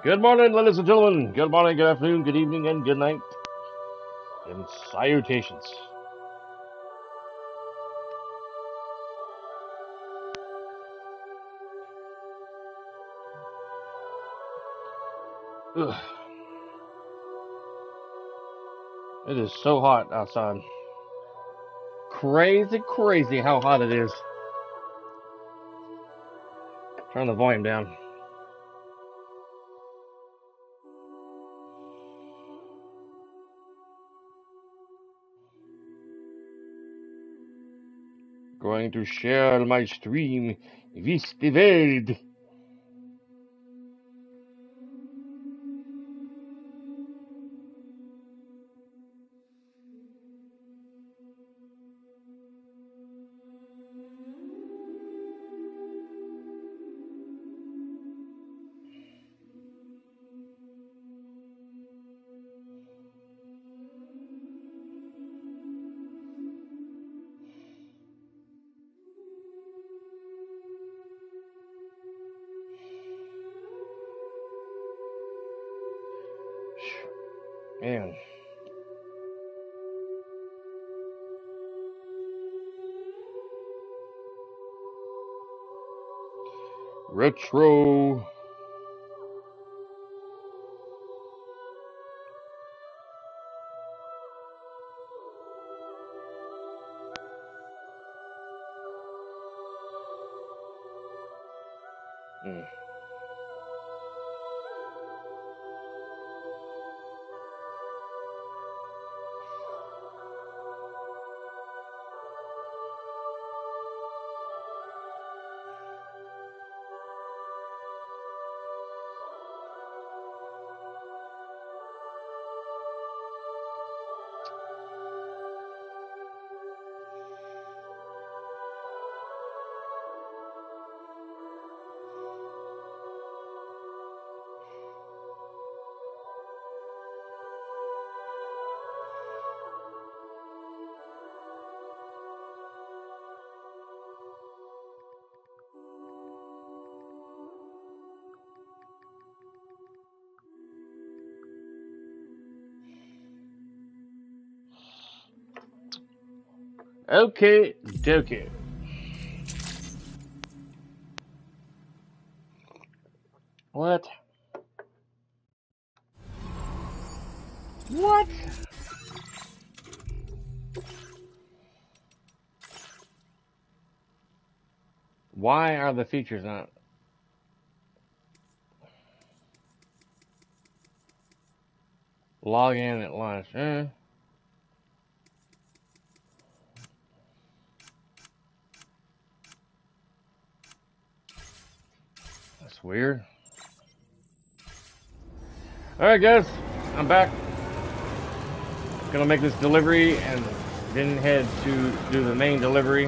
Good morning, ladies and gentlemen. Good morning, good afternoon, good evening, and good night. And salutations. Ugh. It is so hot outside. Crazy how hot it is. Turn the volume down. Going to share my stream with the world. Man. Retro. Okay, dokie. What? What? Why are the features not? Log in at launch. That's weird. Alright guys, I'm back. Gonna make this delivery and then head to do the main delivery.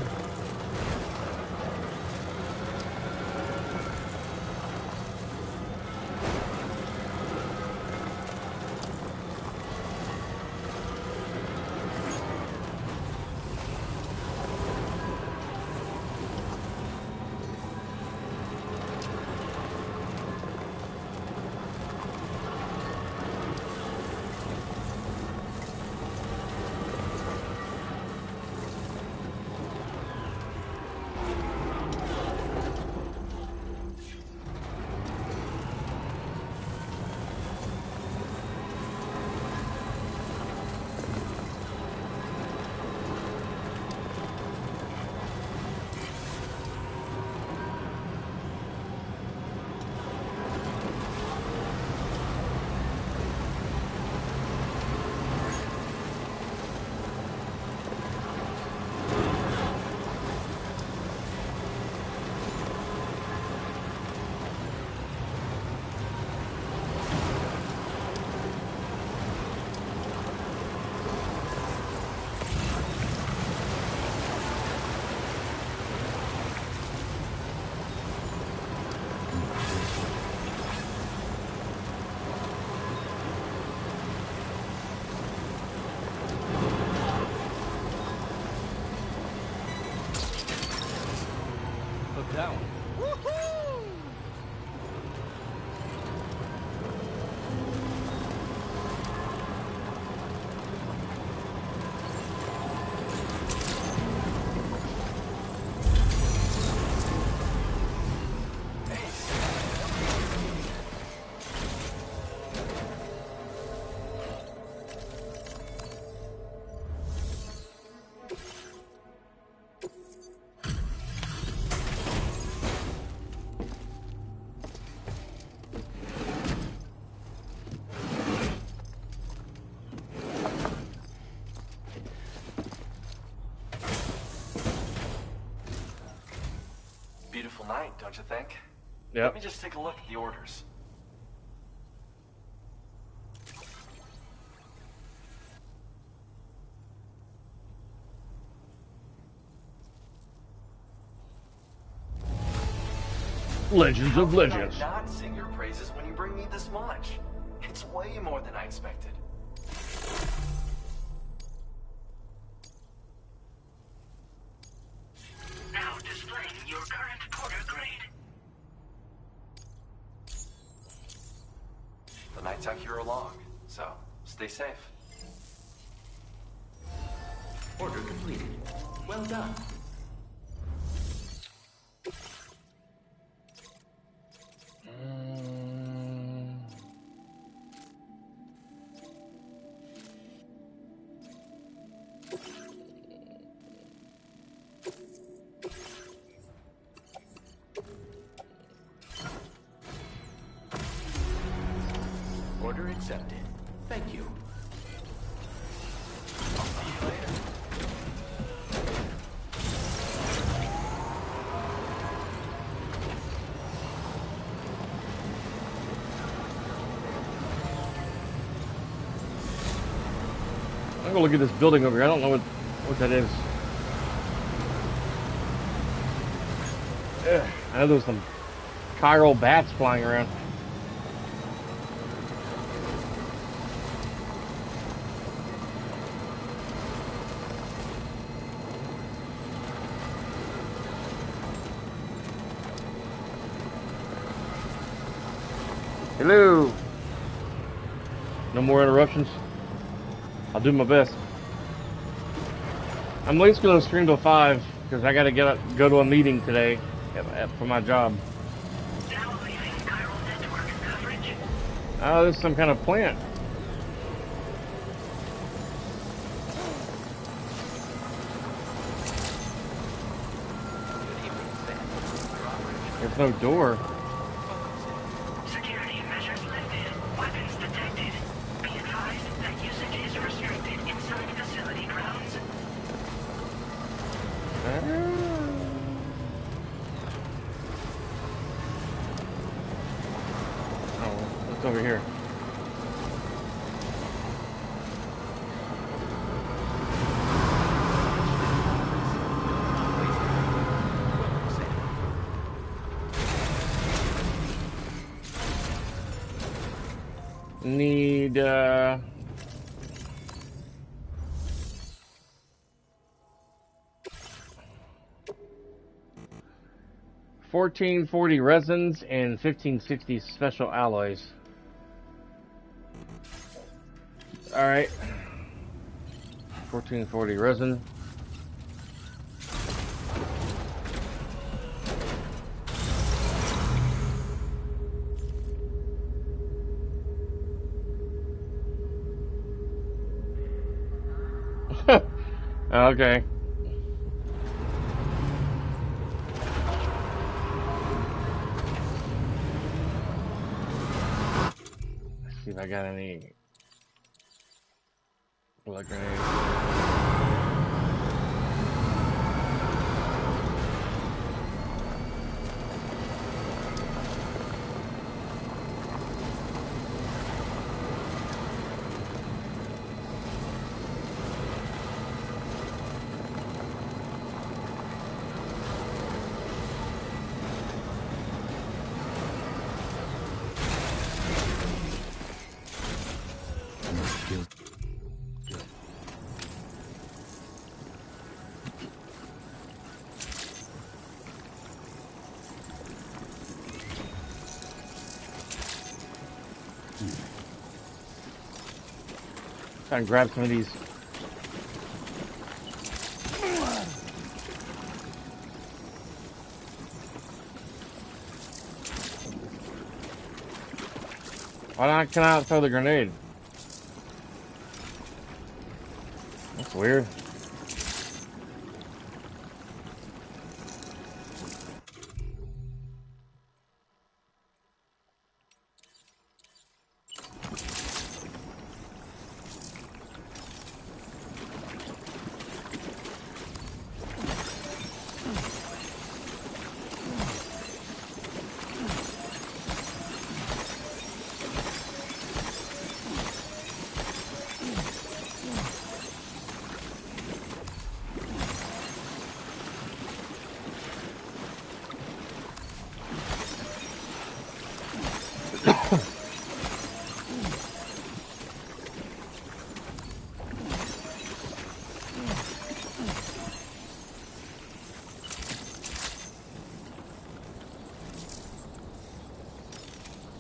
don't you think? Yep. Let me just take a look at the orders. Legends of How can I Legends. not sing your praises when you bring me this much? It's way more than I expected. Now displaying your current porter grade. The nights out here are long, so stay safe. Order completed. Well done. Order accepted. Thank you. I'll see you later. I'm gonna look at this building over here. I don't know what that is. Ugh, I know there's some chiral bats flying around. Hello. No more interruptions. I'll do my best. I'm at least going to stream till 5 because I got to go to a meeting today for my job. Now leaving chiral network coverage. Oh, this is some kind of plant. There's no door. Security measures lifted. Weapons detected. Be advised that usage is restricted inside facility grounds. Oh, what's over here? Need 1440 resins and 1560 special alloys. Alright. 1440 resin. Okay. Let's see if I got any blood grenades. Try and grab some of these. Why not? Can I throw the grenade? That's weird.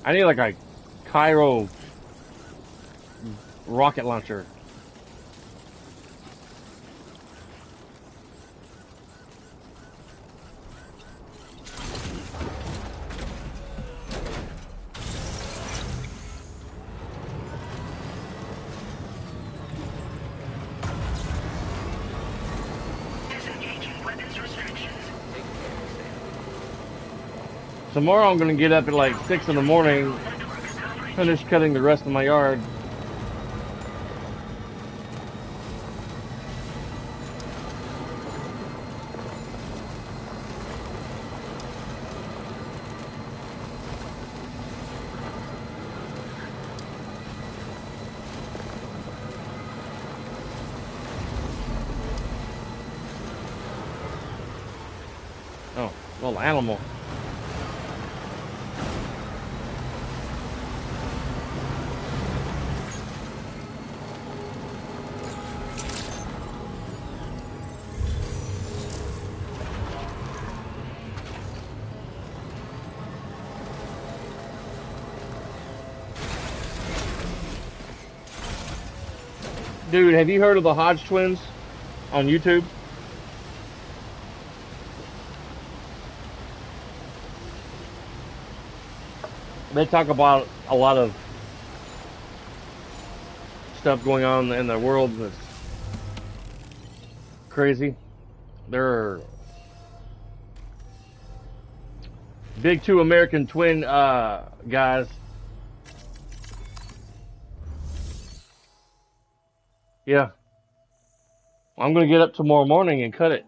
I need like a Cairo rocket launcher. Disengaging weapons restrictions. Tomorrow I'm gonna get up at like 6 in the morning, Network coverage. finish cutting the rest of my yard. Oh, little animal. Dude, have you heard of the Hodge twins on YouTube? They talk about a lot of stuff going on in the world that's crazy. They're big two American twin guys. Yeah. I'm gonna get up tomorrow morning and cut it.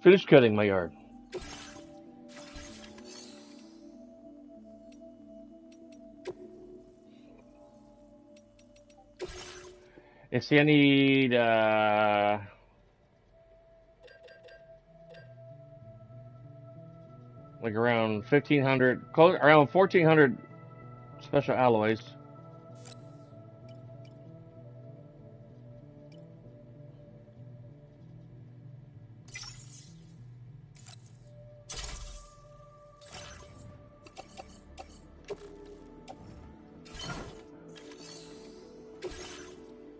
Finish cutting my yard. And see, I need like around 1,500, around 1,400 special alloys.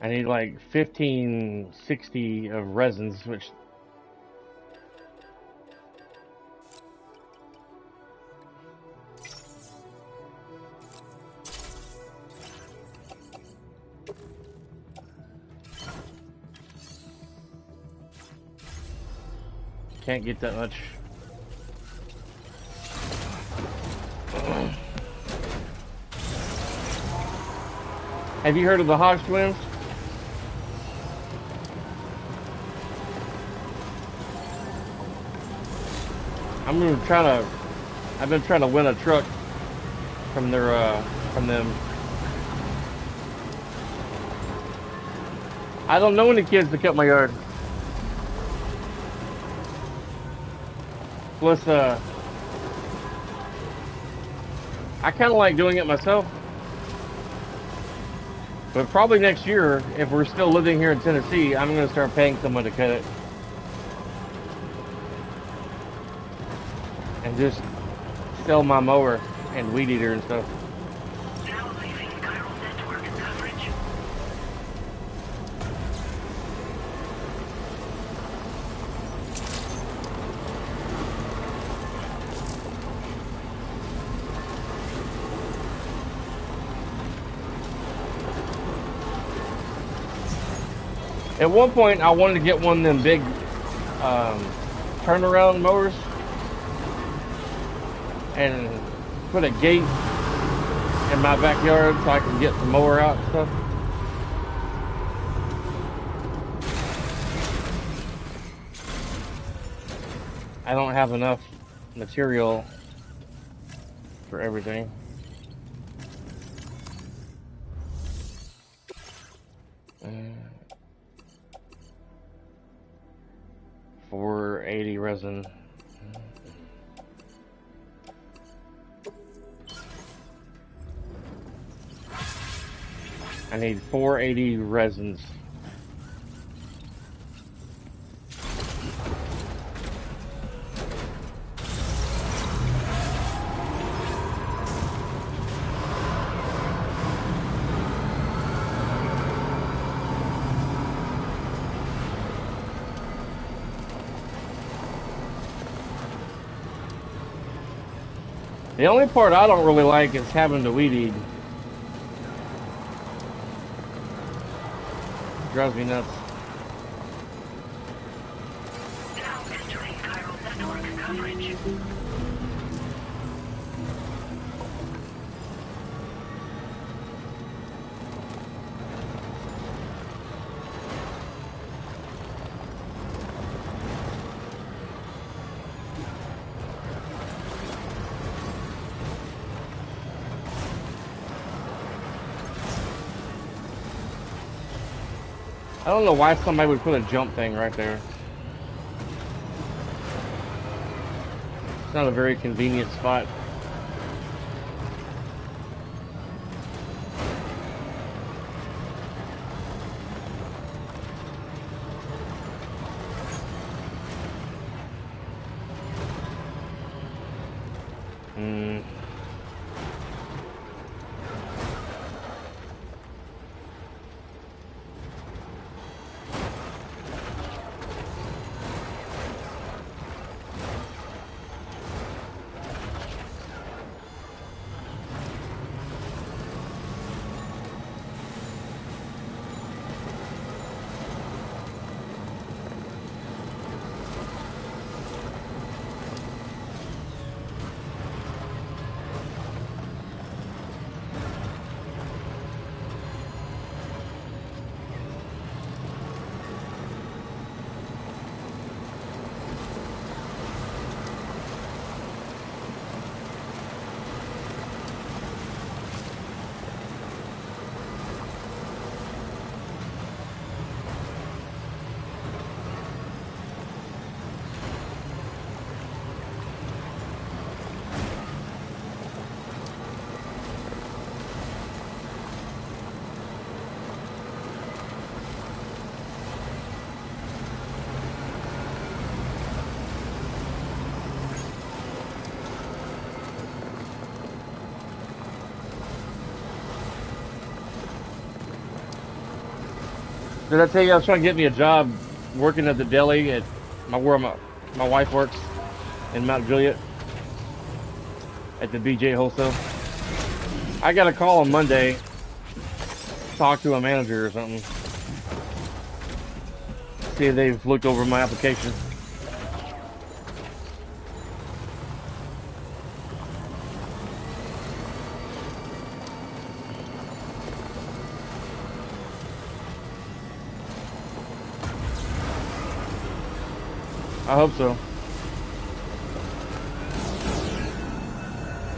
I need like 1,560 of resins, which can't get that much. Have you heard of the Hodge twins? I've been trying to win a truck from them. I don't know any kids to cut my yard. Plus, I kind of like doing it myself. But probably next year, if we're still living here in Tennessee, I'm going to start paying someone to cut it. And just sell my mower and weed eater and stuff. Now leaving Cairo network coverage. At one point, I wanted to get one of them big turnaround mowers and put a gate in my backyard so I can get the mower out and stuff. I don't have enough material for everything. Uh, 480 resin. I need 480 resins. The only part I don't really like is having to weed eat. Drives me nuts. Now entering chiral network coverage. I don't know why somebody would put a jump thing right there. It's not a very convenient spot. Did I tell you I was trying to get me a job working at the deli at where my wife works in Mount Juliet at the BJ Wholesale? I got a call on Monday, talk to a manager or something, see if they've looked over my application. I hope so.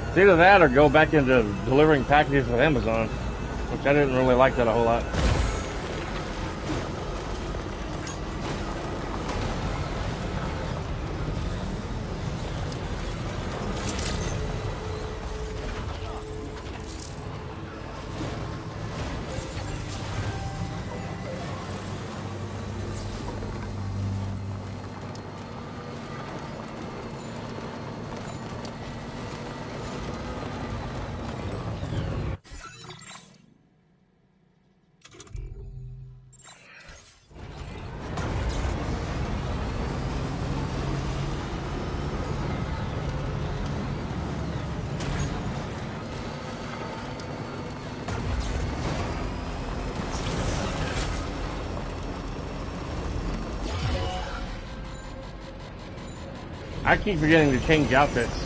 It's either that or go back into delivering packages with Amazon, which I didn't really like that a whole lot. I keep forgetting to change outfits.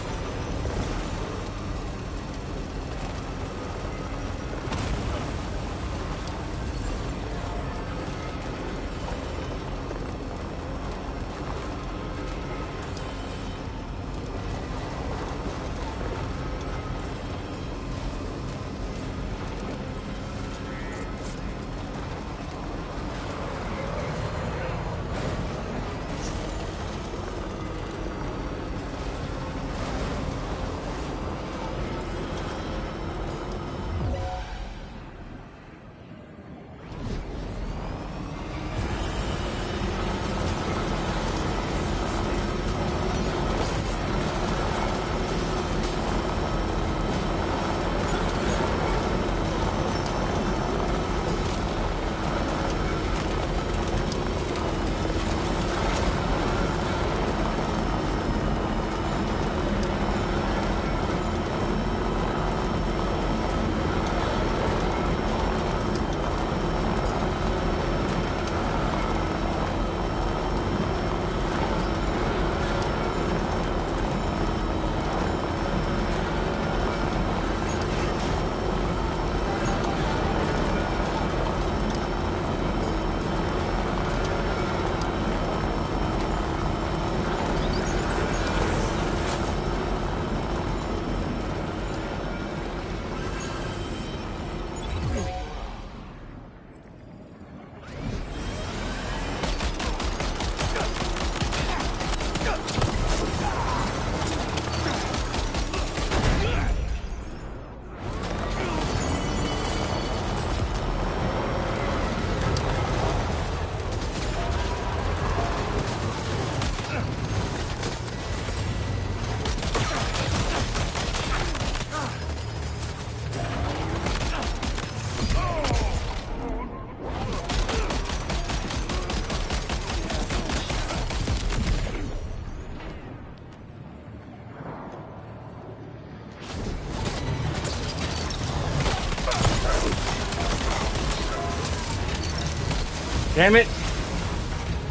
Damn it!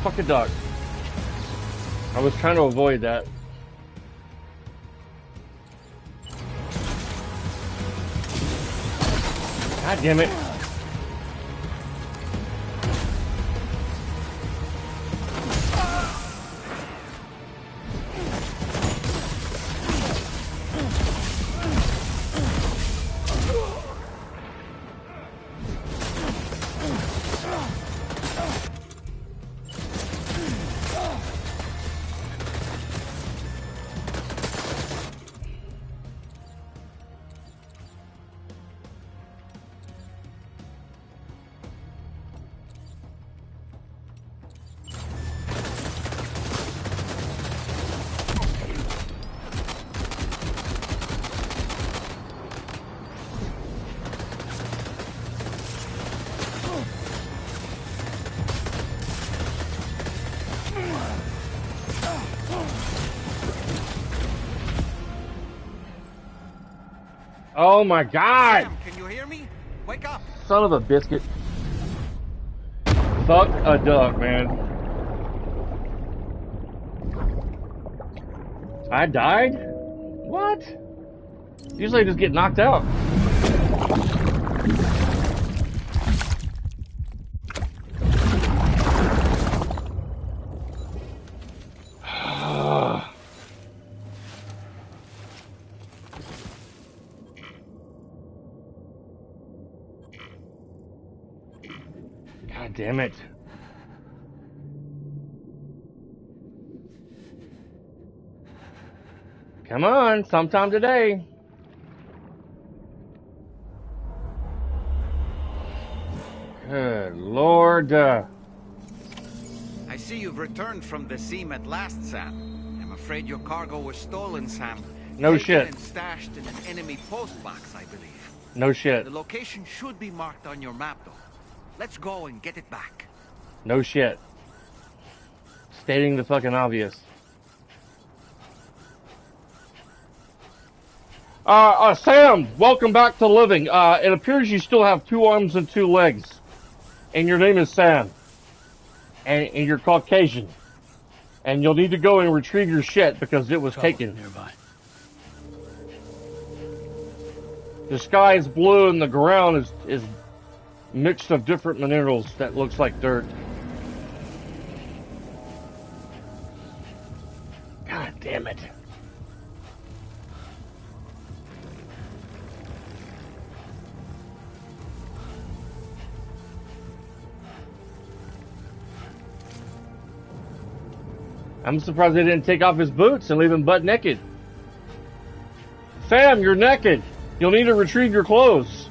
Fucking dog. I was trying to avoid that. God damn it. Oh my god! Sam, can you hear me? Wake up! Son of a biscuit. Fuck a duck, man. I died? What? Usually I just get knocked out. God damn it. Come on, sometime today. Good Lord. I see you've returned from the seam at last, Sam. I'm afraid your cargo was stolen, Sam. No Taken shit. and stashed in an enemy postbox, I believe. No shit. The location should be marked on your map, though. Let's go and get it back. No shit. Stating the fucking obvious. Sam, welcome back to living. It appears you still have 2 arms and 2 legs. And your name is Sam. And you're Caucasian. And you'll need to go and retrieve your shit because it was taken. Nearby. The sky is blue and the ground is mixed of different minerals that looks like dirt. God damn it. I'm surprised they didn't take off his boots and leave him butt naked. Sam, you're naked. You'll need to retrieve your clothes.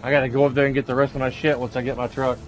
I gotta go up there and get the rest of my shit once I get my truck.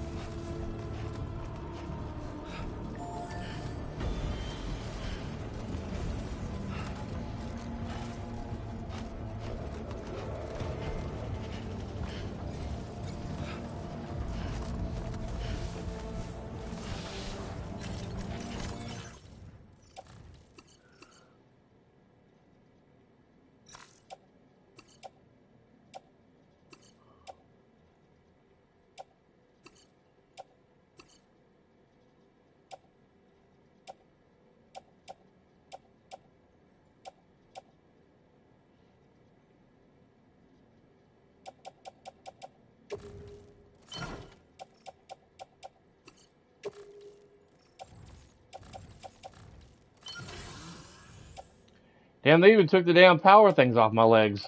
Damn, they even took the damn power things off my legs.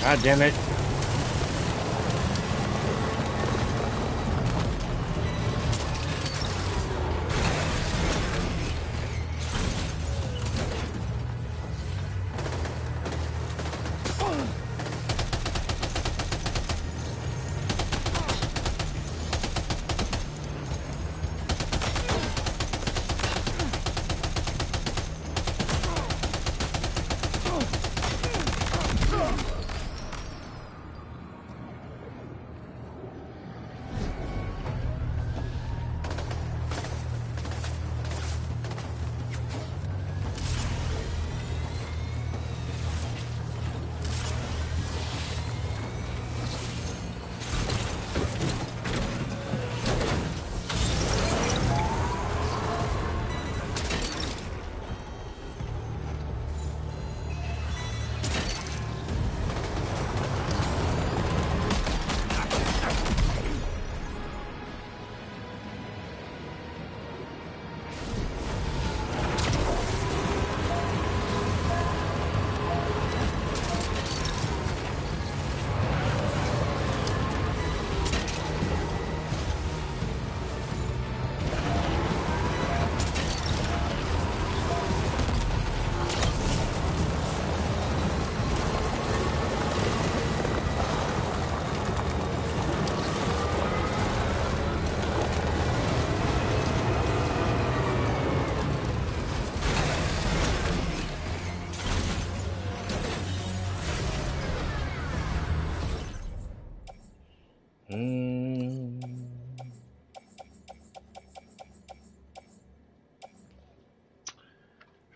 God damn it.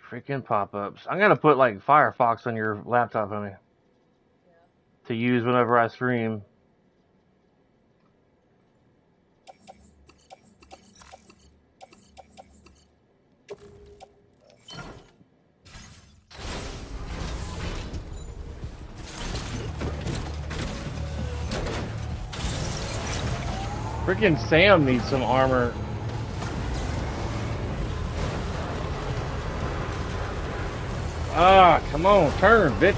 Freaking pop-ups. I'm gonna put like Firefox on your laptop, honey, to use whenever I stream. Freaking Sam needs some armor. Ah, come on, turn, bitch.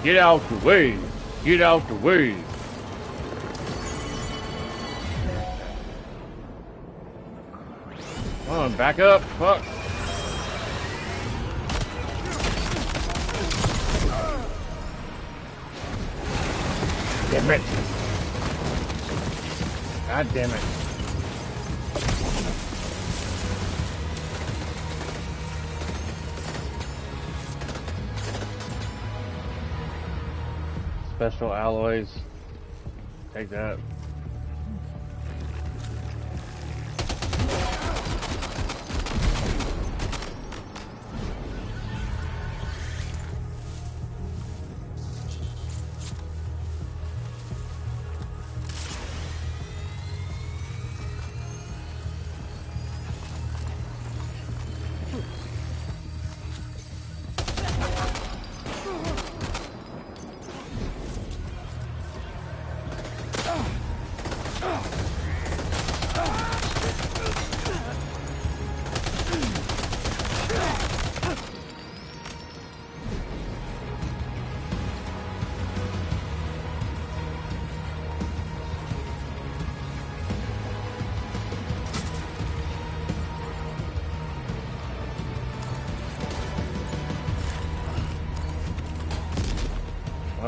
Get out the way. Get out the way. Come on, back up. Fuck. Damn it. God damn it. Special alloys. Take that.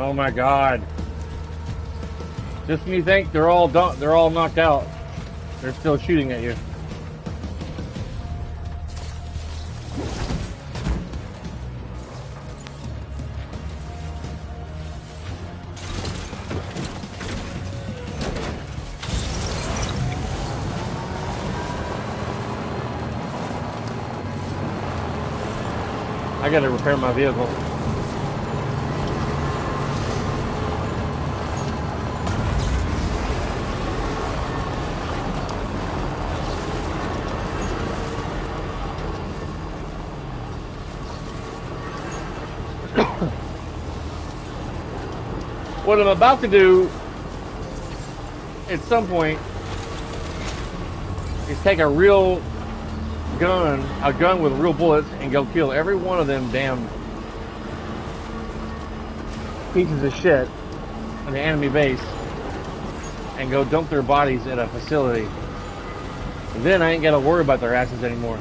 Oh my god. Just when you think they're all done, they're all knocked out, they're still shooting at you. I gotta repair my vehicle. What I'm about to do at some point is take a real gun, a gun with real bullets, and go kill every one of them damn pieces of shit in the enemy base and go dump their bodies at a facility. And then I ain't gotta worry about their asses anymore.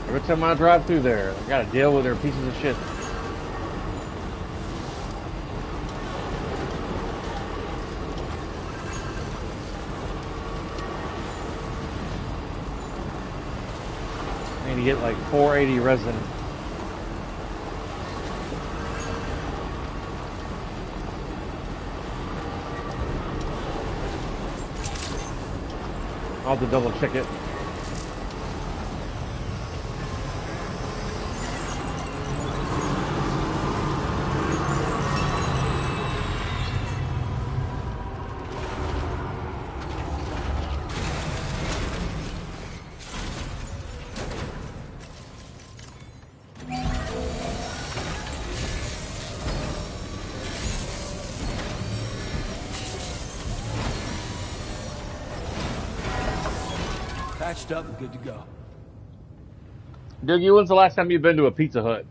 Every time I drive through there, I gotta deal with their pieces of shit. I need to get like 480 resin. I'll have to double check it. Patched up and good to go. Dougie, when's the last time you've been to a Pizza Hut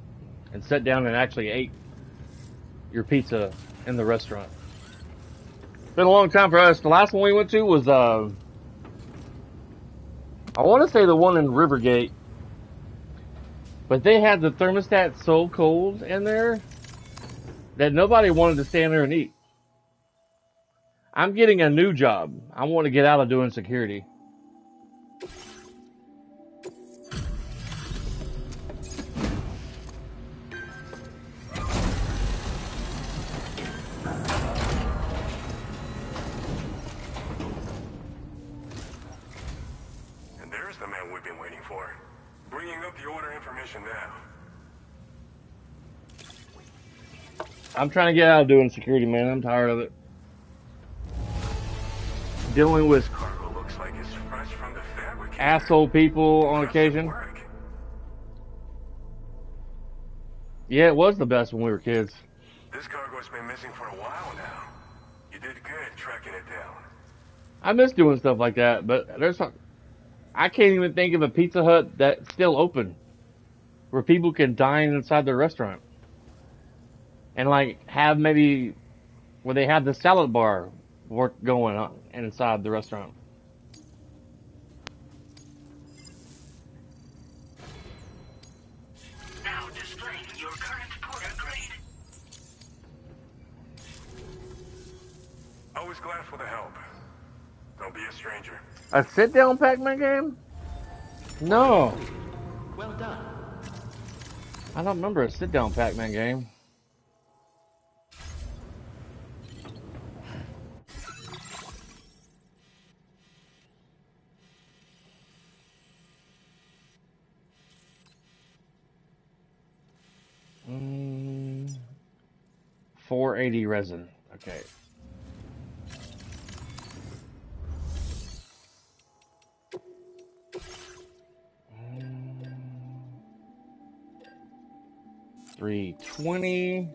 and sat down and actually ate your pizza in the restaurant? It's been a long time for us. The last one we went to was, I want to say the one in Rivergate. But they had the thermostat so cold in there that nobody wanted to stand there and eat. I'm getting a new job. I want to get out of doing security. And there's the man we've been waiting for. Bringing up the order information now. I'm trying to get out of doing security, man. I'm tired of it. Dealing with Cargo looks like it's fresh from the fabricator. asshole people on occasion. Work. Yeah, it was the best when we were kids. This cargo's been missing for a while now. You did good tracking it down. I miss doing stuff like that, but I can't even think of a Pizza Hut that's still open where people can dine inside their restaurant and like have maybe where they have the salad bar work going on inside the restaurant. Now displaying your current porter grade. Always glad for the help. Don't be a stranger. A sit-down Pac-Man game? No, Well done. I don't remember a sit-down Pac-Man game. Mm, 480 resin. Okay. Mm, 320.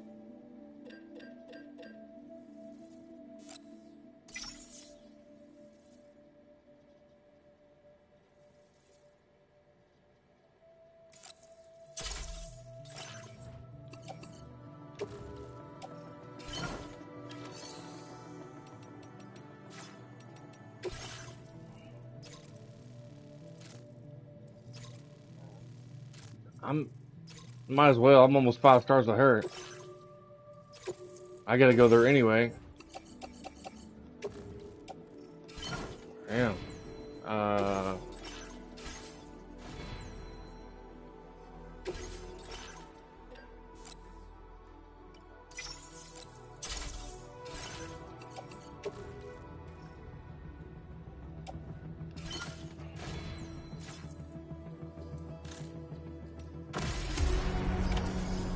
Might as well. I'm almost 5 stars with her. I gotta go there anyway. Damn.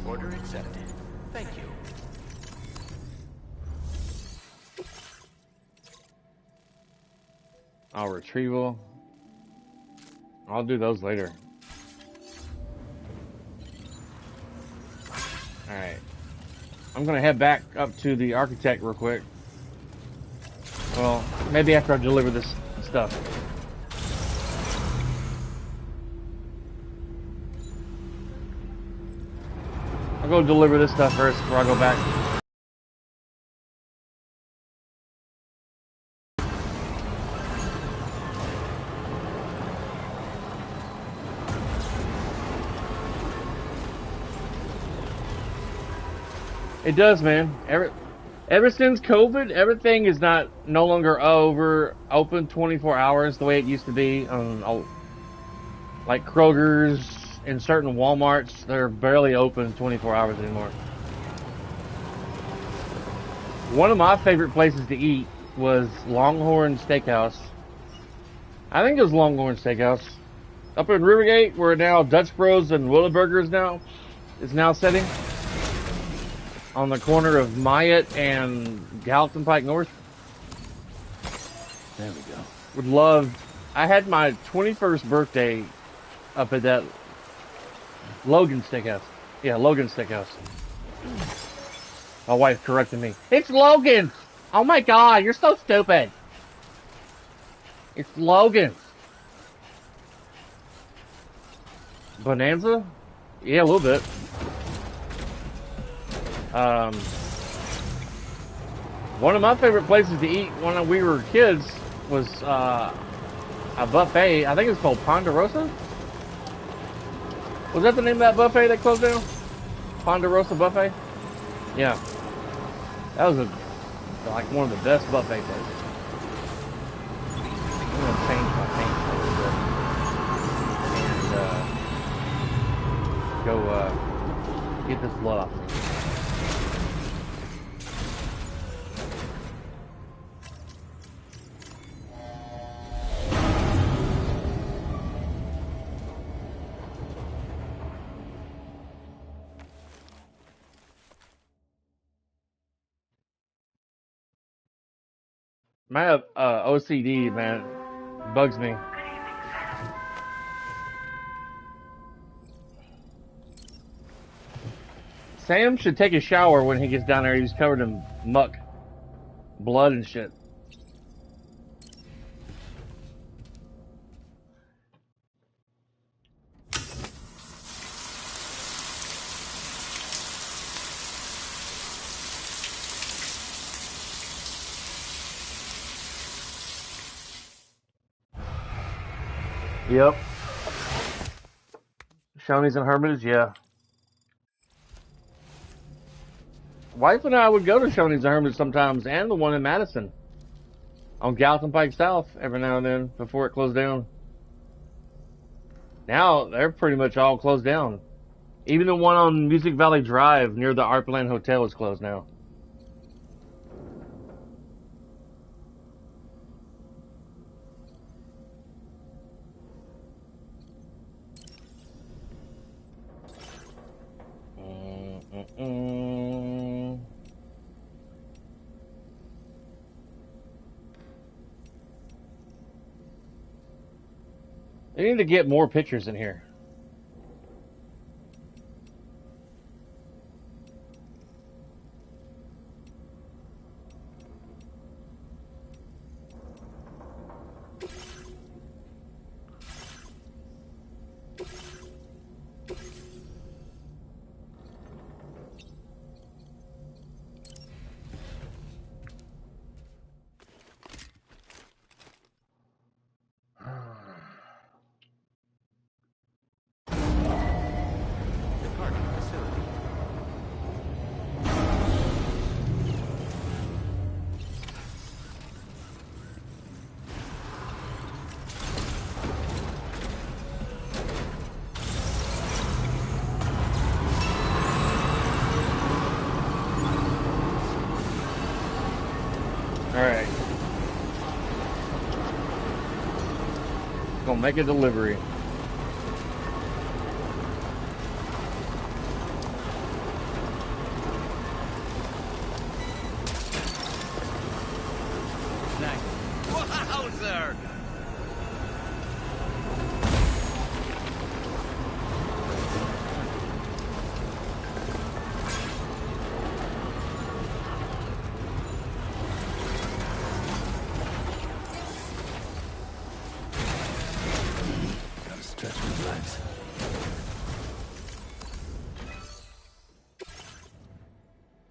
Order accepted. Thank you. Retrieval. I'll do those later. Alright. I'm gonna head back up to the architect real quick. Well, maybe after I deliver this stuff. I'll go deliver this stuff first before I go back. It does, man. Ever since COVID, everything is no longer open 24 hours the way it used to be. Like Kroger's and certain Walmarts, they're barely open 24 hours anymore. One of my favorite places to eat was Longhorn Steakhouse. I think it was Longhorn Steakhouse. Up in Rivergate, where now Dutch Bros and Whataburger is now setting. On the corner of Myatt and Gallatin Pike North. There we go. Would love. I had my 21st birthday up at that Logan Steakhouse. Yeah, Logan Steakhouse. My wife corrected me. It's Logan! Oh my god, you're so stupid! It's Logan. Bonanza? Yeah, a little bit. One of my favorite places to eat when we were kids was a buffet. I think it's called Ponderosa. Was that the name of that buffet that closed down? Ponderosa Buffet? Yeah. That was like one of the best buffet places. I'm gonna change my paint a little bit. And go get this blood off me. My OCD, man, bugs me. Sam should take a shower when he gets down there. He's covered in muck, blood, and shit. Yep. Shoney's and Hermitage, yeah. Wife and I would go to Shoney's and Hermitage sometimes, and the one in Madison. On Gallatin Pike South every now and then before it closed down. Now, they're pretty much all closed down. Even the one on Music Valley Drive near the Artland Hotel is closed now. They need to get more pictures in here. gonna make a delivery. Wowzer! Gotta stretch my legs.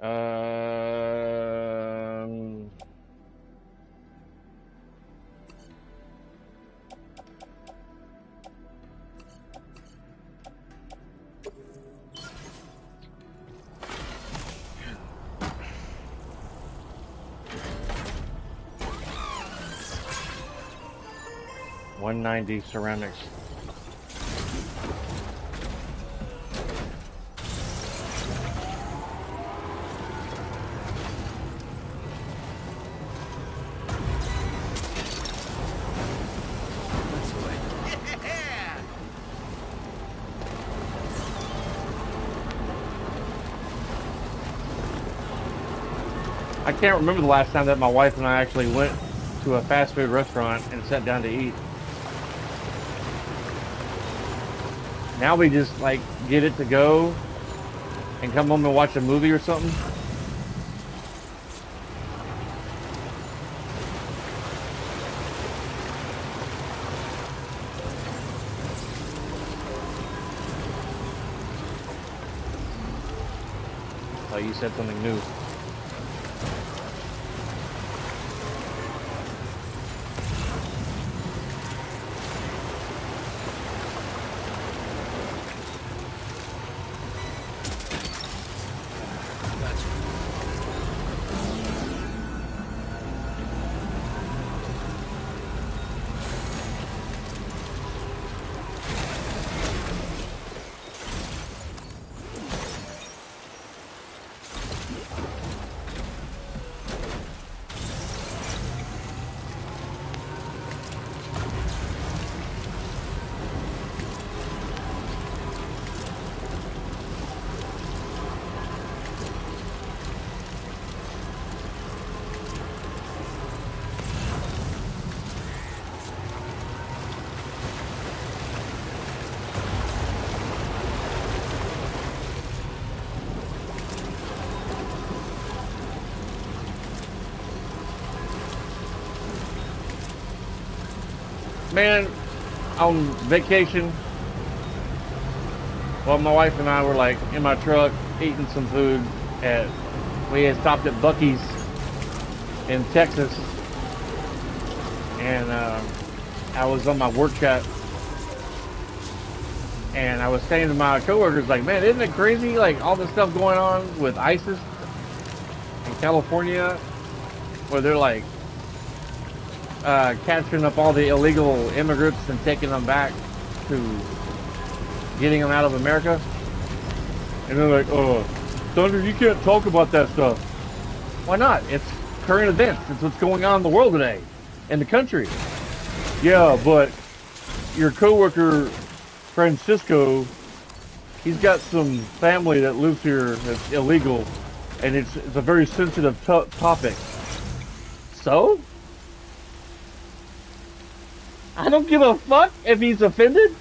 Um, $190 ceramics. That's the way. Yeah! I can't remember the last time that my wife and I actually went to a fast food restaurant and sat down to eat. Now we just like get it to go and come home and watch a movie or something. Oh, you said something new. Man, on vacation, well, my wife and I were like in my truck eating some food we had stopped at Buc-ee's in Texas, and I was on my work chat, and I was saying to my coworkers, like, man, isn't it crazy, like all this stuff going on with ISIS in California, where they're like capturing up all the illegal immigrants and taking them back to getting them out of America. And they're like, oh, Thunder, you can't talk about that stuff. Why not? It's current events. It's what's going on in the world today, in the country. Yeah, but your coworker, Francisco, he's got some family that lives here that's illegal, and it's a very sensitive topic. So? I don't give a fuck if he's offended.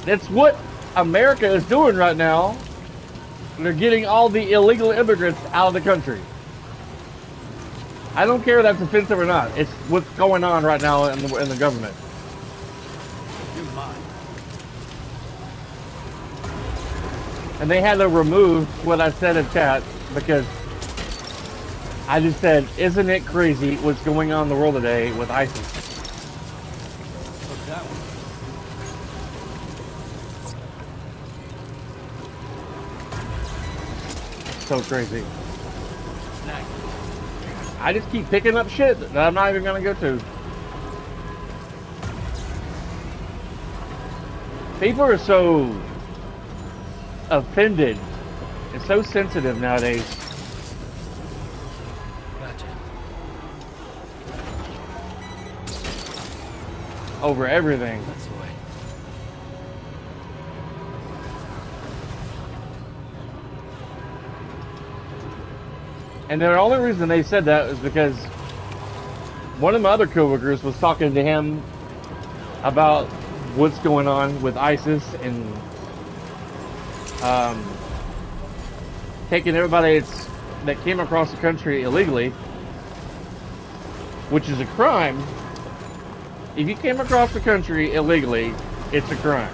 That's what America is doing right now. They're getting all the illegal immigrants out of the country. I don't care if that's offensive or not. It's what's going on right now in the government. You're mine. And they had to remove what I said in chat because I just said, isn't it crazy what's going on in the world today with ISIS? Look that one. So crazy. Snack. I just keep picking up shit that I'm not even gonna go to. People are so offended and so sensitive nowadays. Gotcha. over everything. That's the way. And the only reason they said that is because one of my other coworkers was talking to him about what's going on with ISIS and taking everybody that came across the country illegally, which is a crime. If you came across the country illegally, it's a crime.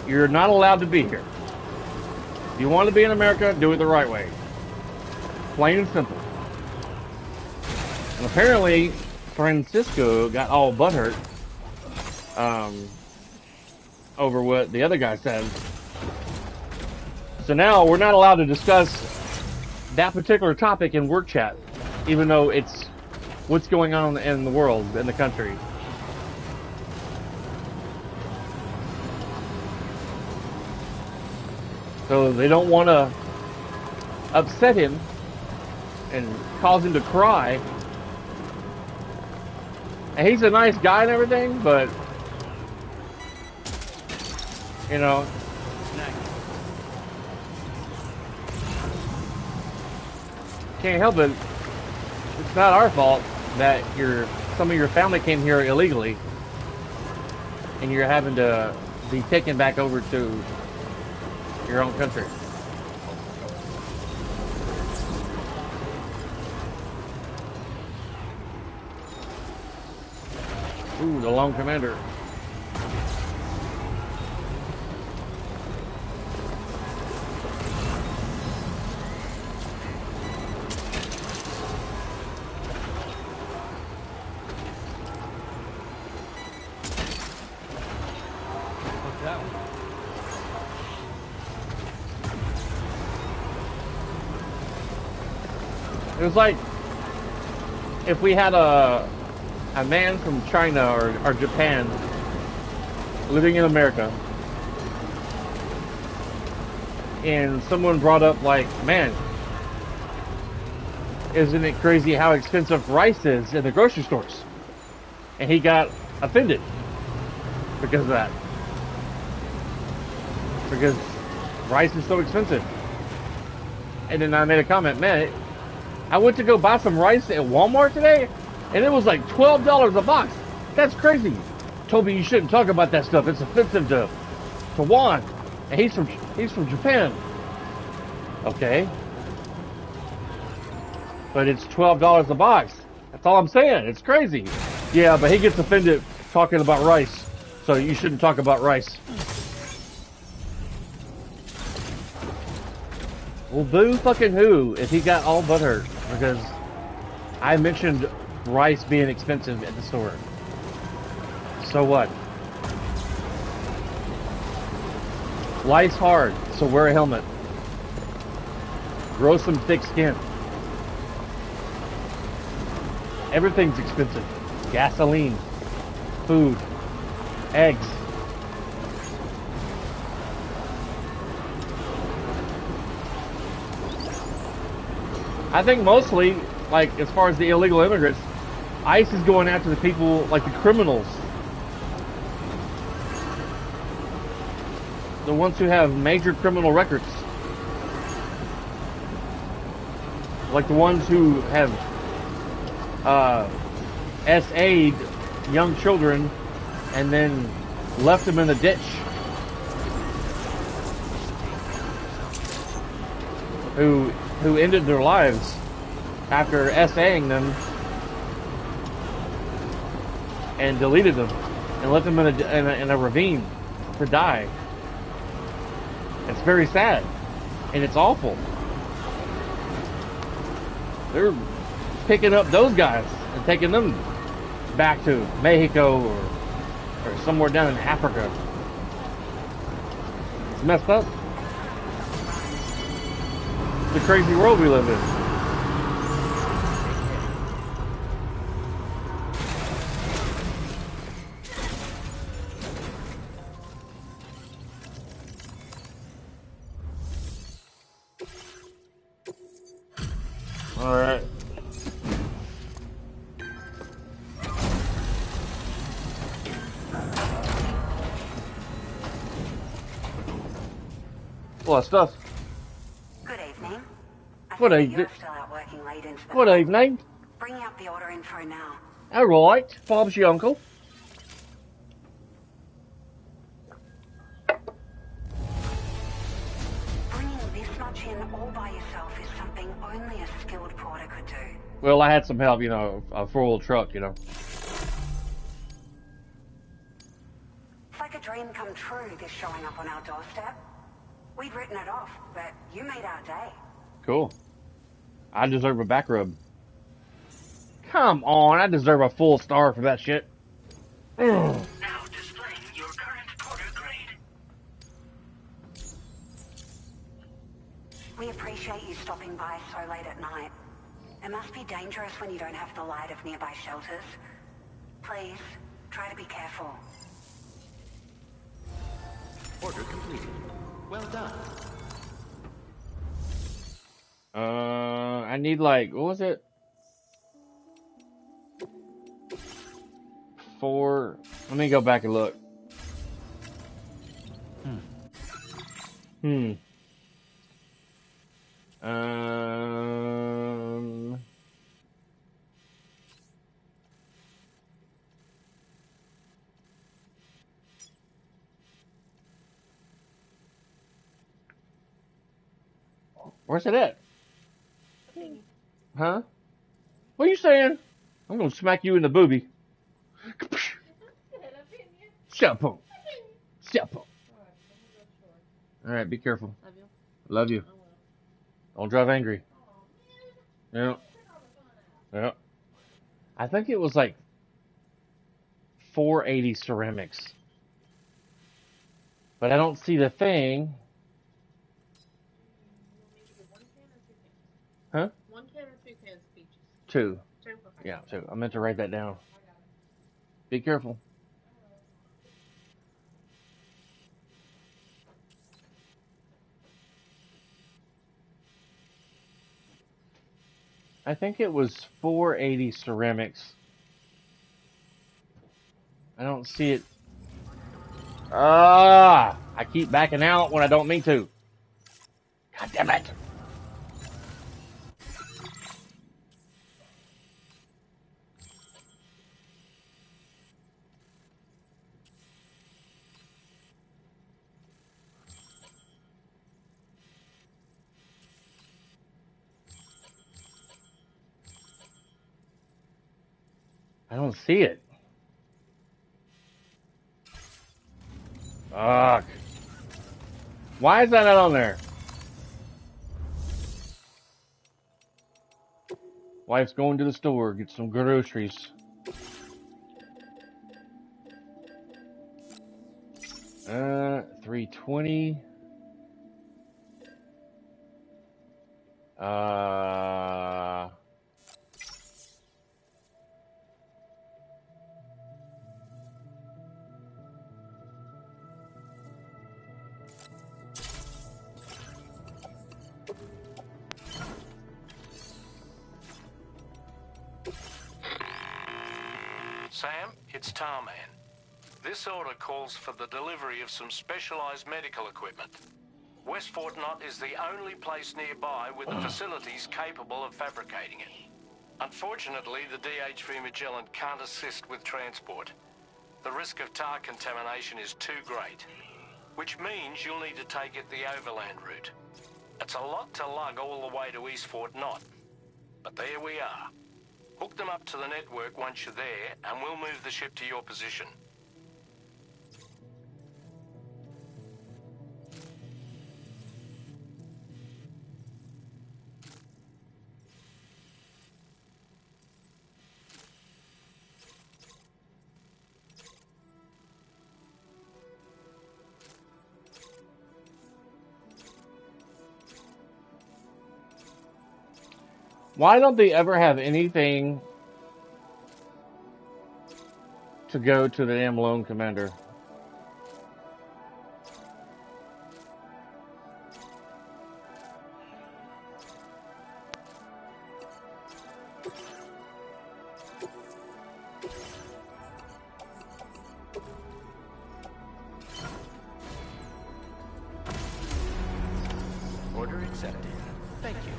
You're not allowed to be here. If you want to be in America, do it the right way. Plain and simple. And apparently, Francisco got all butthurt over what the other guy said. So now we're not allowed to discuss that particular topic in work chat, even though it's what's going on in the world, in the country. So they don't want to upset him and cause him to cry. And he's a nice guy and everything, but you know, can't help it. It's not our fault that some of your family came here illegally and you're having to be taken back over to your own country. Ooh, the Lone Commander. What's that one? It was like if we had a man from China or Japan living in America, and someone brought up like, man, isn't it crazy how expensive rice is in the grocery stores? And he got offended because of that. Because rice is so expensive. And then I made a comment, man, I went to go buy some rice at Walmart today, and it was like $12 a box. That's crazy. Toby, you shouldn't talk about that stuff. It's offensive to Juan. And he's from Japan. Okay. But it's $12 a box. That's all I'm saying. It's crazy. Yeah, but he gets offended talking about rice. So you shouldn't talk about rice. Well, boo fucking who if he got all butthurt because I mentioned rice being expensive at the store. So what? Life's hard, so wear a helmet. Grow some thick skin. Everything's expensive. Gasoline, food, eggs. I think mostly, like, as far as the illegal immigrants, ICE is going after the people, like the criminals. The ones who have major criminal records. Like the ones who have SA'd young children and then left them in the ditch. Who ended their lives after SAing them and deleted them and left them in a ravine to die. It's very sad and it's awful. They're picking up those guys and taking them back to Mexico or somewhere down in Africa. It's messed up. The crazy world we live in. All right. A lot of stuff. Good evening. I Good see evening. you're still out working late into the Good night. evening. Bringing up the order info now. All right. Bob's your uncle. Bringing this much in all by yourself is something only a skilled porter could do. Well, I had some help, you know, a four-wheel truck, you know. It's like a dream come true, this showing up on our doorstep. We'd written it off, but you made our day. Cool. I deserve a back rub. Come on, I deserve a full star for that shit. Ugh. Now displaying your current porter grade. We appreciate you stopping by so late at night. It must be dangerous when you don't have the light of nearby shelters. Please, try to be careful. Order completed. Well done. I need like, what was it? 4. Let me go back and look. Where's it at? Huh? What are you saying? I'm gonna smack you in the booby. Shampoo. Shampoo. Alright, be careful. Love you. Don't drive angry. Yeah. Yeah. I think it was like 480 ceramics. But I don't see the thing. Huh? 1 can or 2 cans of peaches? 2. 2? Okay. Yeah, 2. I meant to write that down. Be careful. I think it was 480 ceramics. I don't see it. I keep backing out when I don't mean to. God damn it. I don't see it. Fuck. Why is that not on there? Wife's going to the store, get some groceries. 320. Sam, it's Tarman. This order calls for the delivery of some specialized medical equipment. West Fort Knott is the only place nearby with the facilities capable of fabricating it. Unfortunately, the DHV Magellan can't assist with transport. The risk of tar contamination is too great, which means you'll need to take it the overland route. It's a lot to lug all the way to East Fort Knott, but there we are. Hook them up to the network once you're there, and we'll move the ship to your position. Why don't they ever have anything to go to the damn lone commander? Order accepted. Thank you.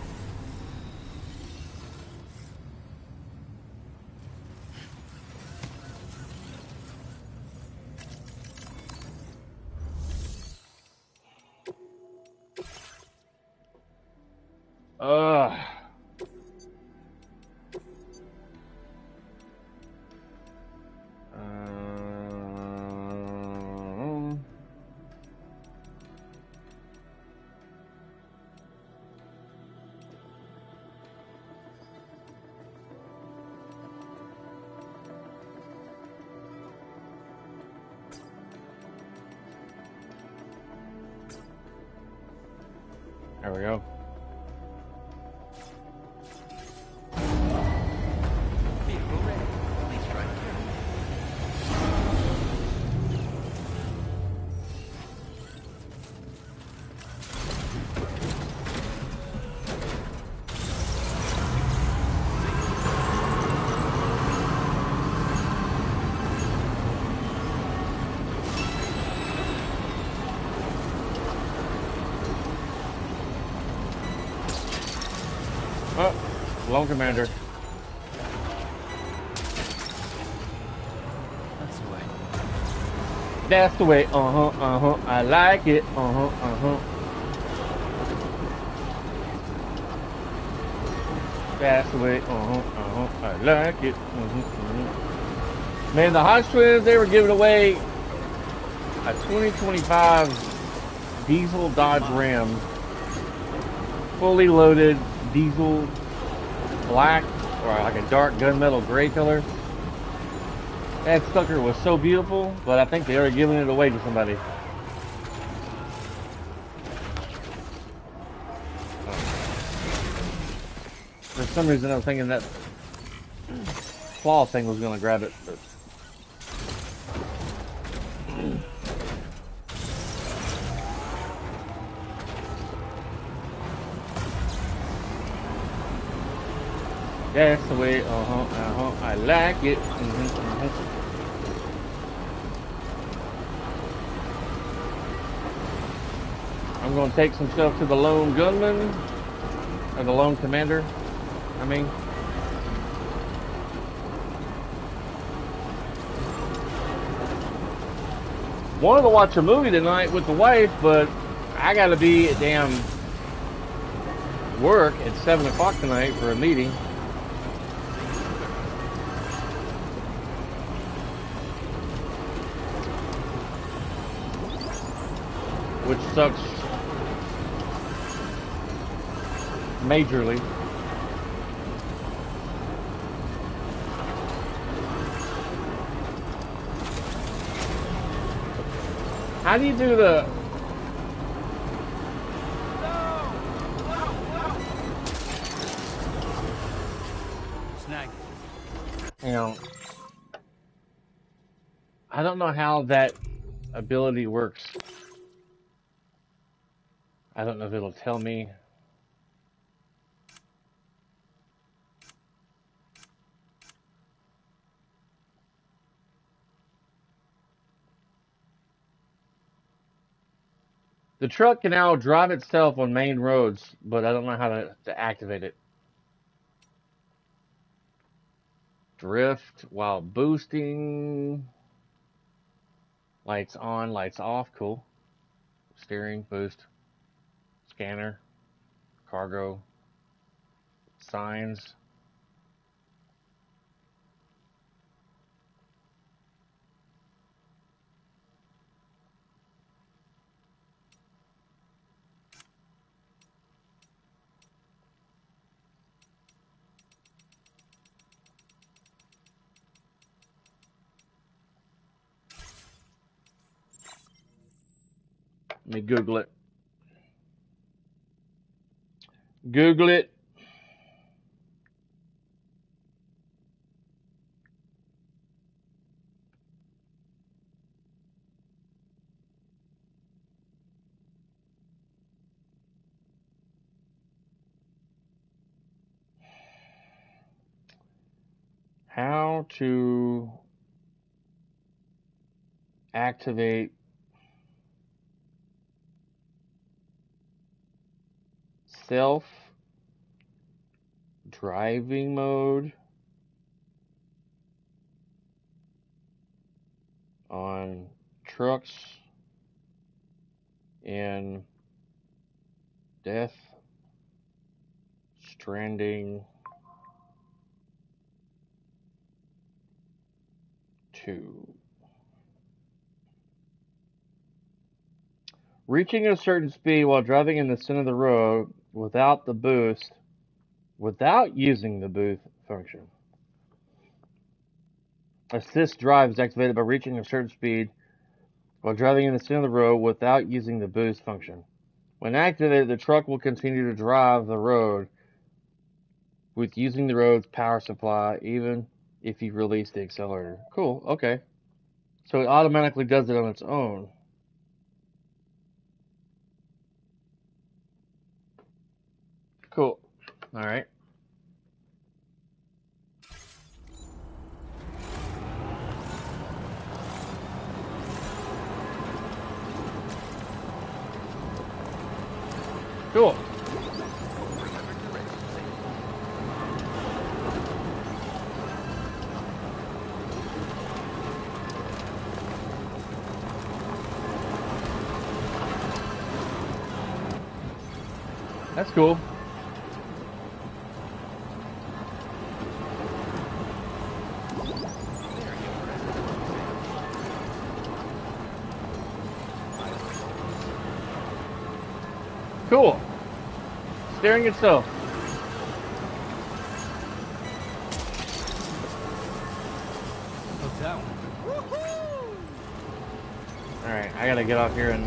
Ugh. There we go. Vehicle ready. Please drive carefully. Oh, Lone Commander. That's the way. That's the way. I like it. That's the way. I like it. Man, the Hodge Twins, they were giving away a 2025 diesel Dodge Ram, fully loaded diesel black or like a dark gunmetal gray color. That sucker was so beautiful, but I think they are giving it away to somebody. For some reason, I was thinking that claw thing was going to grab it. But... Yeah, that's the way, I like it. I'm going to take some stuff to the Lone Gunman, or the Lone Commander, I mean. Wanted to watch a movie tonight with the wife, but I got to be at damn work at 7 o'clock tonight for a meeting. Which sucks majorly. How do you do the... Snag. You know, I don't know how that ability works. I don't know if it'll tell me. The truck can now drive itself on main roads, but I don't know how to activate it. Drift while boosting. Lights on, lights off. Cool. Steering, boost. Scanner. Cargo. Signs. Let me Google it. Google it. How to activate self driving mode on trucks in Death Stranding 2. Reaching a certain speed while driving in the center of the road without using the boost function. Assist drive is activated by reaching a certain speed while driving in the center of the road without using the boost function. When activated, the truck will continue to drive the road with using the road's power supply, even if you release the accelerator. Cool, okay. So it automatically does it on its own. Cool. Alright. Cool. That's cool. Cool. Steering itself. What's that one? Alright, I gotta get off here and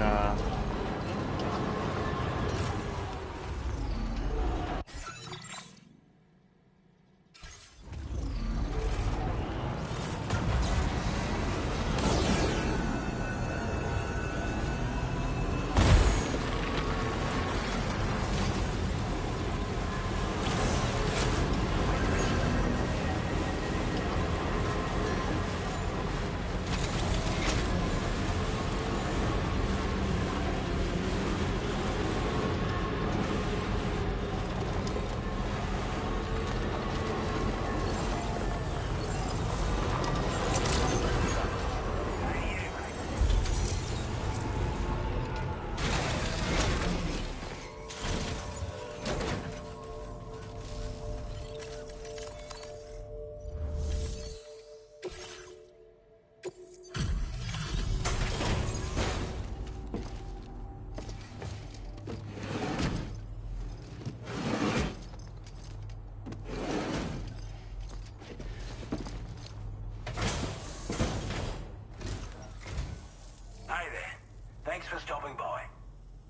Hey there. Thanks for stopping by.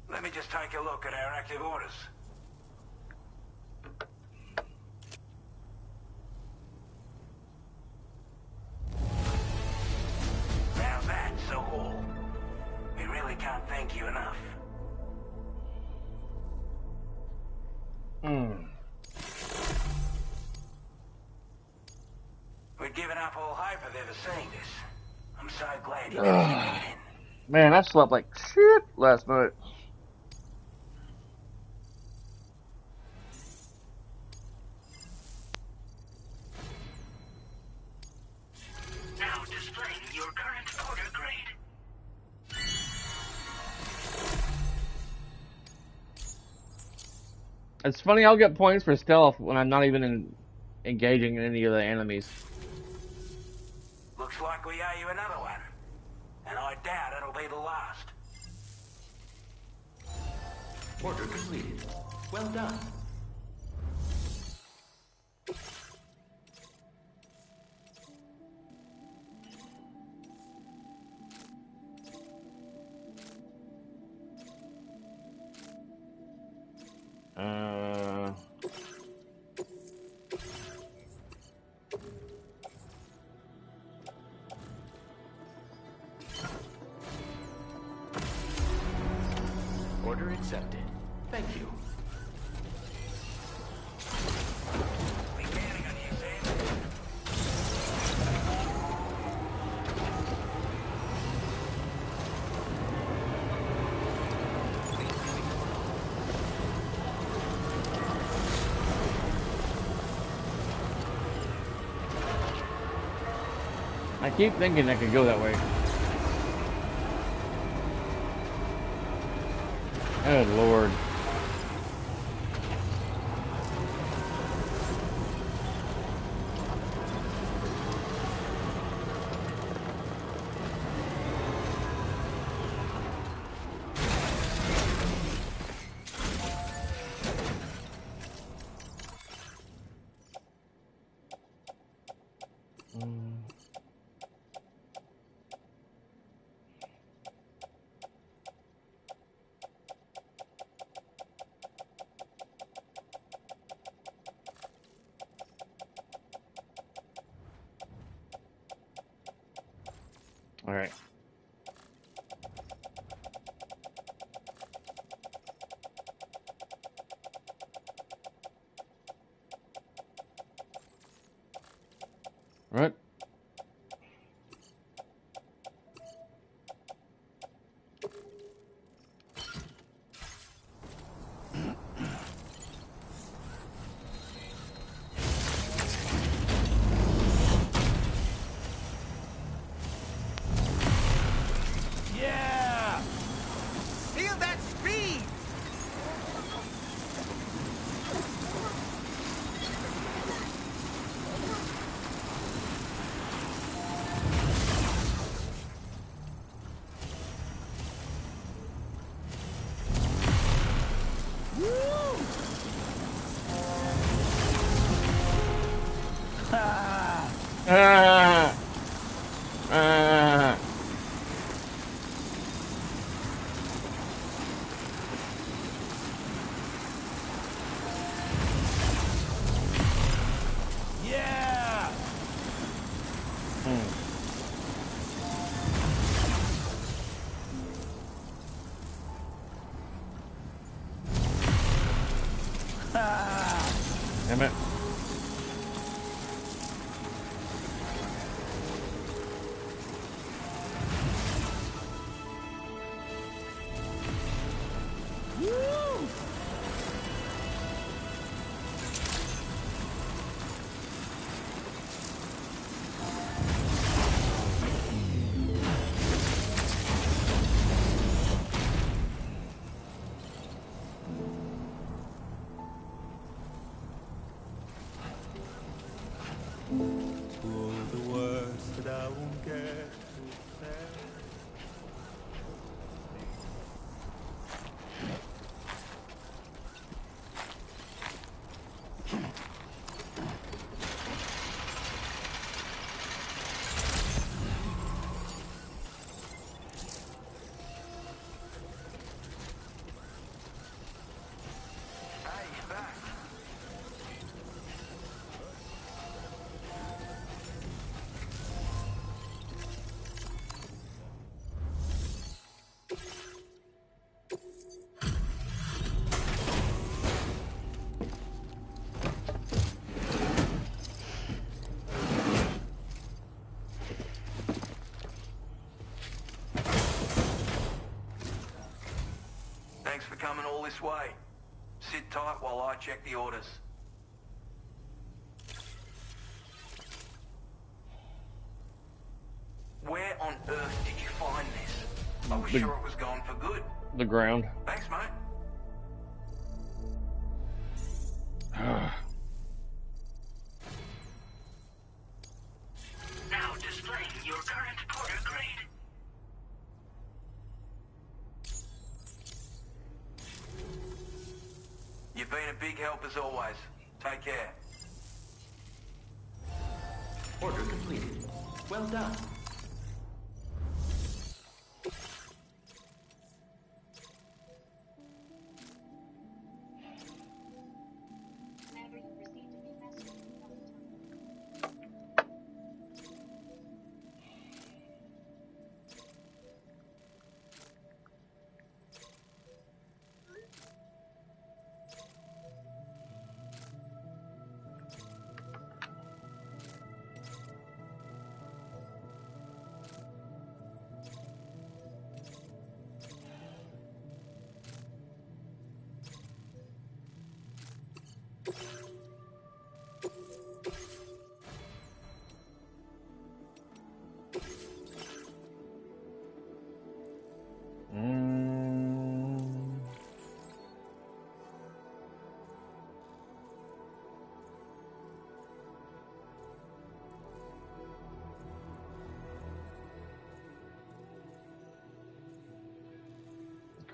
Let me just take a look at our active orders. Now that's a haul. We really can't thank you enough. We'd given up all hope of ever seeing this. I'm so glad you managed to get in. man, I slept like shit last night. Now displaying your current order grade. It's funny, I'll get points for stealth when I'm not even engaging in any of the enemies. Looks like we owe you another one. And I doubt it'll be the last. Order completed. Well done. Order accepted. Thank you. We counting on you, Sam. I keep thinking I could go that way. Good Lord. All right. All right. Yeah! Feel that speed! Ah! Ah! Yeah! Damn it. All the words that I won't get to say. Hey, back. Thanks for coming all this way. Sit tight while I check the orders. Where on earth did you find this? I was sure it was gone for good. The ground. Thanks, mate. Now displaying your current porter grade. You've been a big help as always. Take care. Order completed. Well done.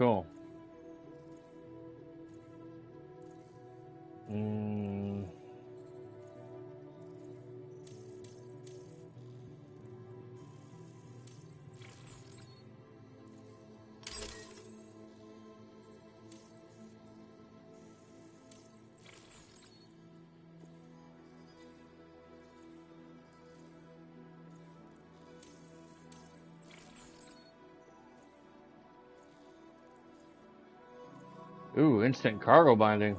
cool. Mm. Ooh, instant cargo binding.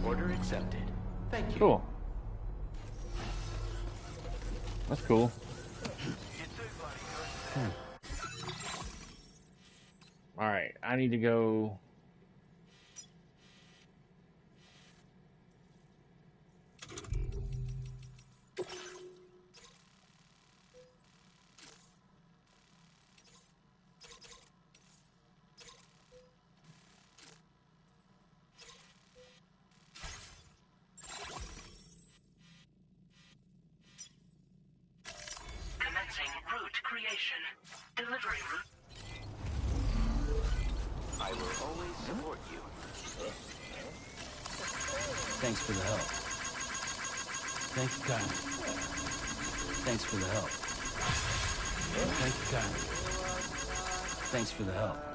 Order accepted. Thank you. Cool. That's cool. Alright, I need to go. Commencing route creation. Delivery route. I will always support you. Thanks for the help. Thank you kindly. Thanks for the help. Thank you kindly. Thanks for the help.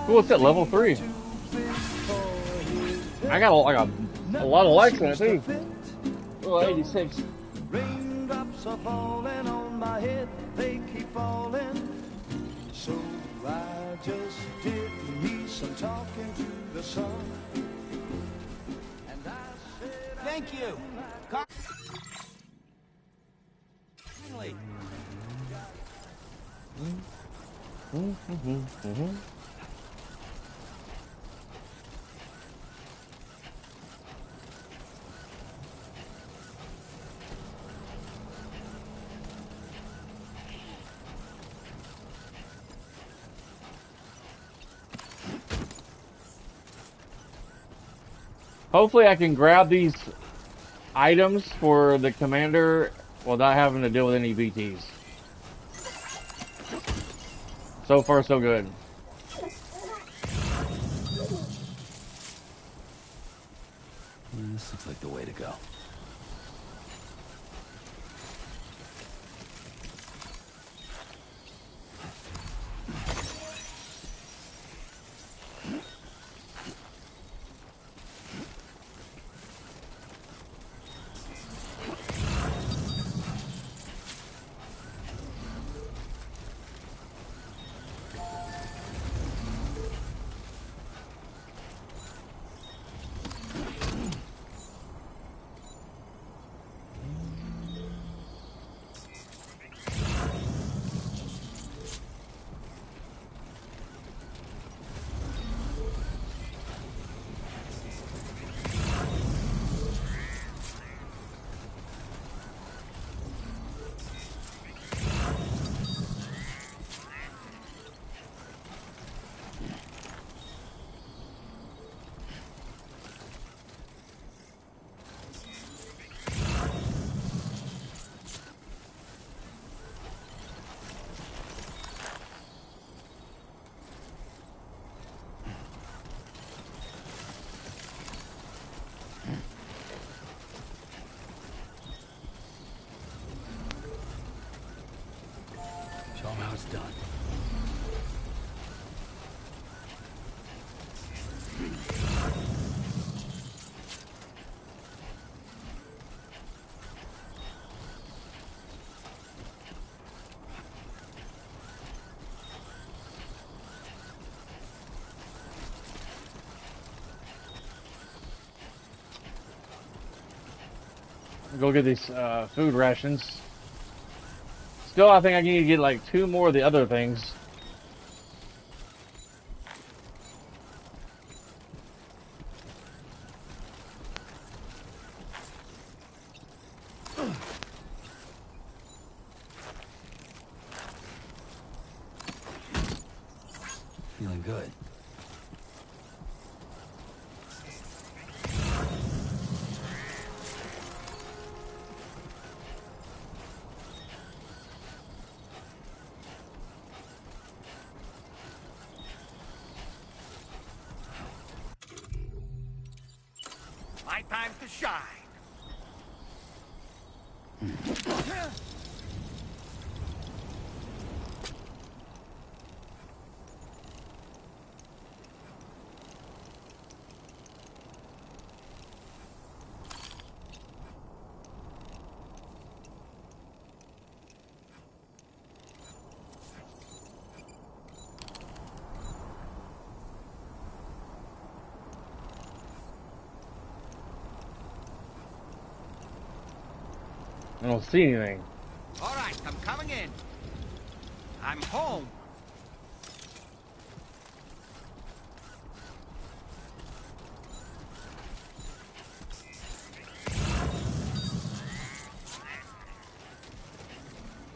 Cool, it's at level 3. I got like a lot of likes on it too. Oh, 86. Raindrops are falling on my head, they keep falling. So I just did me some talking to the sun. And I said, Thank you. Finally. Hopefully I can grab these items for the commander without having to deal with any BTs. So far, so good. This looks like the way to go. it's done. Go get these food rations. Still, I think I need to get like 2 more of the other things. Feeling good. My time to shine. I don't see anything. All right, I'm coming in. I'm home.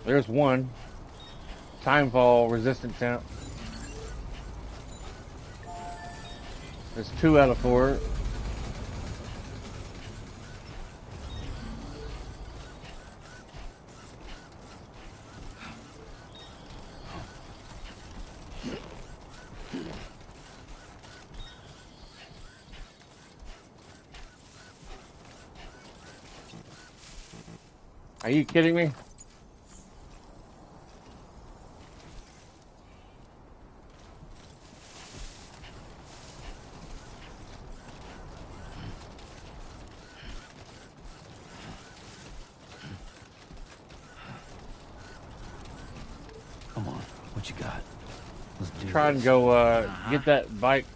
There's one. Timefall resistant temp. There's 2 out of 4. Are you kidding me? Come on, what you got? Let's do Try and this. go get that bike.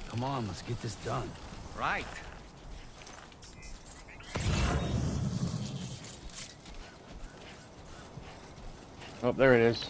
Come on, let's get this done. Right. Oh, there it is.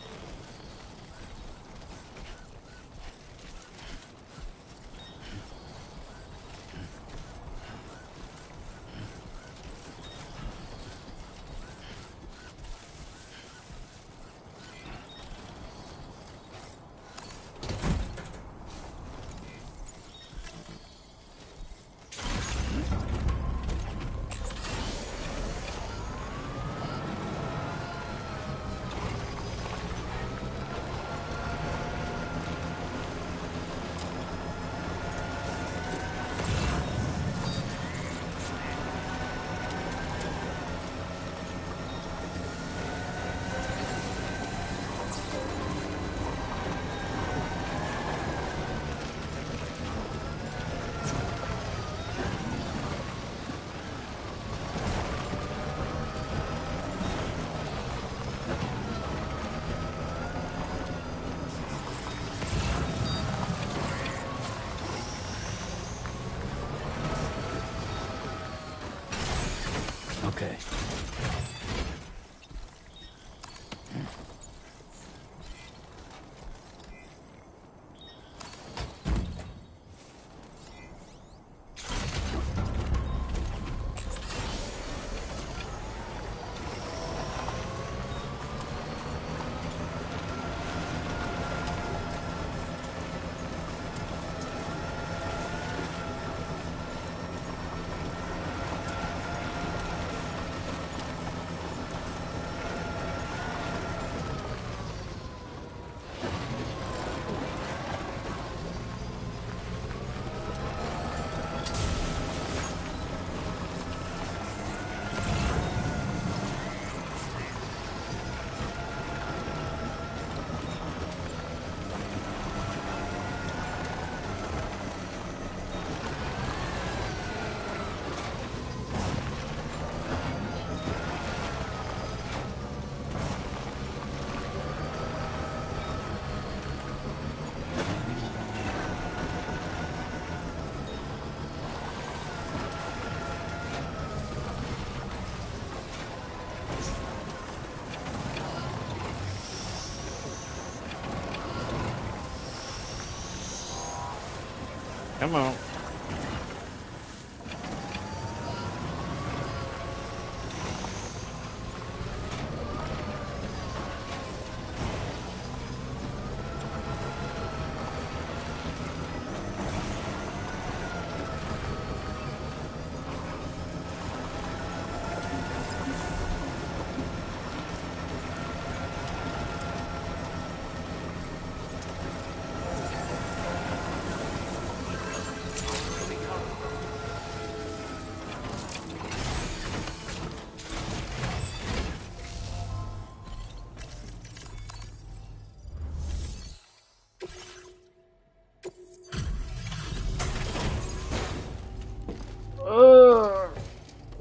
Come on.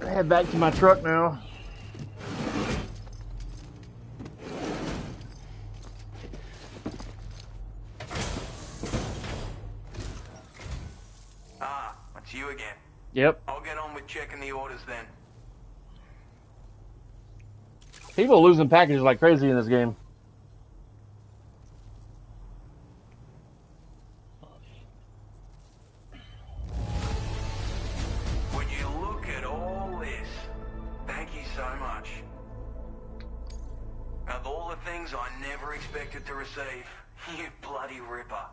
Head back to my truck now. Ah, it's you again. Yep. I'll get on with checking the orders then. People are losing packages like crazy in this game. Would you look at all this? Thank you so much. Of all the things I never expected to receive, you bloody ripper.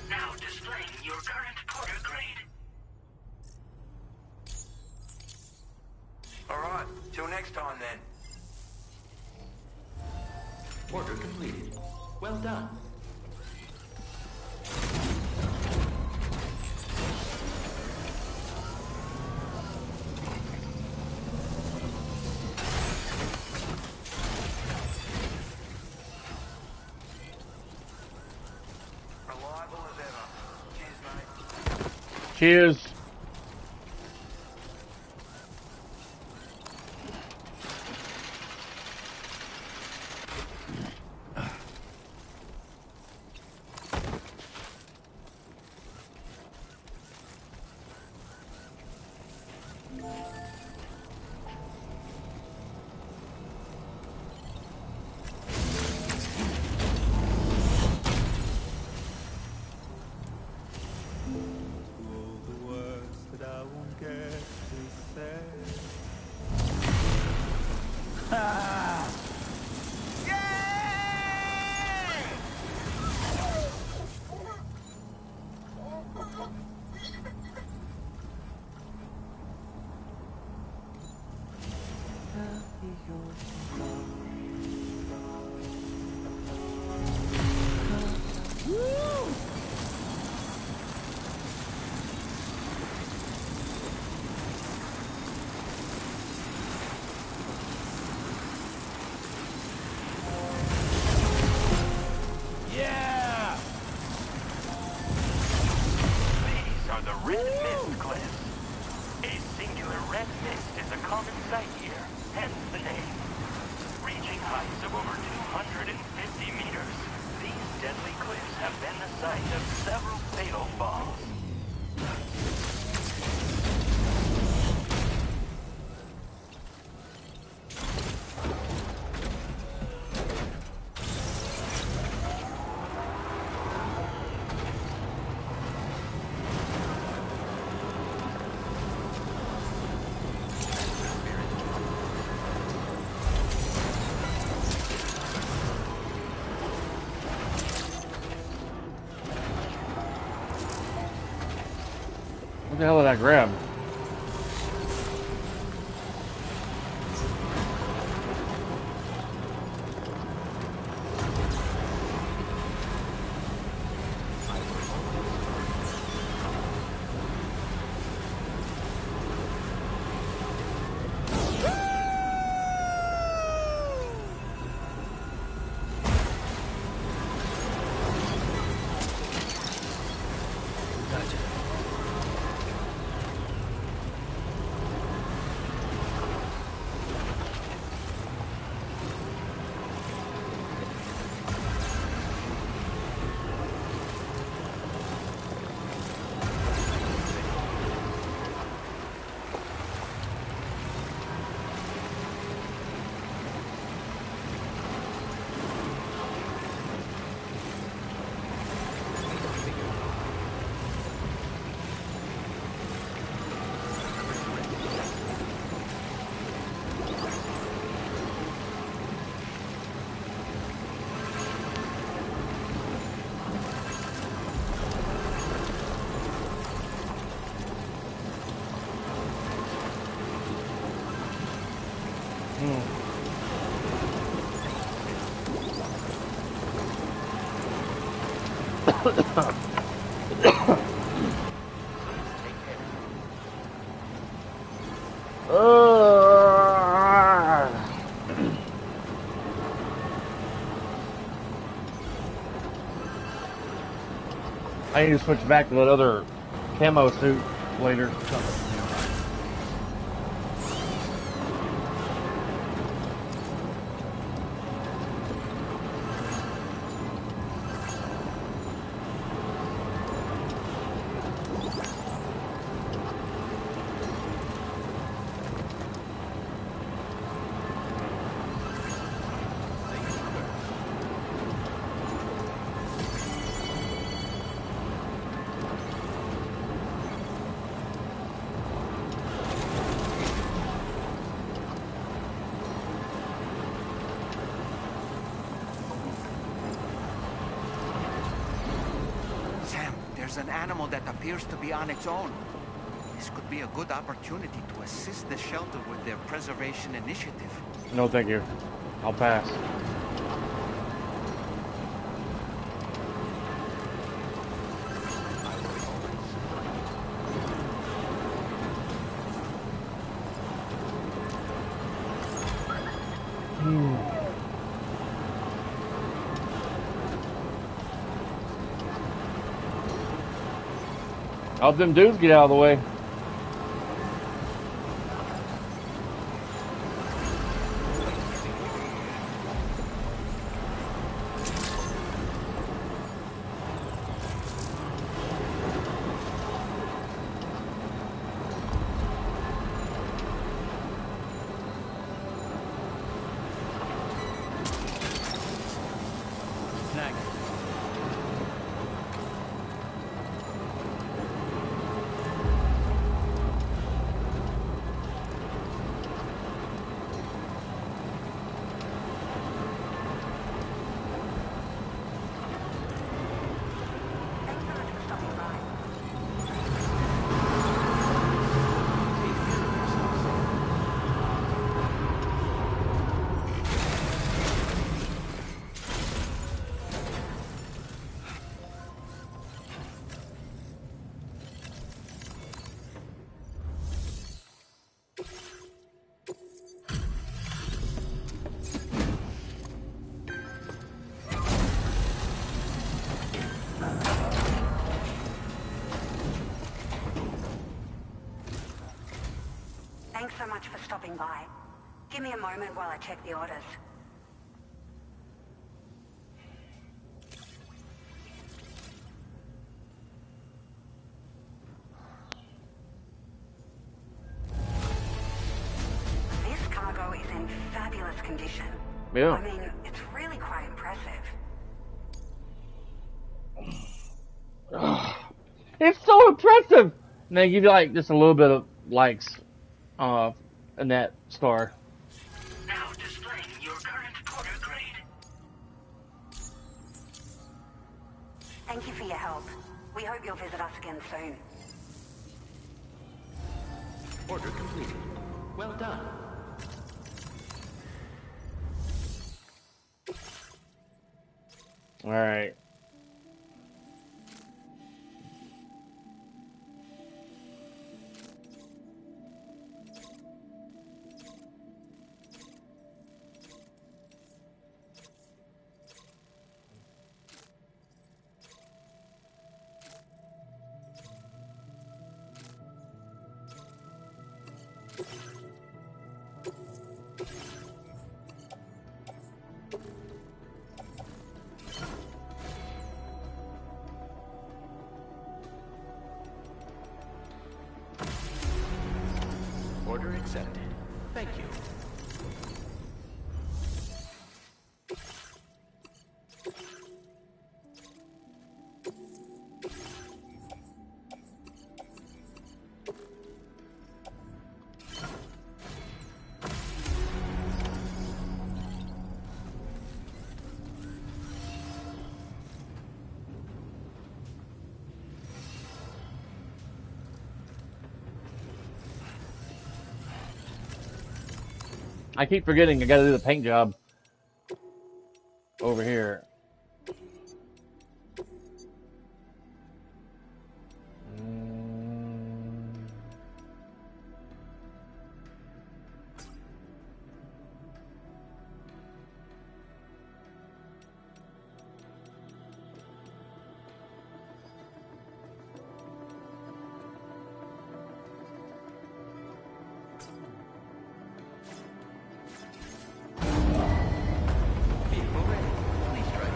Now displaying your current porter grade. Alright, till next time then. Order completed. Well done. Reliable as ever. Cheers, mate. Cheers. Red mist cliffs. A singular red mist is a common sight here, hence the name. Reaching heights of over 250 meters, these deadly cliffs have been the site of several fatal falls. What the hell did I grab? I need to switch back to that other camo suit later. Sam, there's an animal that appears to be on its own. This could be a good opportunity to assist the shelter with their preservation initiative. No, thank you. I'll pass. Help them dudes get out of the way. Thanks so much for stopping by. Give me a moment while I check the orders. This cargo is in fabulous condition. Yeah. I mean, it's really quite impressive. It's so impressive. And they give you like just a little bit of likes in that star. Now displaying your current porter grade. Thank you for your help. We hope you'll visit us again soon. Order completed. Well done. All right. Order accepted. Thank you. I keep forgetting I gotta do the paint job over here. Vehicle ready. Please drive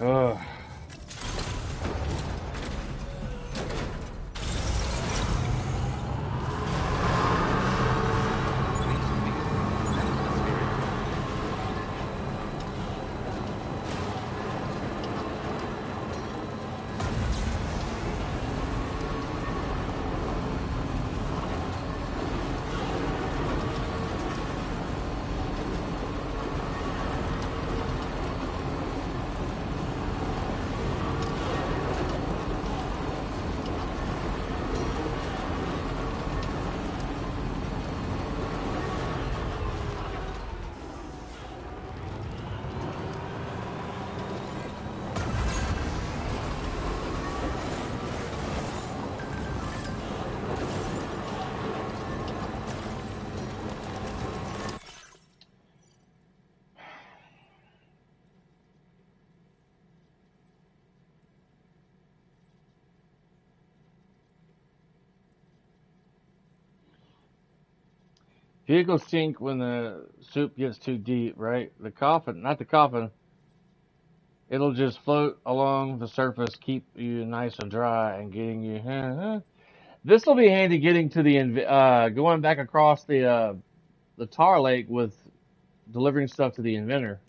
Ugh. Vehicles sink when the soup gets too deep, right? The coffin, not the coffin. It'll just float along the surface, keep you nice and dry, and getting you. This will be handy getting to the going back across the tar lake with delivering stuff to the inventor.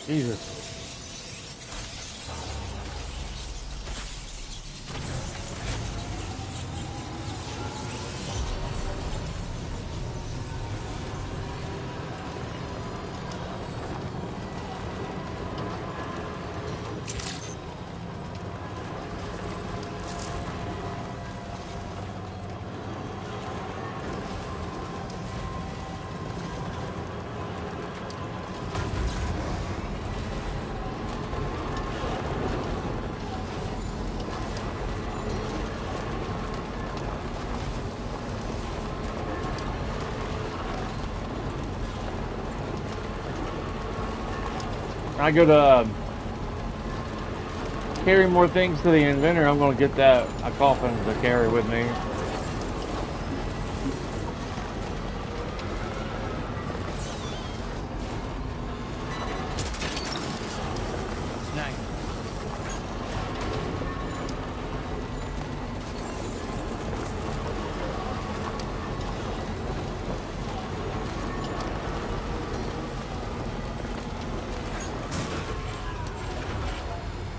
Jesus. I go to carry more things to the inventor. I'm going to get that a coffin to carry with me.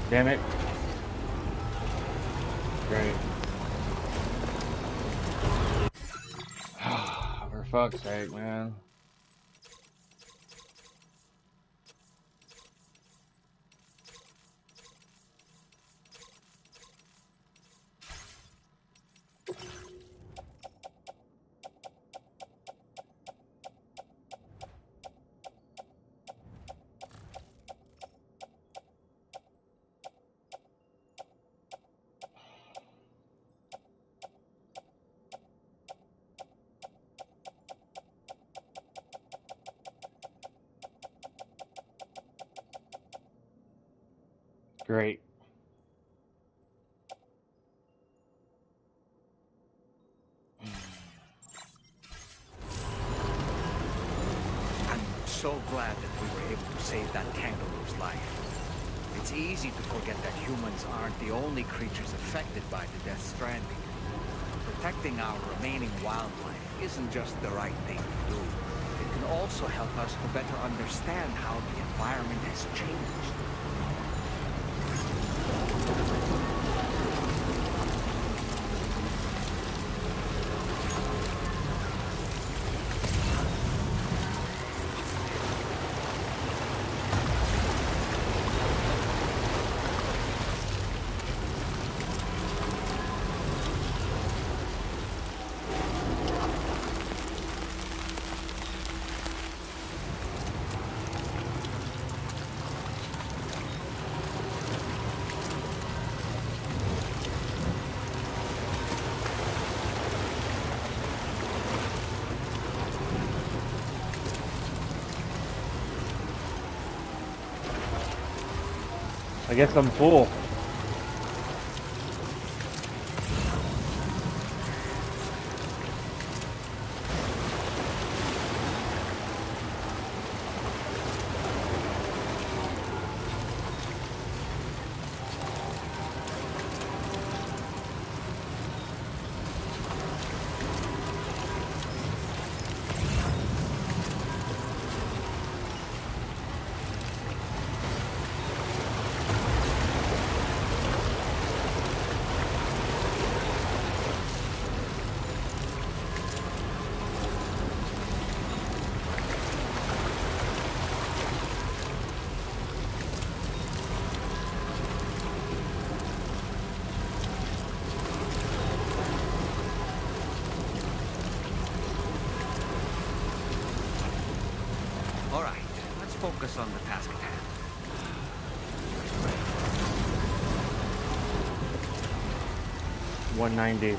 Damn it. Great. For fuck's sake, man. Great. I'm so glad that we were able to save that kangaroo's life. It's easy to forget that humans aren't the only creatures affected by the Death Stranding. Protecting our remaining wildlife isn't just the right thing to do. It can also help us to better understand how the environment has changed. I guess I'm full. Focus on the task at hand. 190.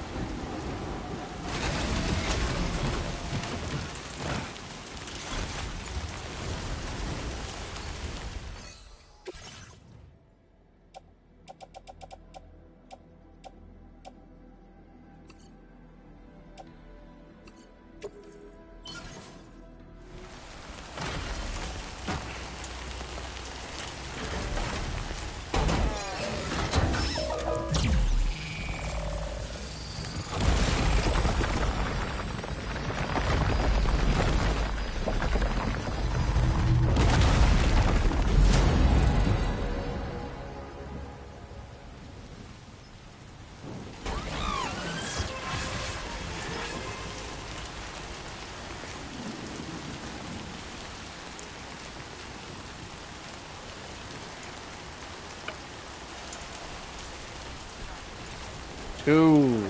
Cool.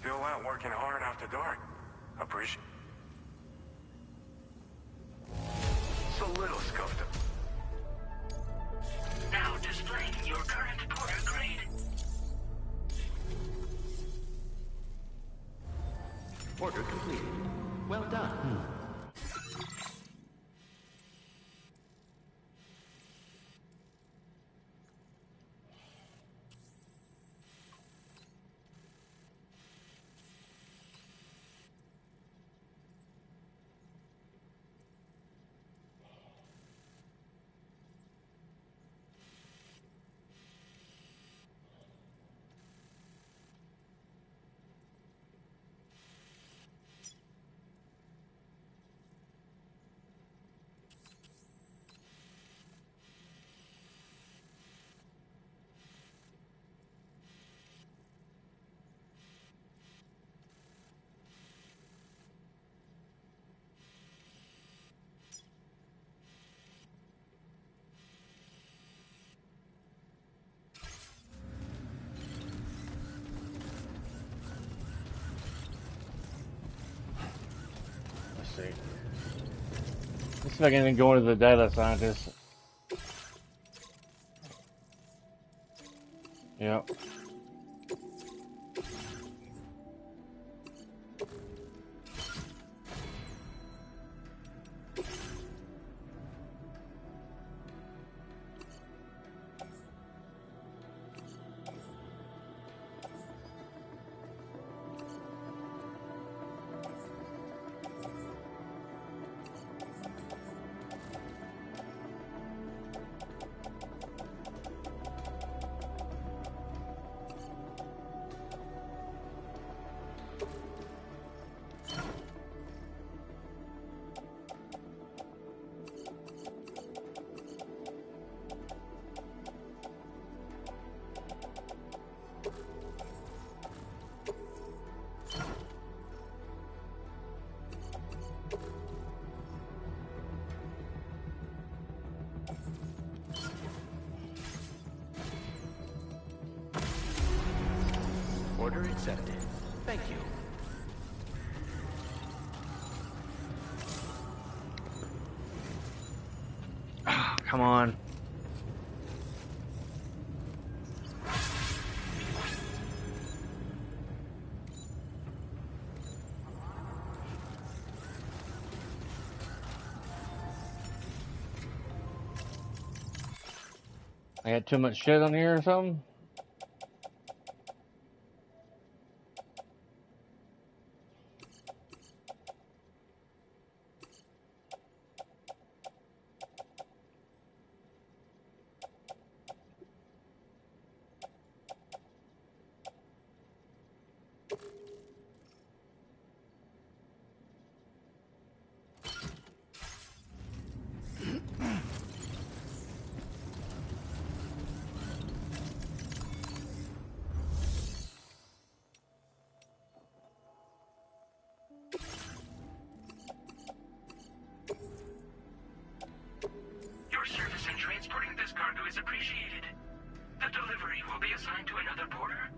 Still out working hard after dark. Appreciate. It's a little scuffed up. Now displaying your current porter grade. Order completed. Well done. Let's see. Let's see if I can go into the data scientist. Yep. Order accepted. Thank you. Come on. I got too much shit on here or something? Your service in transporting this cargo is appreciated. The delivery will be assigned to another porter.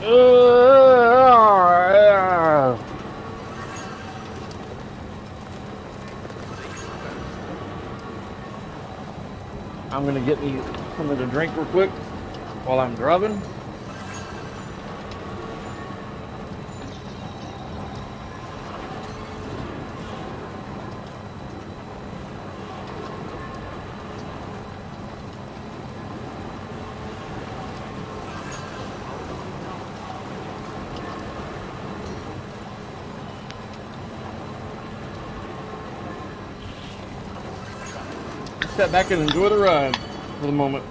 I'm gonna get me something to drink real quick while I'm driving. Step back and enjoy the ride for the moment.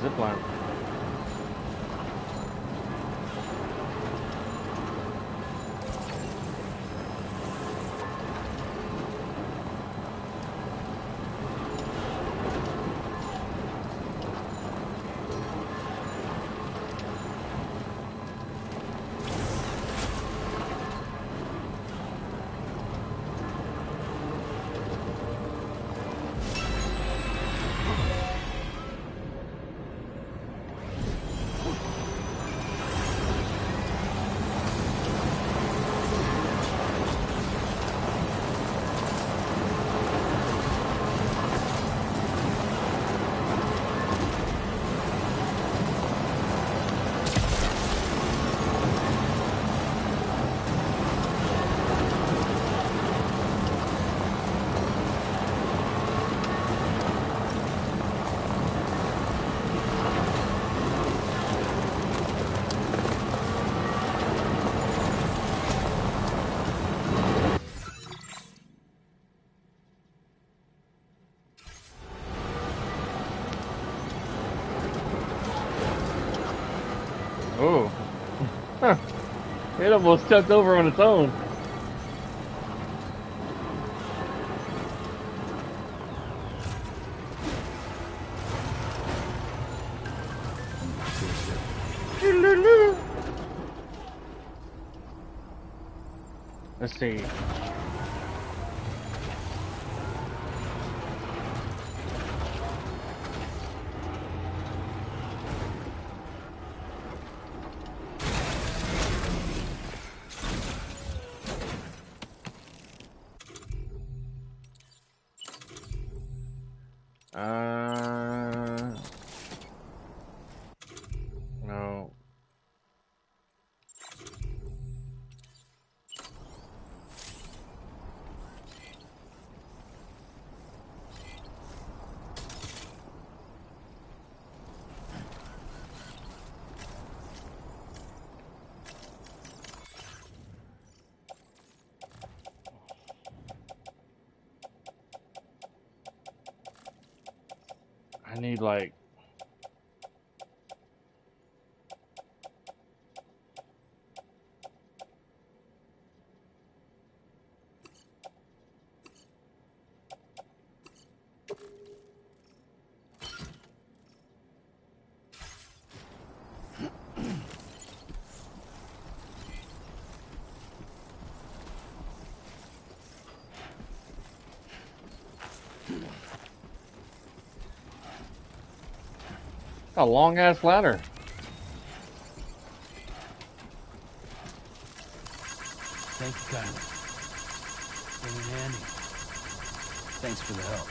Zip line. Oh. Huh. It almost tipped over on its own. Let's see. No. I need like A long ass ladder. Thank you kindly. Came in handy. Thanks for the help.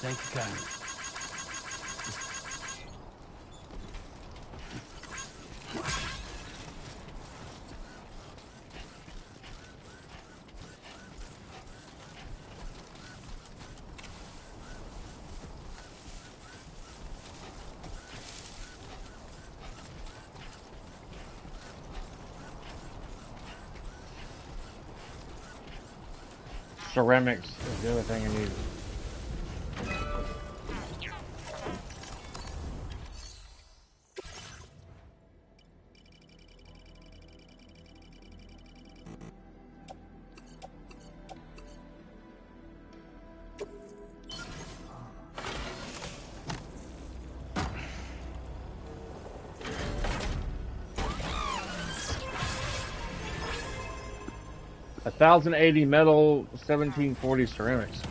Thank you kindly. Ceramics is the other thing I need. A 1080 metal, 1740 ceramics.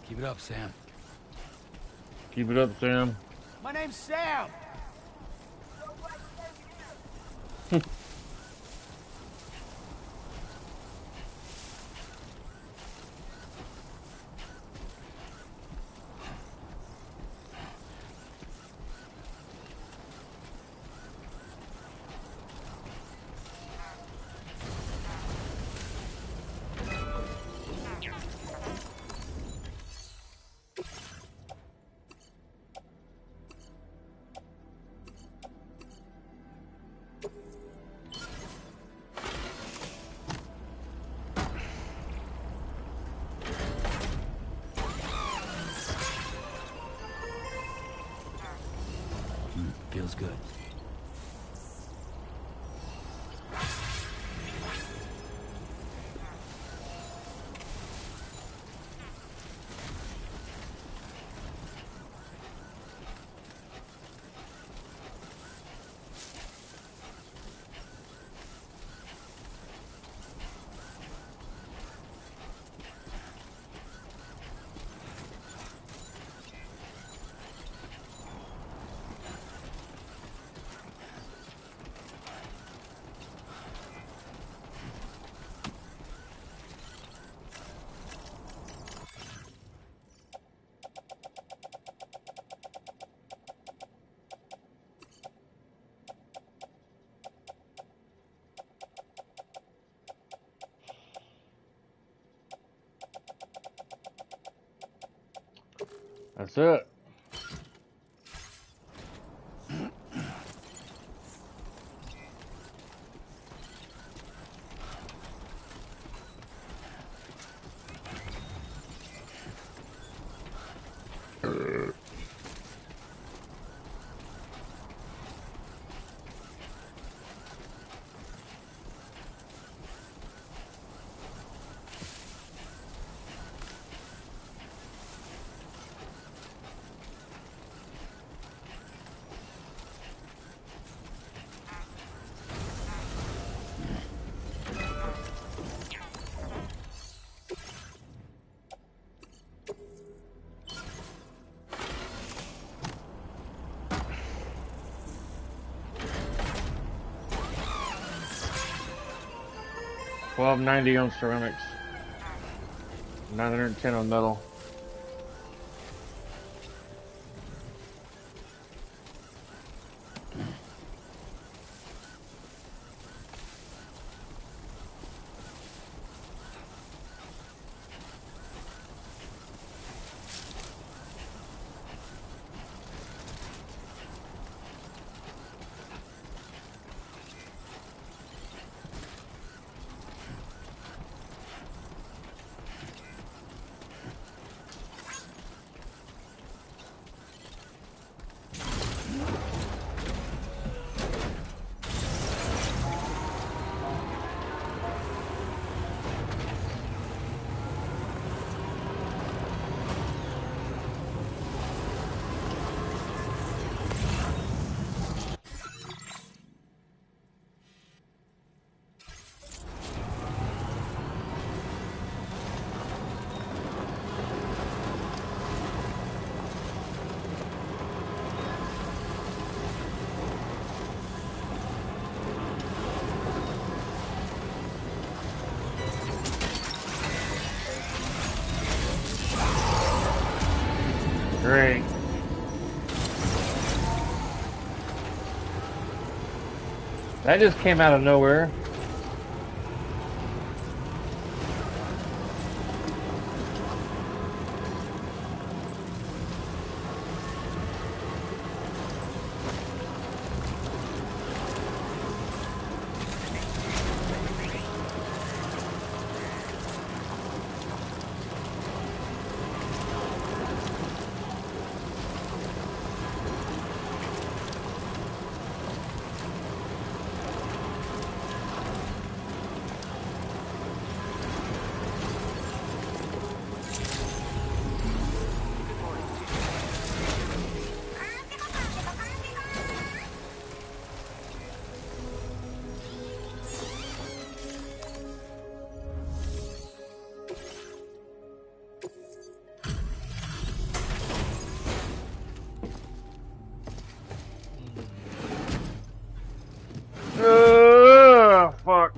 Keep it up, Sam. Keep it up, Sam. My name's Sam. Feels good. That's it. $12.90 on ceramics. $910 on metal. Great. That just came out of nowhere. Fuck.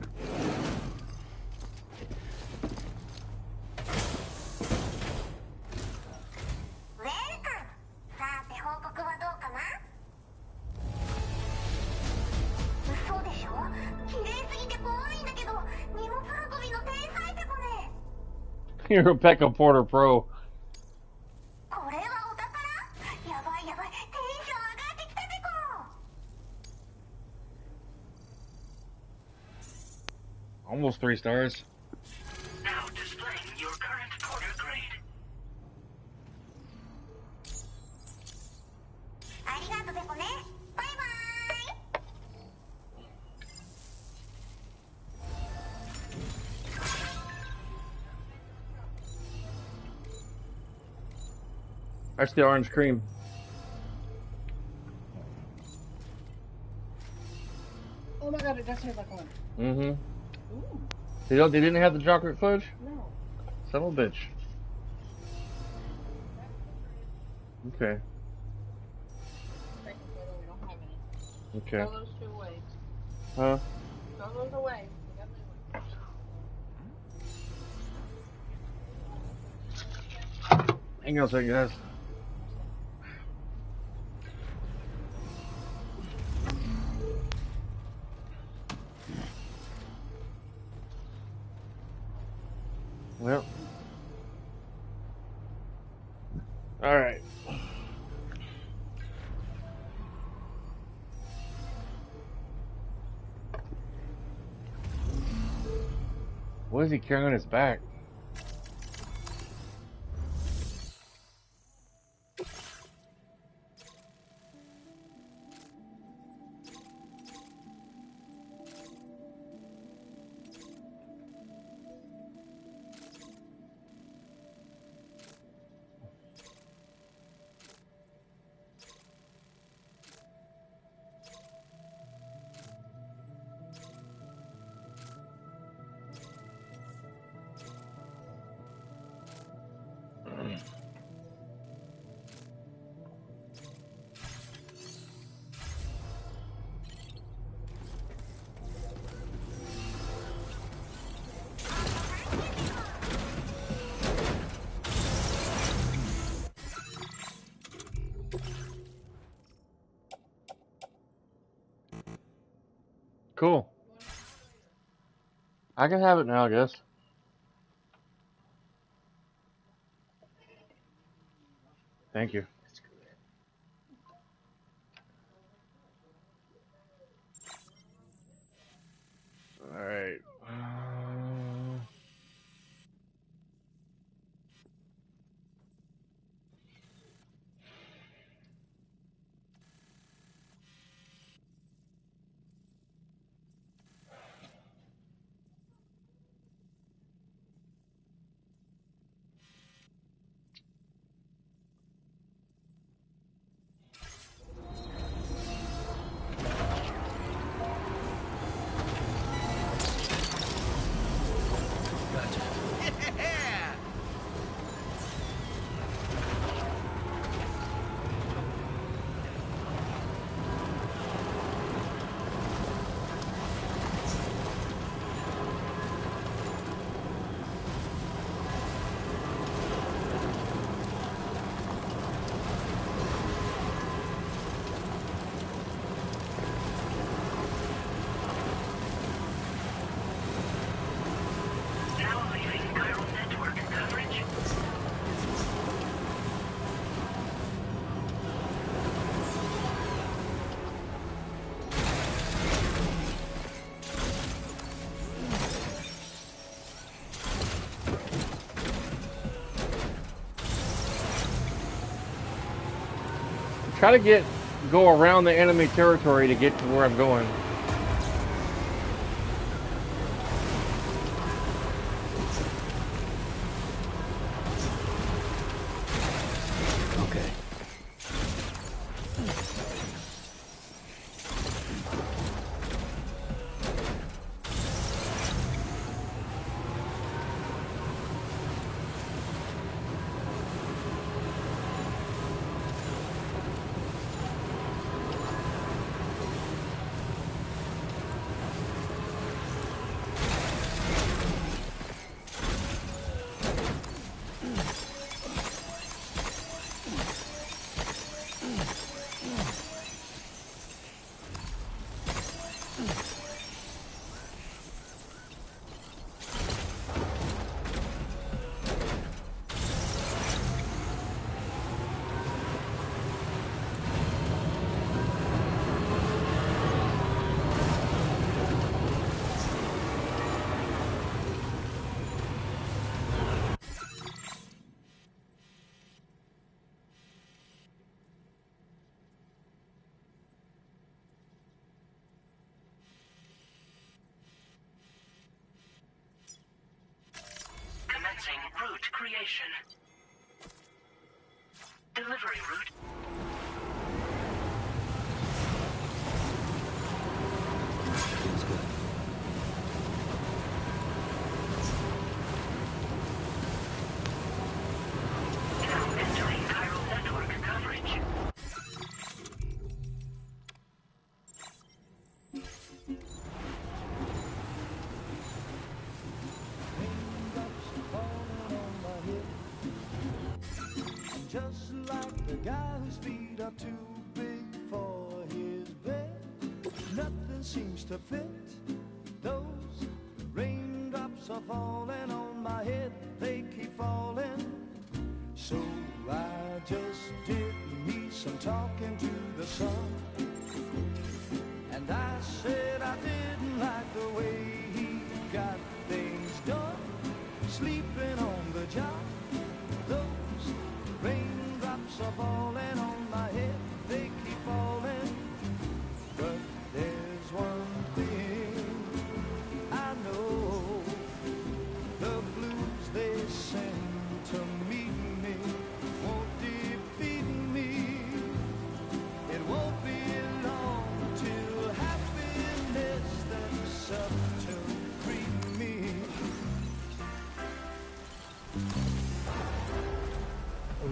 You're a Pekka Porter Pro. Almost 3 stars. Now displaying your current Porter grade. That's the orange cream. Oh my god, it does taste like one. Mm-hmm. Ooh. They didn't have the chocolate fudge? No. Son of a bitch. Okay. Thank you, Taylor, we don't have any. Okay. Throw those 2 away. Huh? Throw those away. We got new ones. Hang on a second, guys. Well. Alright. What is he carrying on his back? Cool. I can have it now, I guess. Thank you. All right. Try to go around the enemy territory to get to where I'm going. Okay. Commencing route creation. Delivery route. Feels good. Now entering chiral network coverage. Just like the guy whose feet are too big for his bed. Nothing seems to fit. Those raindrops are falling on my head. They keep falling. So I just did me some talking to the sun. And I said I didn't like the way he got things done. Sleeping on the job. Those raindrops are falling on my head, they keep falling. But there's one thing I know, the blues they send to meet me won't defeat me. It won't be long till happiness steps up to greet me.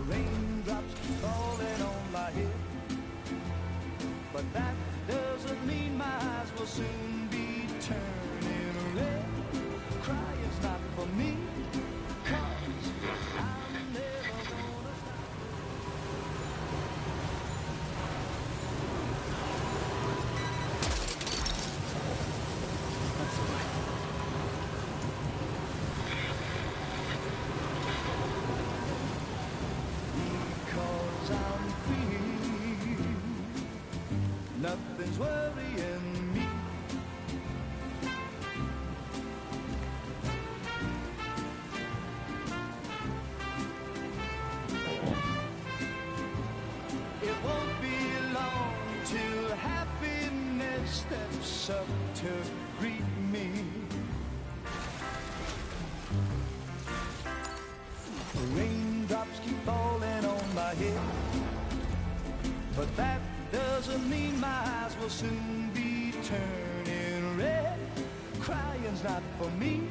Raindrops keep falling on my head, but that doesn't mean my eyes will soon be turning red. Crying's not for me, 'cause I'm never gonna stop. nothing's worrying me. It won't be long till happiness steps up to greet me. Raindrops keep falling on my head, but that doesn't mean my eyes will soon be turning red. Crying's not for me,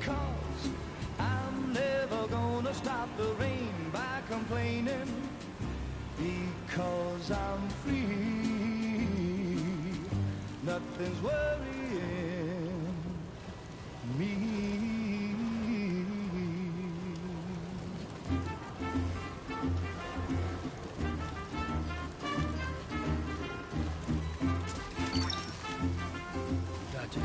'cause I'm never gonna stop the rain by complaining, because I'm free. Nothing's worrying me. Gotcha.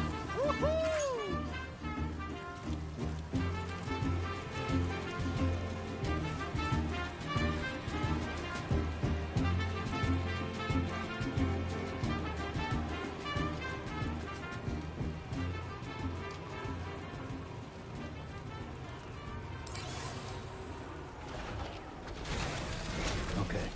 Okay.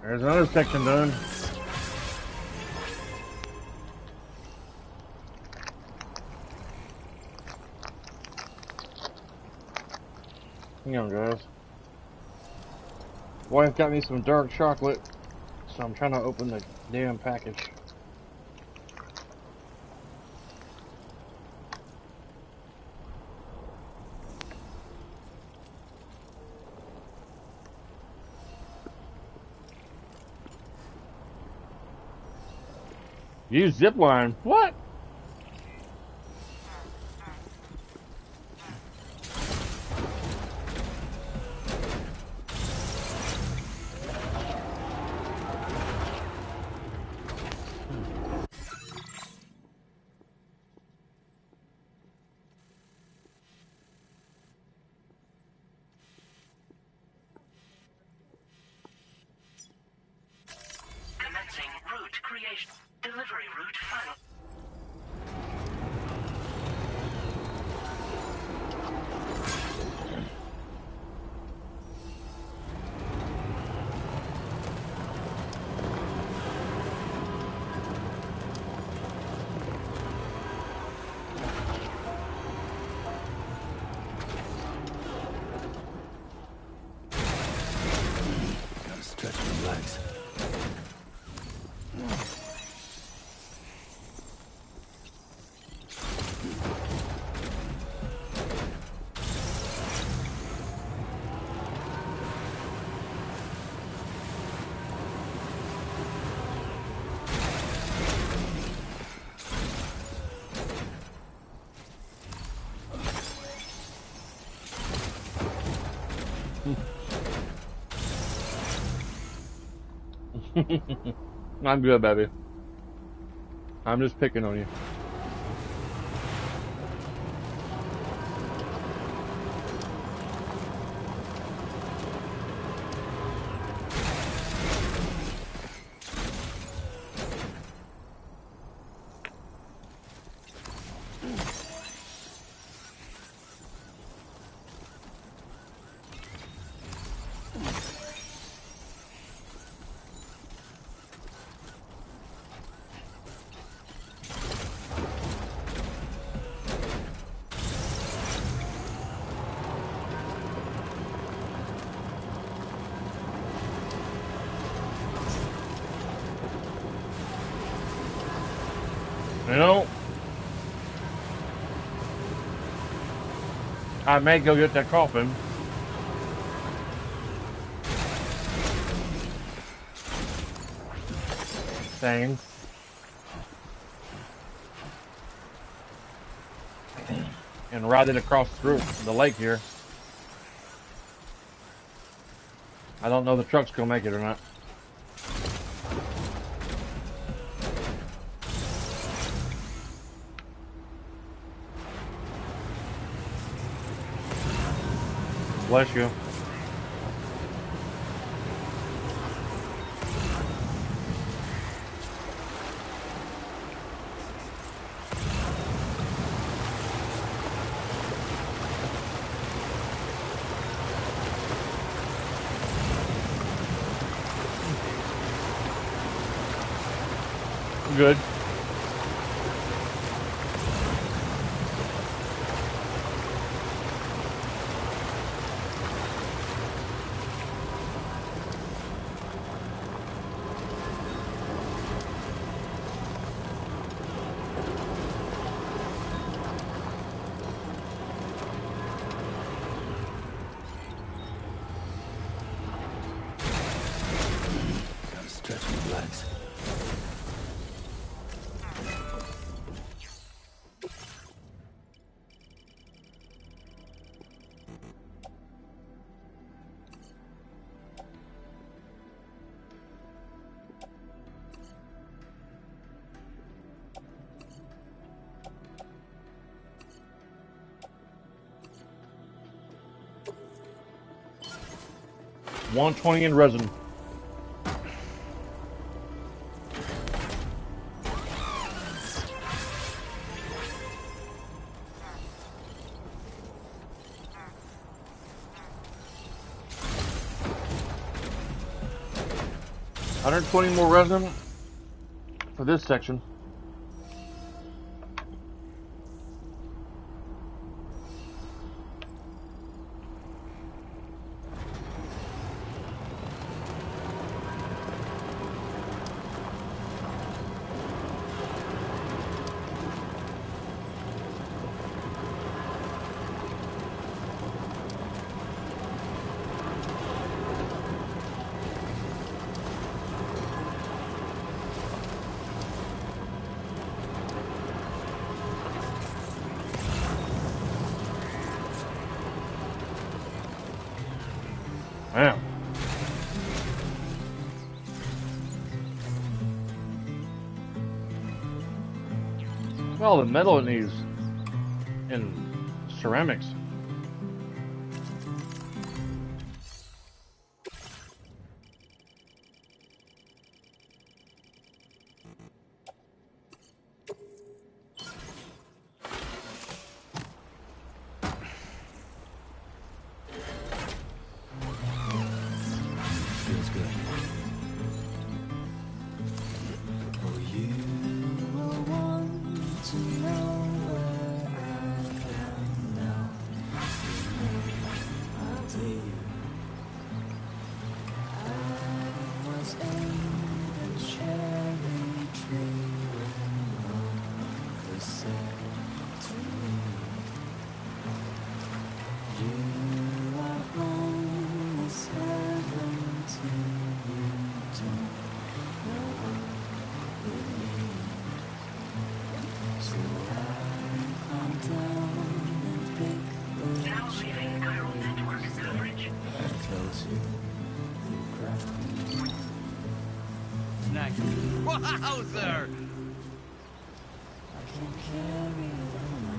There's another section done. Hang on, guys. Wife got me some dark chocolate, so I'm trying to open the damn package. Use zipline. What? Commencing route creation. Delivery route final. Gotta stretch my legs. I'm good, baby. I'm just picking on you. You know, I may go get that coffin. Thing. And ride it across through the lake here. I don't know if the truck's gonna make it or not. Bless you. Good. Gotta stretch my legs. $120 in resin. $120 more resin for this section. Wow. Well, the metal in these in ceramics. Feels good. Oh, you will want to know where I am now. I'll tell you. I was in the cherry tree when mother said to me, you are home is heaven till you don't know what it means. So I calm down and pick the cherries that I felt you cry. Nice. Wowzer! I can carry on.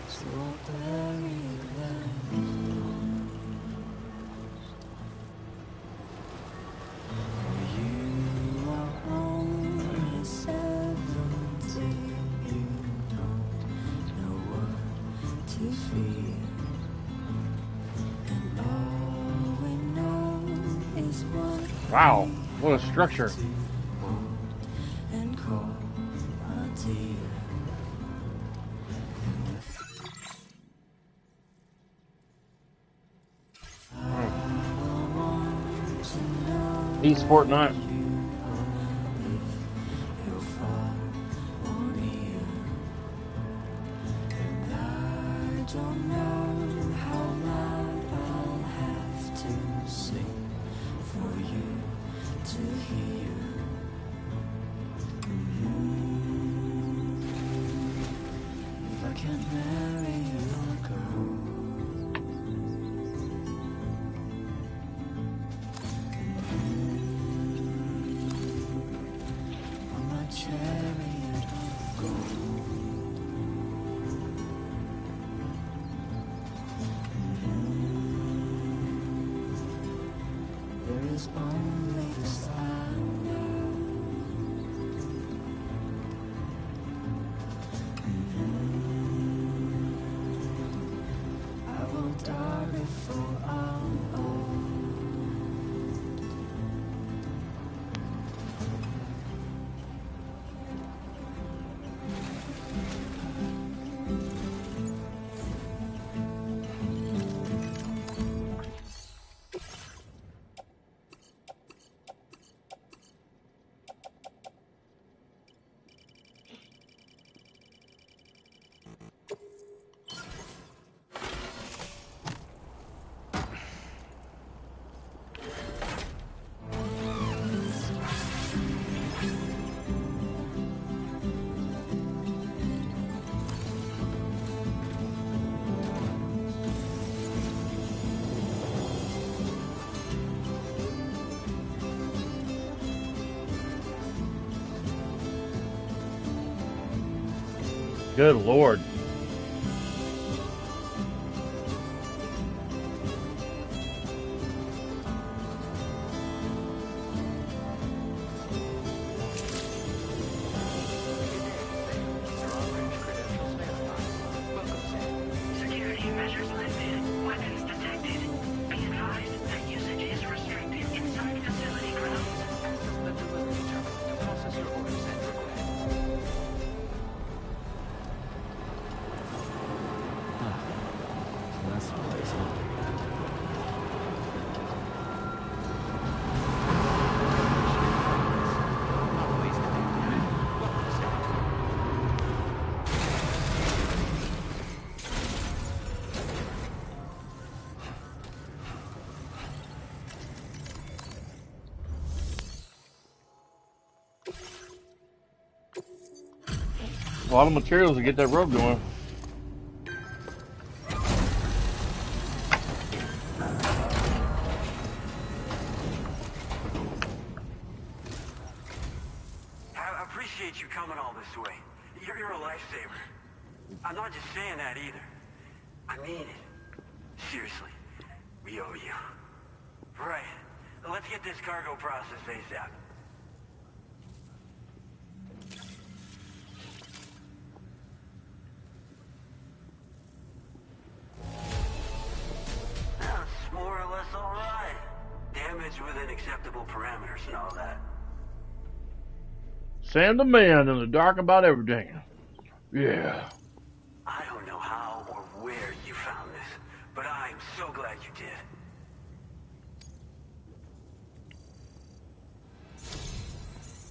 So I'll bury them. You are only 17. You don't know what to feel. And all we know is what Wow, what a structure. and call a dear. East Fortnite. Good Lord. Security measures lifted. Weapons detected. Be advised that usage is restricted inside facility grounds. Access the delivery terminal to process your orders and requests. That's the place, huh? A lot of materials to get that road going. I appreciate you coming all this way. You're a lifesaver. I'm not just saying that either. I mean it. Seriously. We owe you. Right. Let's get this cargo processed ASAP. That's more or less all right. Damage within acceptable parameters and all that. Sam the man in the dark about everything. Yeah. I don't know how or where you found this, but I am so glad you did.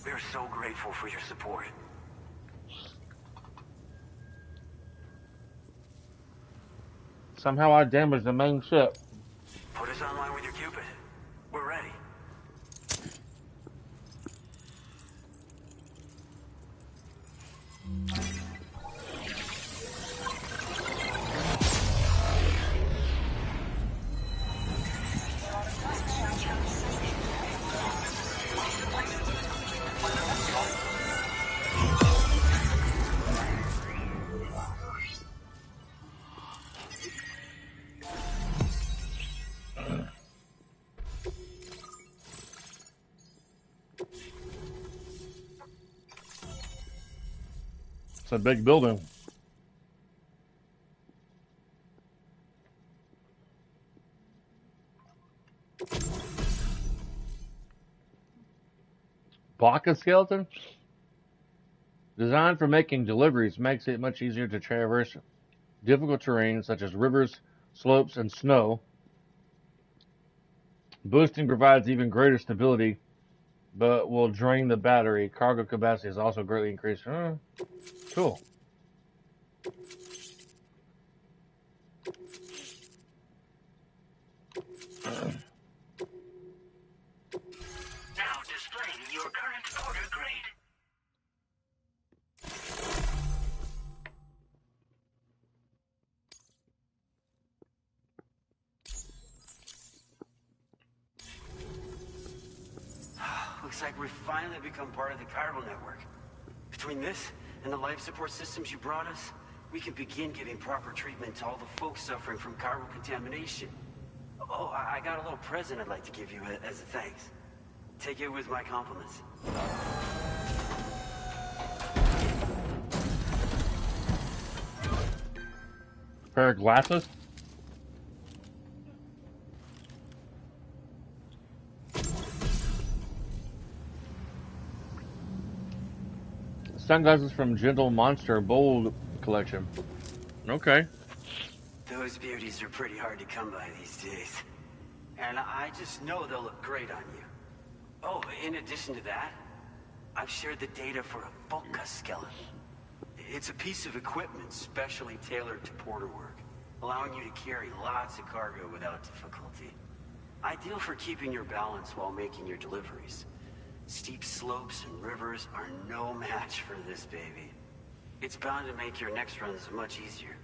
We're so grateful for your support. Somehow I damaged the main ship. Put us online with your Cupid. We're ready. It's a big building. Pocket skeleton? Designed for making deliveries, makes it much easier to traverse difficult terrain such as rivers, slopes, and snow. Boosting provides even greater stability but will drain the battery. Cargo capacity is also greatly increased. Cool. Now displaying your current order grade. Looks like we've finally become part of the chiral network. Between this and the life support systems you brought us, we can begin giving proper treatment to all the folks suffering from chiral contamination. Oh, I got a little present I'd like to give you as a thanks. Take it with my compliments. Pair of glasses? Sunglasses from Gentle Monster Bold collection. Okay. Those beauties are pretty hard to come by these days. And I just know they'll look great on you. Oh, in addition to that, I've shared the data for a Boca skeleton. It's a piece of equipment specially tailored to porter work, allowing you to carry lots of cargo without difficulty. Ideal for keeping your balance while making your deliveries. Steep slopes and rivers are no match for this baby. It's bound to make your next runs much easier,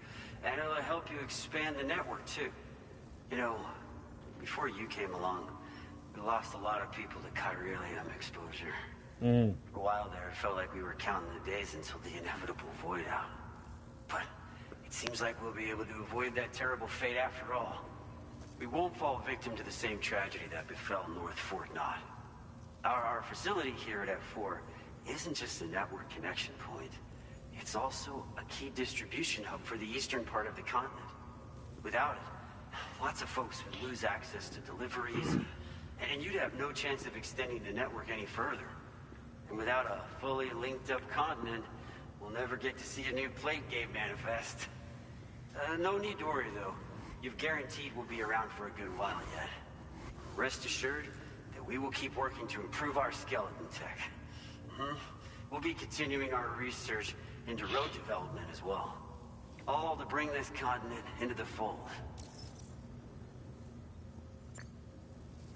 and it'll help you expand the network too. You know, before you came along, we lost a lot of people to chiralium exposure. For a while there, it felt like we were counting the days until the inevitable void out. But it seems like we'll be able to avoid that terrible fate after all. We won't fall victim to the same tragedy that befell North Fort Knott. Our facility here at F4 isn't just a network connection point. It's also a key distribution hub for the eastern part of the continent. Without it, lots of folks would lose access to deliveries, and you'd have no chance of extending the network any further. And without a fully linked up continent, we'll never get to see a new plate game manifest. No need to worry though. You've guaranteed we'll be around for a good while yet. Rest assured that we will keep working to improve our skeleton tech. We'll be continuing our research into road development as well. All to bring this continent into the fold.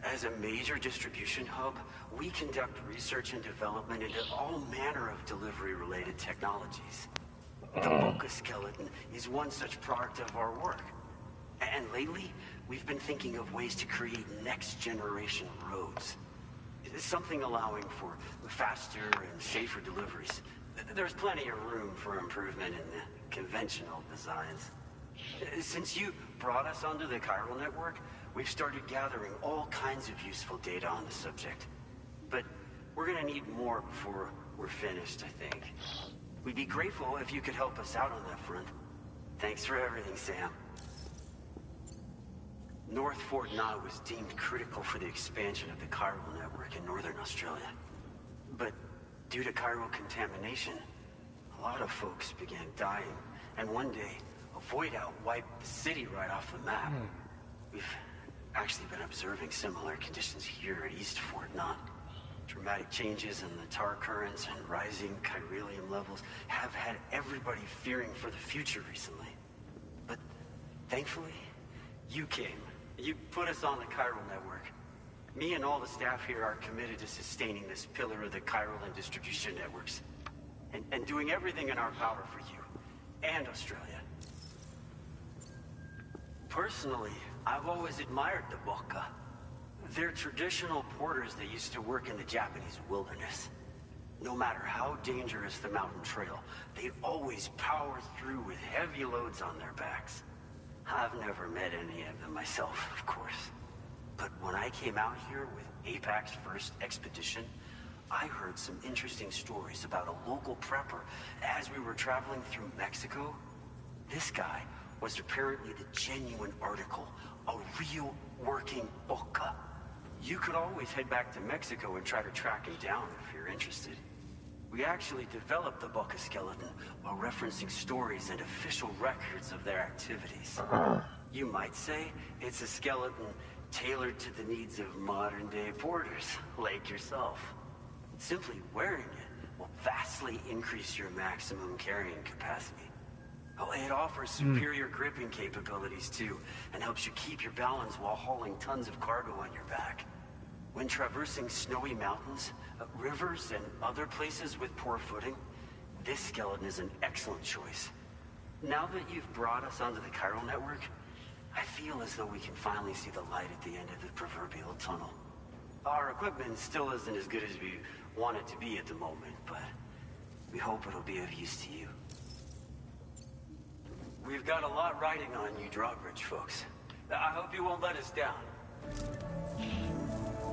As a major distribution hub, we conduct research and development into all manner of delivery-related technologies. The Boca skeleton is one such product of our work. And lately, we've been thinking of ways to create next-generation roads. Something allowing for faster and safer deliveries. There's plenty of room for improvement in the conventional designs. Since you brought us onto the chiral network, we've started gathering all kinds of useful data on the subject. But we're gonna need more before we're finished, I think. We'd be grateful if you could help us out on that front. Thanks for everything, Sam. North Fort Knott was deemed critical for the expansion of the chiral network in northern Australia. But due to chiral contamination, a lot of folks began dying, and one day, a void out wiped the city right off the map. We've actually been observing similar conditions here at East Fort Knott. Dramatic changes in the tar currents and rising chiralium levels have had everybody fearing for the future recently. But thankfully, you came. You put us on the chiral network. Me and all the staff here are committed to sustaining this pillar of the chiral and distribution networks. And doing everything in our power for you and Australia. Personally, I've always admired the Boca. They're traditional porters that used to work in the Japanese wilderness. No matter how dangerous the mountain trail, they'd always power through with heavy loads on their backs. I've never met any of them myself, of course. But when I came out here with APAC's first expedition, I heard some interesting stories about a local prepper as we were traveling through Mexico. This guy was apparently the genuine article, a real working Boca. You could always head back to Mexico and try to track him down if you're interested. We actually developed the Boca skeleton while referencing stories and official records of their activities. You might say it's a skeleton tailored to the needs of modern-day porters, like yourself. Simply wearing it will vastly increase your maximum carrying capacity. Oh, it offers superior gripping capabilities too, and helps you keep your balance while hauling tons of cargo on your back. When traversing snowy mountains, rivers, and other places with poor footing, this skeleton is an excellent choice. Now that you've brought us onto the chiral network, I feel as though we can finally see the light at the end of the proverbial tunnel. Our equipment still isn't as good as we want it to be at the moment, but we hope it'll be of use to you. We've got a lot riding on you drawbridge folks. I hope you won't let us down.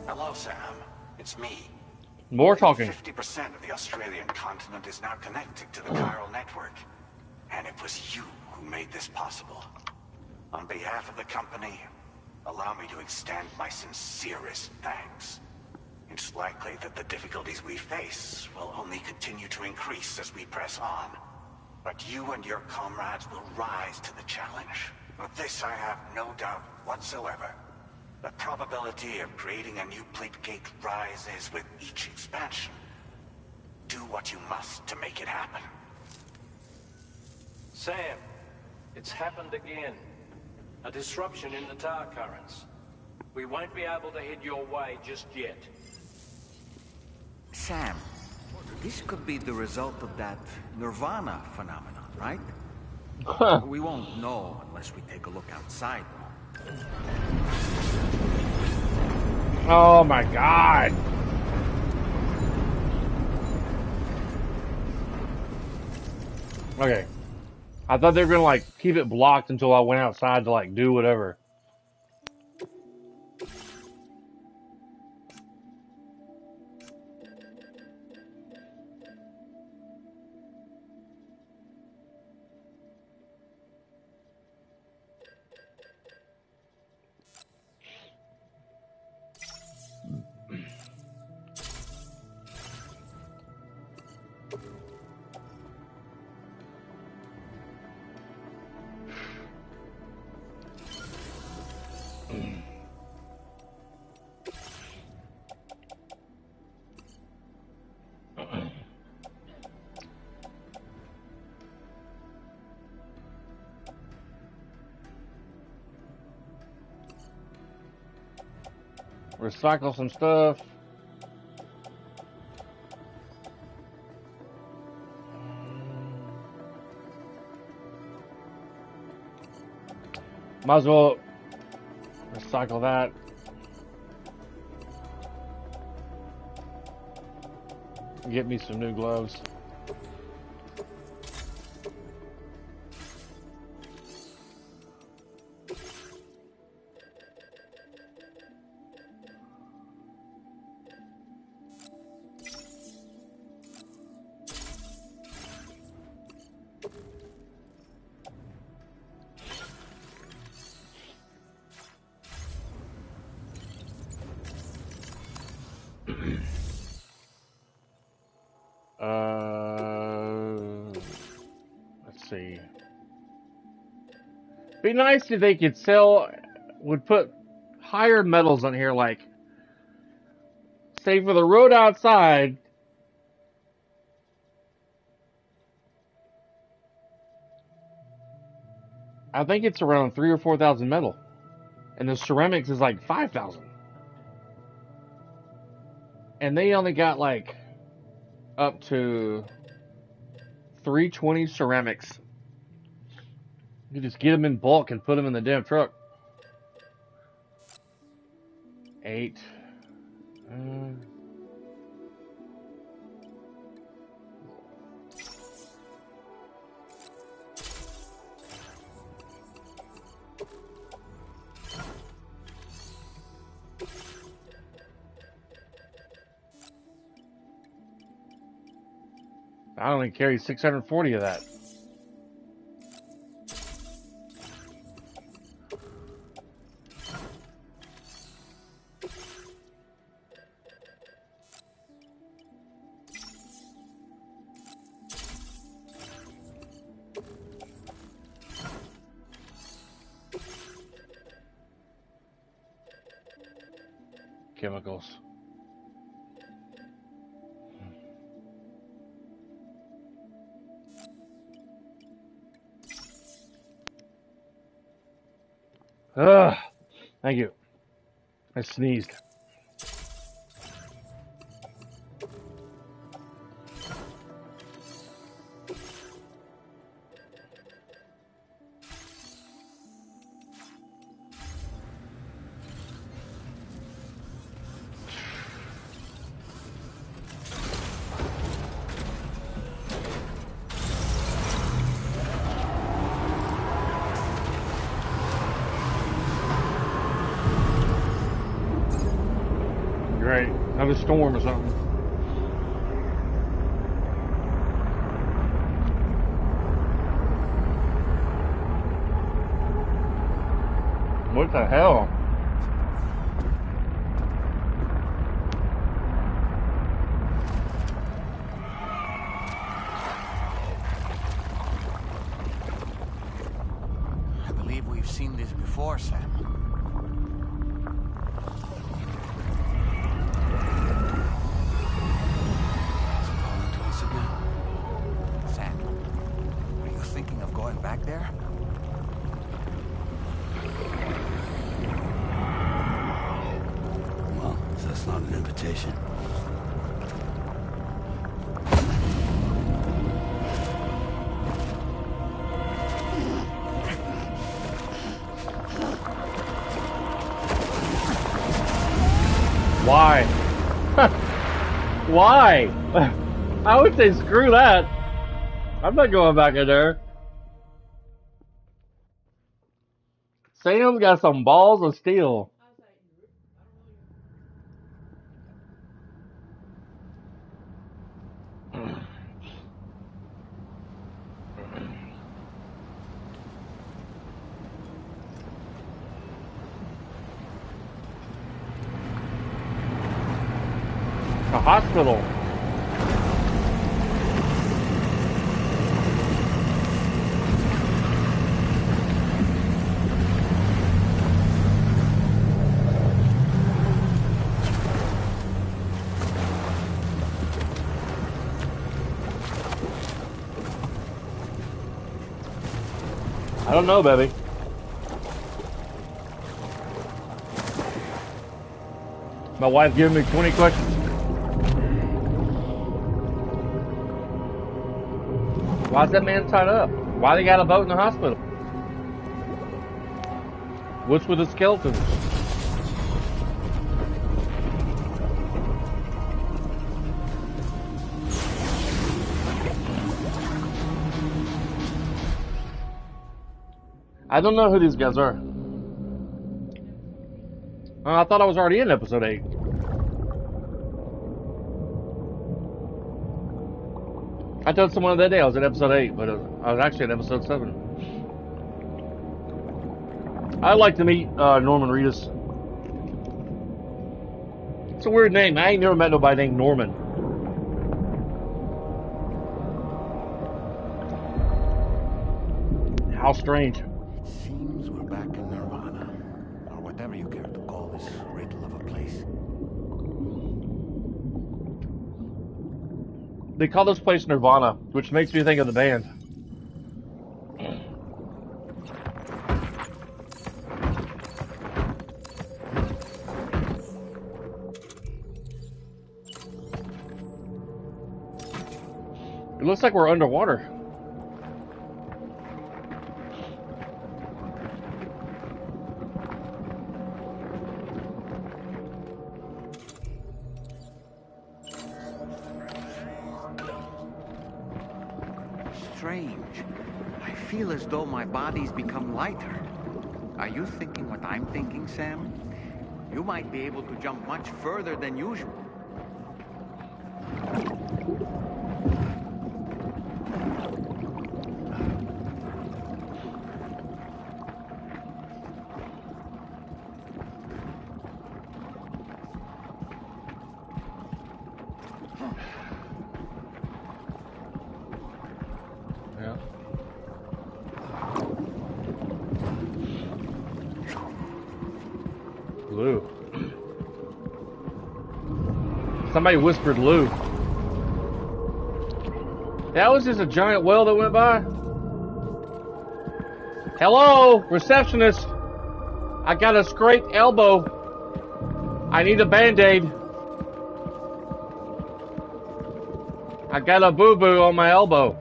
Hello, Sam. It's me. More talking. 50% of the Australian continent is now connected to the chiral network. And it was you who made this possible. On behalf of the company, allow me to extend my sincerest thanks. It's likely that the difficulties we face will only continue to increase as we press on. But you and your comrades will rise to the challenge. Of this I have no doubt whatsoever. The probability of creating a new plate gate rises with each expansion. Do what you must to make it happen. Sam, it's happened again. A disruption in the tar currents. We won't be able to head your way just yet. Sam, this could be the result of that Nirvana phenomenon, right? We won't know unless we take a look outside, though. Oh my god. Okay. I thought they were gonna like keep it blocked until I went outside to like do whatever. Recycle some stuff. Might as well recycle that. Get me some new gloves. Let's see. Be nice if they could would put higher metals on here, like, say for the road outside, I think it's around 3,000 or 4,000 metal. And the ceramics is like 5,000. And they only got like up to 320 ceramics. You just get them in bulk and put them in the damn truck. 8. I only carry 640 of that. Chemicals. Ugh. Thank you. I sneezed. Great. Have a storm or something. What the hell? I believe we've seen this before, Sam. Sam, are you thinking of going back there? Well, that's not an invitation. Why? Why? I would say screw that. I'm not going back in there. Sam's got some balls of steel. A hospital. I don't know, baby. My wife giving me 20 questions. Why's that man tied up? Why they got a boat in the hospital? What's with the skeletons? I don't know who these guys are. I thought I was already in episode 8. I told someone the other day I was in episode 8, but I was actually in episode 7. I'd like to meet Norman Reedus. It's a weird name. I ain't never met nobody named Norman. How strange. It seems we're back in Nirvana, or whatever you care to call this riddle of a place. They call this place Nirvana, which makes me think of the band. It looks like we're underwater. Strange. I feel as though my body's become lighter. Are you thinking what I'm thinking, Sam? You might be able to jump much further than usual. Yeah. Lou. Somebody whispered Lou. That was just a giant whale that went by. Hello, receptionist. I got a scraped elbow. I need a band-aid. I got a boo-boo on my elbow.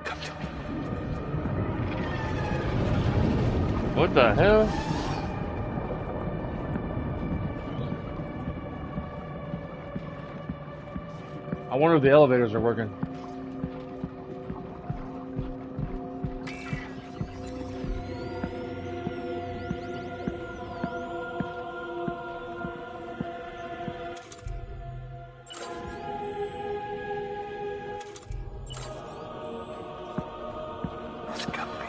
Come to me. What the hell? I wonder if the elevators are working. It's coming.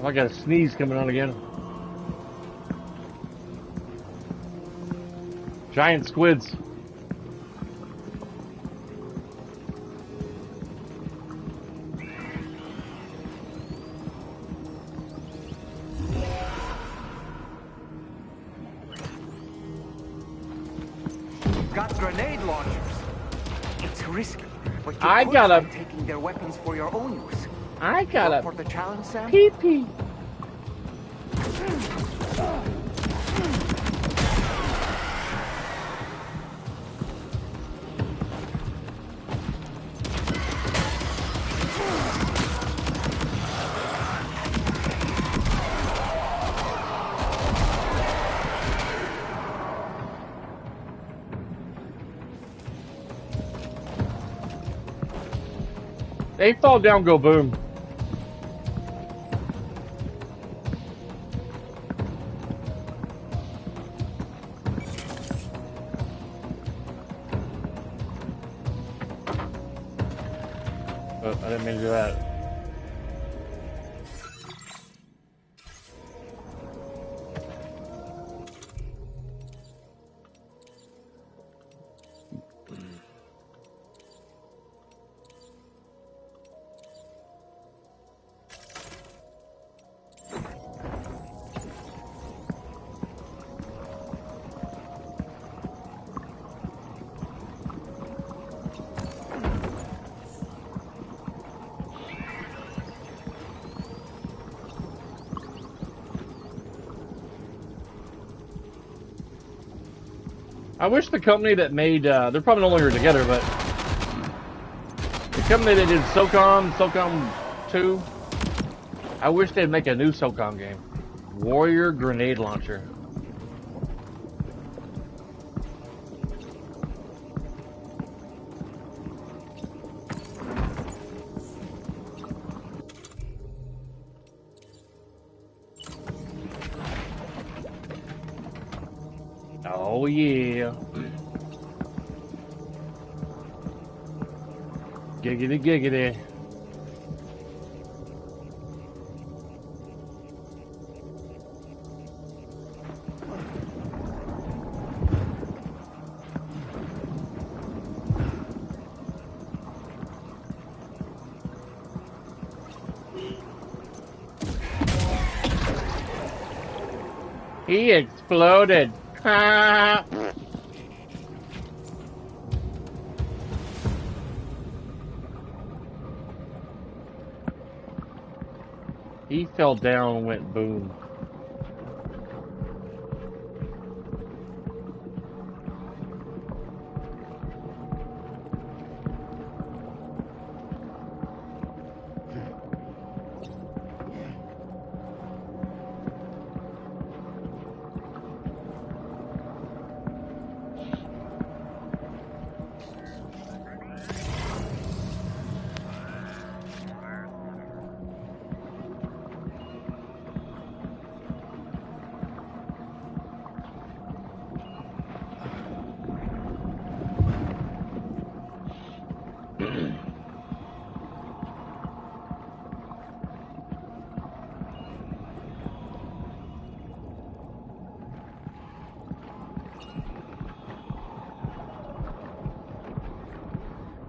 Oh, I got a sneeze coming on again. Giant squids. Got grenade launchers. It's risky, but you I could got try a- taking their weapons for your own use. I got Up a for the challenge, Sam? pee-pee. They fall down, go boom. Oh, I didn't mean to do that. I wish the company that made, they're probably no longer together, but the company that did SOCOM 2, I wish they'd make a new SOCOM game. Warrior Grenade Launcher. Oh yeah. Giggity giggity. He exploded. He fell down and went boom.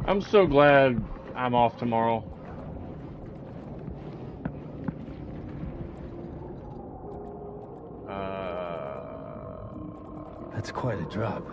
I'm so glad I'm off tomorrow. That's quite a drop.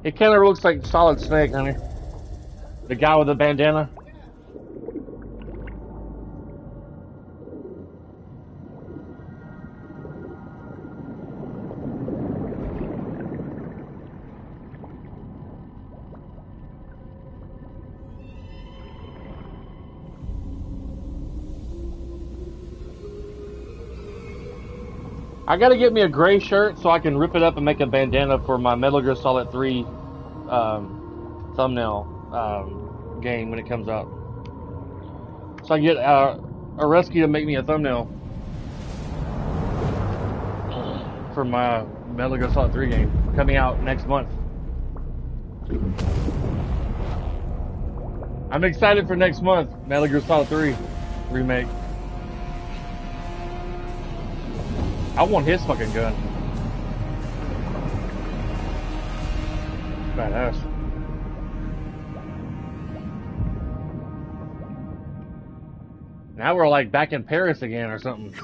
It kind of looks like Solid Snake, honey. The guy with the bandana. I gotta get me a gray shirt so I can rip it up and make a bandana for my Metal Gear Solid 3 thumbnail game when it comes out. So I get a rescue to make me a thumbnail for my Metal Gear Solid 3 game coming out next month. I'm excited for next month, Metal Gear Solid 3 remake. I want his fucking gun. Badass. Now we're like back in Paris again or something.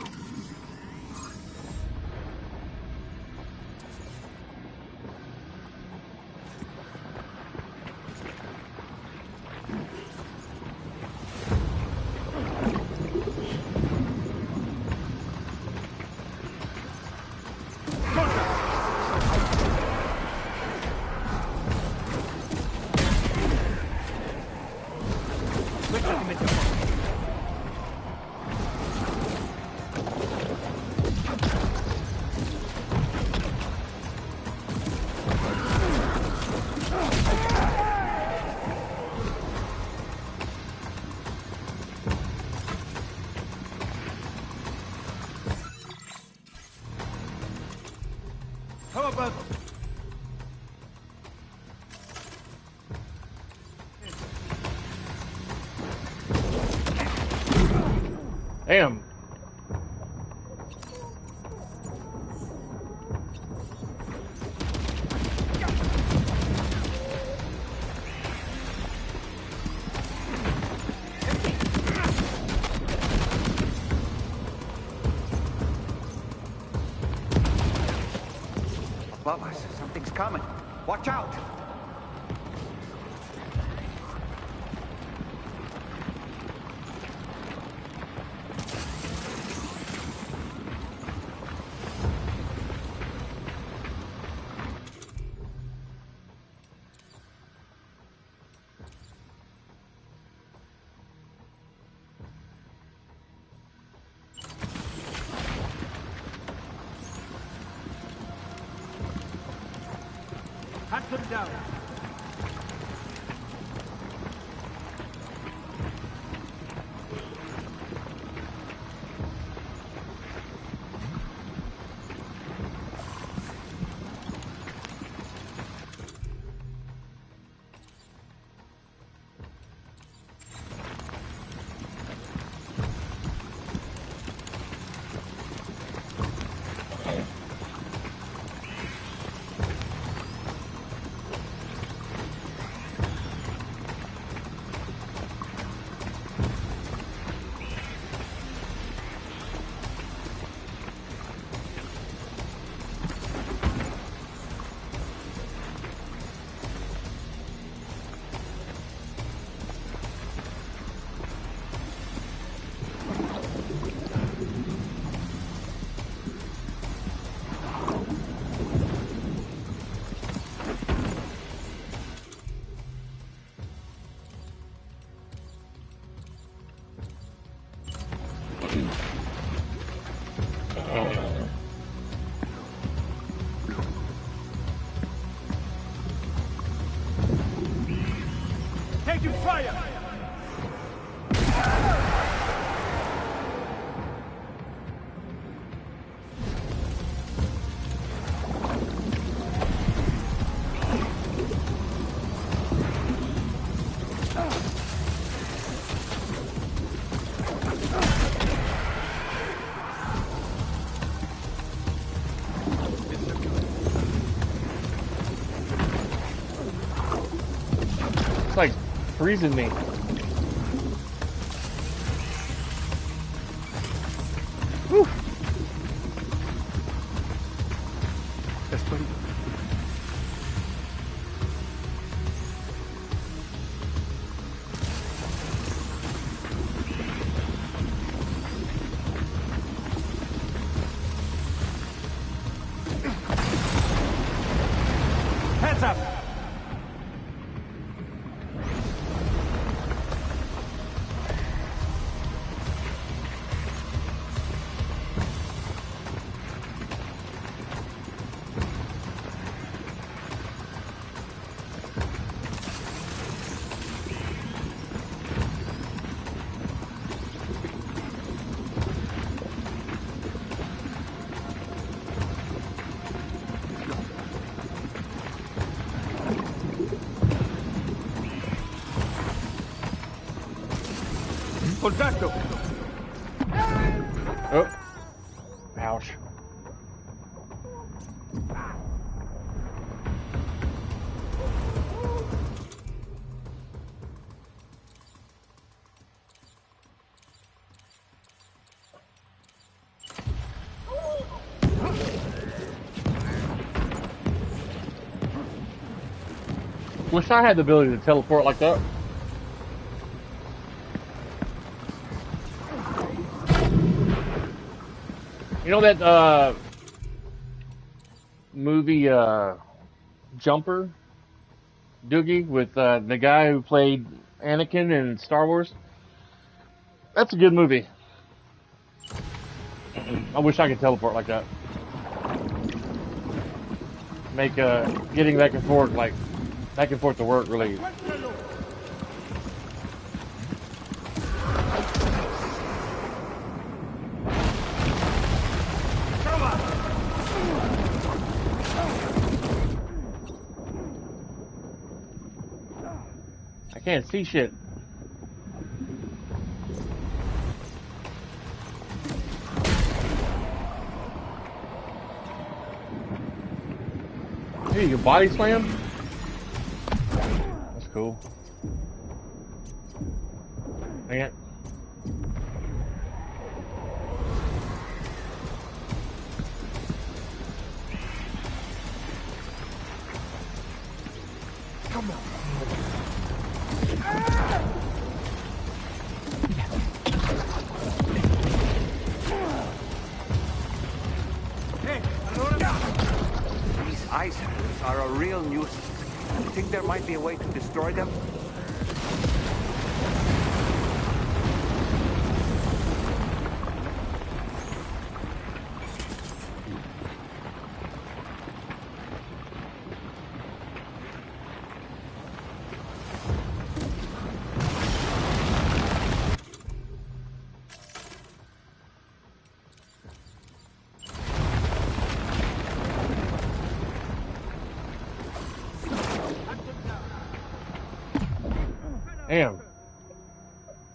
How about... Damn. Above us, something's coming. Watch out! Hunt them down. Taking fire! It's like freezing me. Whew. up! Contacto! Oh. Ouch. Wish I had the ability to teleport like that. You know that movie Jumper, Doogie, with the guy who played Anakin in Star Wars? That's a good movie. I wish I could teleport like that. Make getting back and forth to work really. I can't see shit. Hey, you body slam? That's cool. Dang it. Come on. These ice hammers are a real nuisance. Think there might be a way to destroy them? Damn.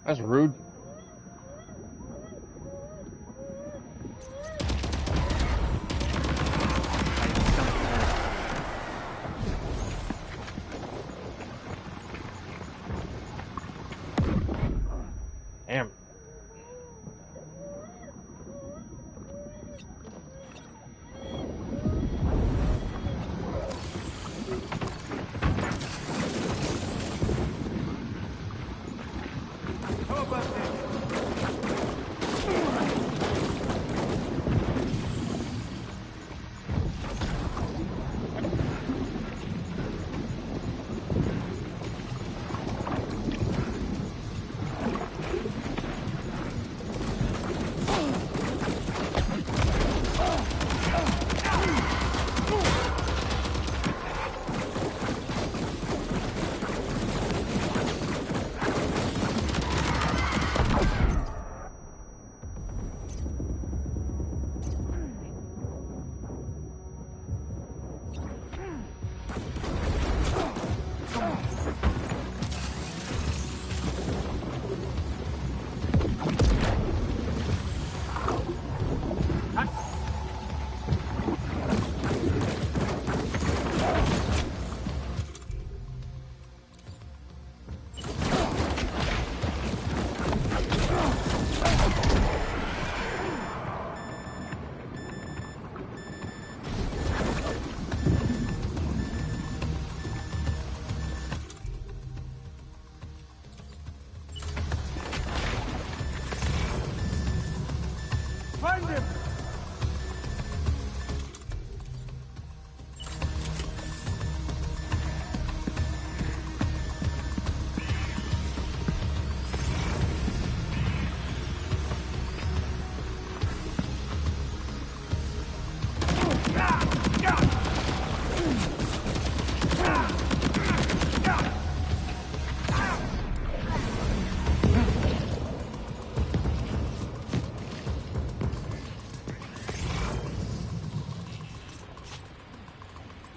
That's rude. Damn. How about this?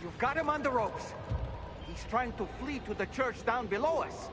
You've got him on the ropes. He's trying to flee to the church down below us.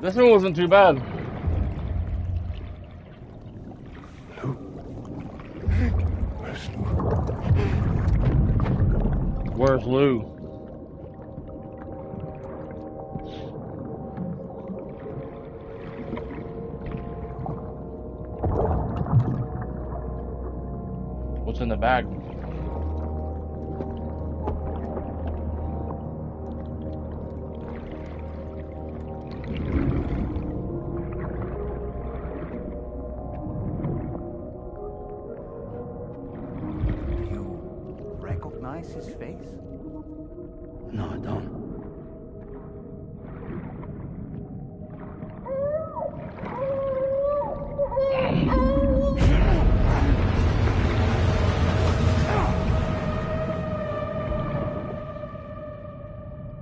This one wasn't too bad. Where's Lou? What's in the bag? His face? No, I don't.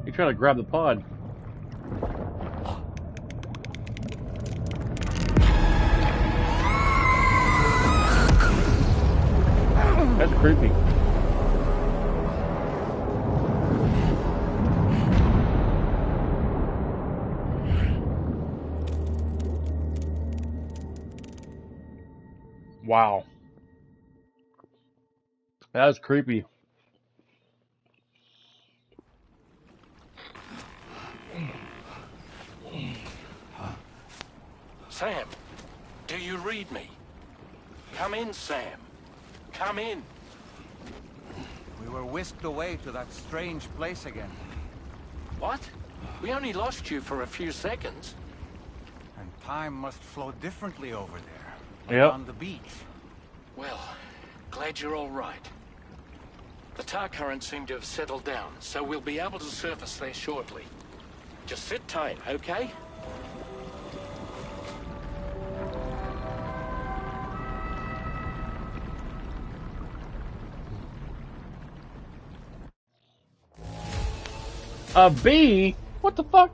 You're trying to grab the pod. That's creepy. Wow. That was creepy. Sam, do you read me? Come in, Sam. Come in. We were whisked away to that strange place again. What? We only lost you for a few seconds. And time must flow differently over there. Yep. On the beach. Well, glad you're all right. The tar currents seem to have settled down, so we'll be able to surface there shortly. Just sit tight, okay? A bee? What the fuck?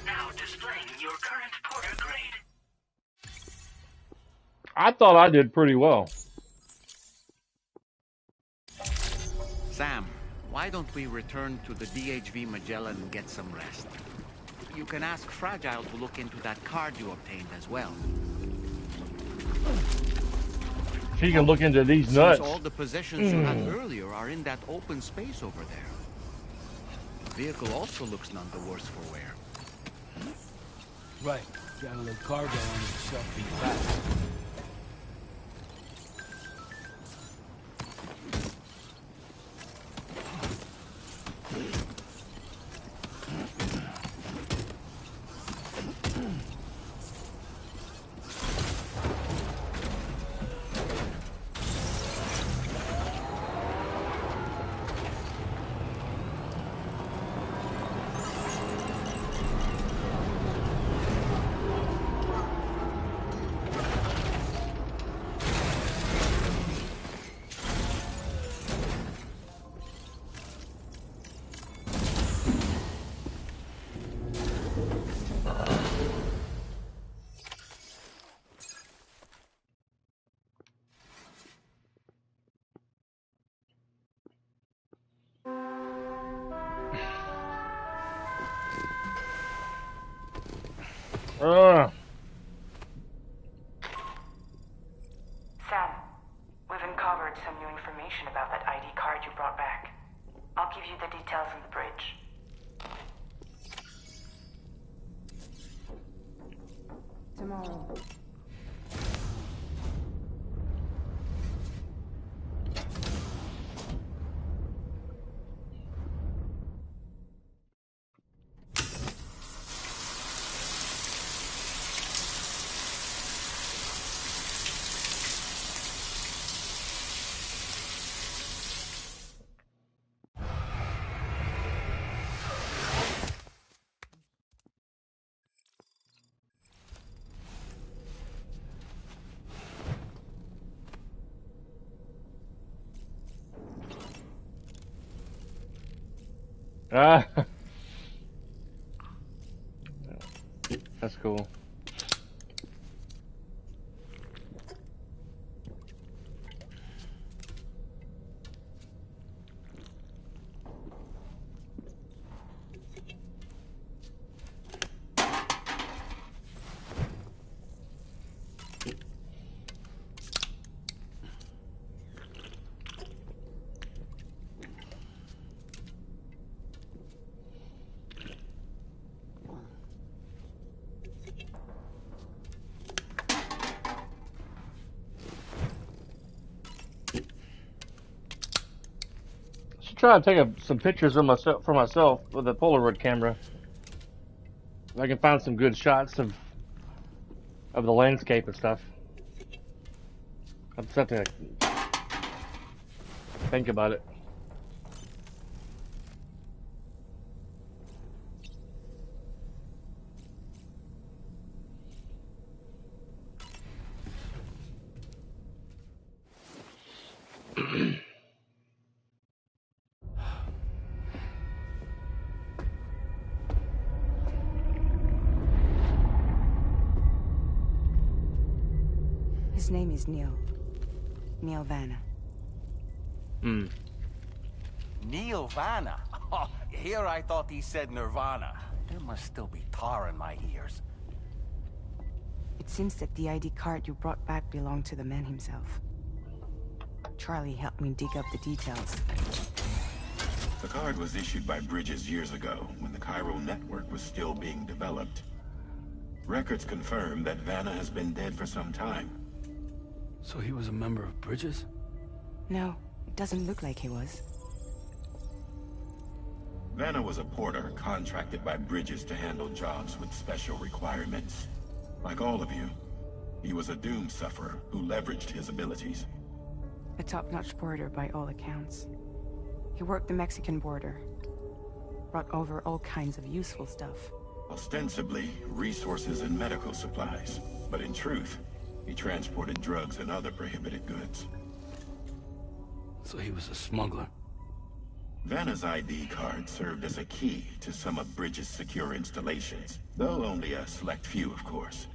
Now displaying your current porter grade. I thought I did pretty well. Sam, why don't we return to the DHV Magellan and get some rest? You can ask Fragile to look into that card you obtained as well. She can look into these nuts. Since all the possessions you had earlier are in that open space over there. The vehicle also looks none the worse for wear. Right. Got a little cargo on the shelf in the back. Sam, we've uncovered some new information about that ID card you brought back. I'll give you the details on the bridge. Tomorrow. That's cool. Try to take some pictures of myself for myself with a Polaroid camera. I can find some good shots of the landscape and stuff. I'm just have to think about it. His name is Neil. Neil Vanna. Neil Vanna? Oh, here I thought he said Nirvana. There must still be tar in my ears. It seems that the ID card you brought back belonged to the man himself. Charlie helped me dig up the details. The card was issued by Bridges years ago, when the chiral network was still being developed. Records confirm that Vanna has been dead for some time. So he was a member of Bridges? No, it doesn't look like he was. Vanna was a porter contracted by Bridges to handle jobs with special requirements. Like all of you, he was a doom sufferer who leveraged his abilities. A top-notch porter by all accounts. He worked the Mexican border. Brought over all kinds of useful stuff. Ostensibly, resources and medical supplies. But in truth, He transported drugs and other prohibited goods. So he was a smuggler. Vanna's ID card served as a key to some of Bridges' secure installations, though only a select few, of course.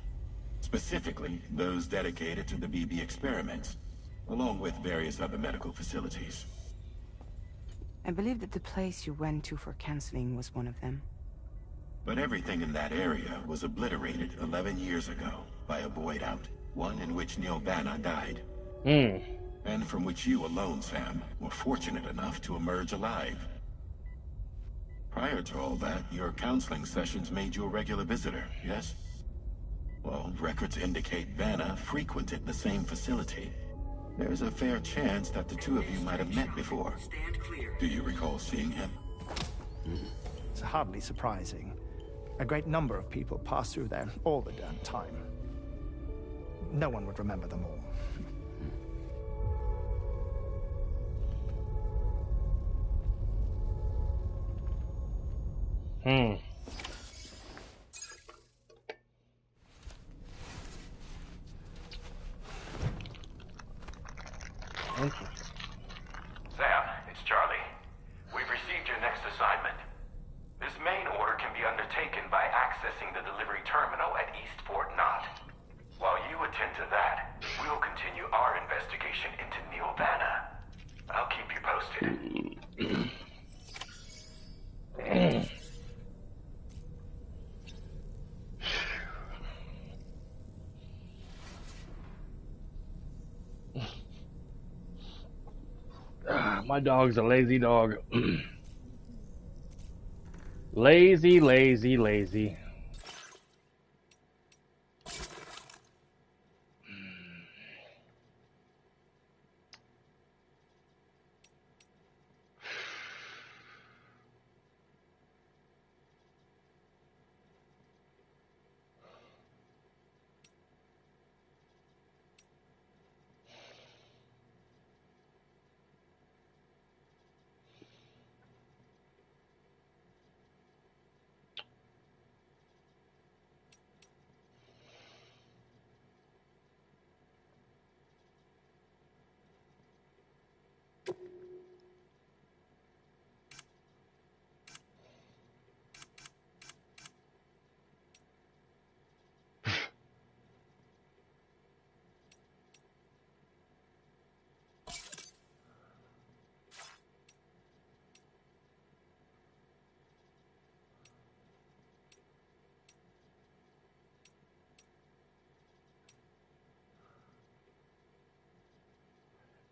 Specifically, those dedicated to the BB experiments, along with various other medical facilities. I believe that the place you went to for counseling was one of them. But everything in that area was obliterated 11 years ago by a void out, one in which Neil Vanna died. And from which you alone, Sam, were fortunate enough to emerge alive. Prior to all that, your counseling sessions made you a regular visitor, yes? Well, records indicate Vanna frequented the same facility. There's a fair chance that the two of you might have met before. Do you recall seeing him? It's hardly surprising. A great number of people pass through there all the damn time. No one would remember them all. Sam, it's Charlie. We've received your next assignment. This main order can be undertaken by accessing the delivery terminal at East Fort Knott. While you attend to that, we'll continue our investigation into Neil Vanna. I'll keep you posted. My dog's a lazy dog. Lazy, lazy, lazy.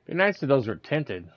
Be nice if those were tinted.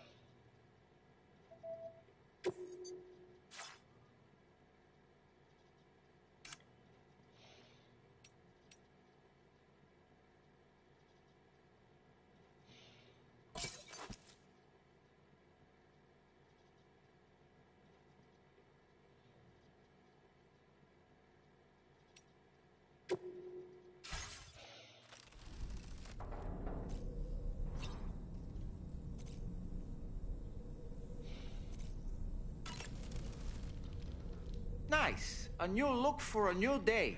Nice. A new look for a new day.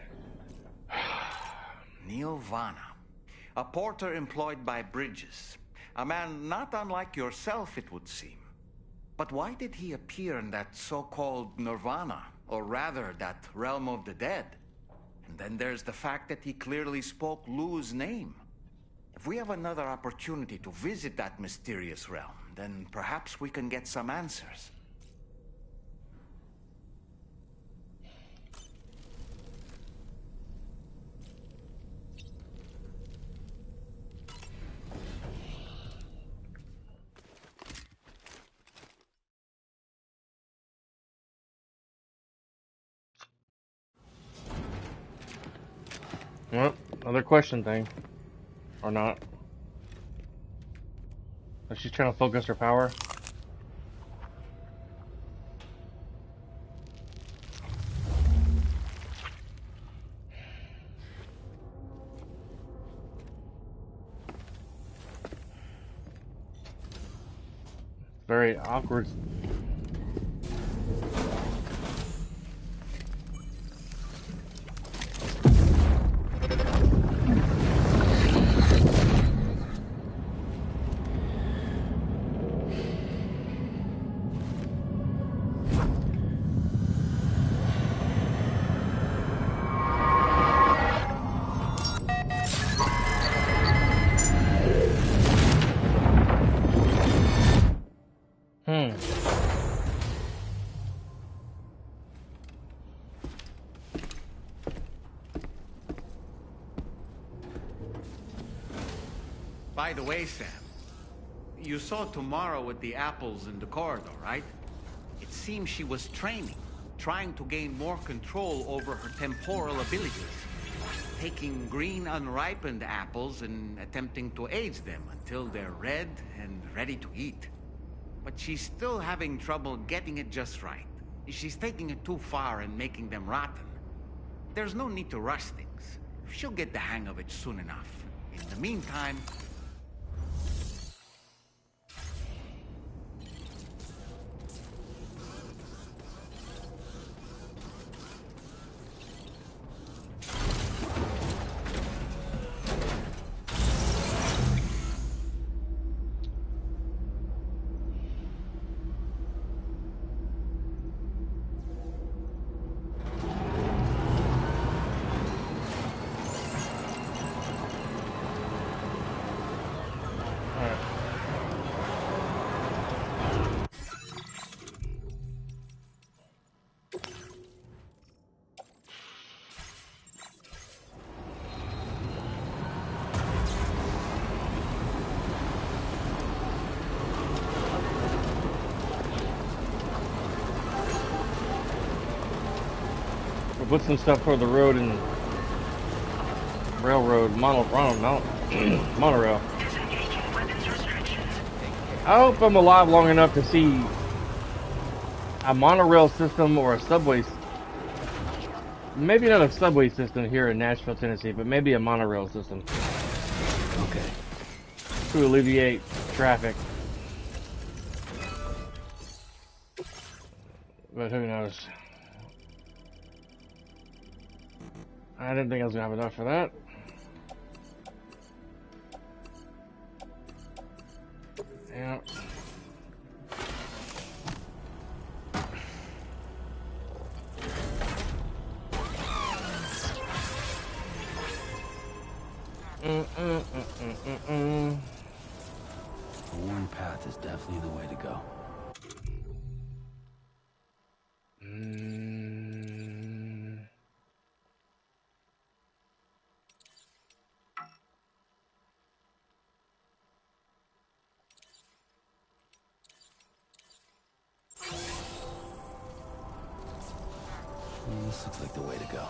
Neil Vanna. A porter employed by Bridges. A man not unlike yourself, it would seem. But why did he appear in that so-called Nirvana? Or rather, that realm of the dead? And then there's the fact that he clearly spoke Lou's name. If we have another opportunity to visit that mysterious realm, then perhaps we can get some answers. Well, another question thing. Or not. Is she trying to focus her power? Very awkward. By the way, Sam, you saw Tamara with the apples in the corridor, right? It seems she was training, trying to gain more control over her temporal abilities. Taking green unripened apples and attempting to age them until they're red and ready to eat. But she's still having trouble getting it just right. She's taking it too far and making them rotten. There's no need to rush things. She'll get the hang of it soon enough. In the meantime... We'll put some stuff for the road and railroad, monorail. I hope I'm alive long enough to see a monorail system or a subway. Maybe not a subway system here in Nashville, Tennessee, but maybe a monorail system. Okay. To alleviate traffic. But who knows? I didn't think I was gonna have enough for that. Yeah. The worn path is definitely the way to go. This looks like the way to go.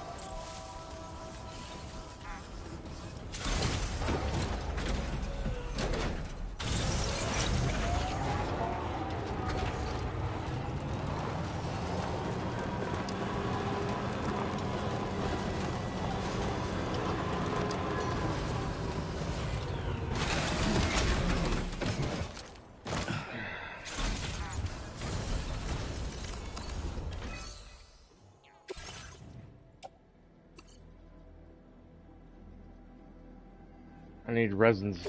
I need resins.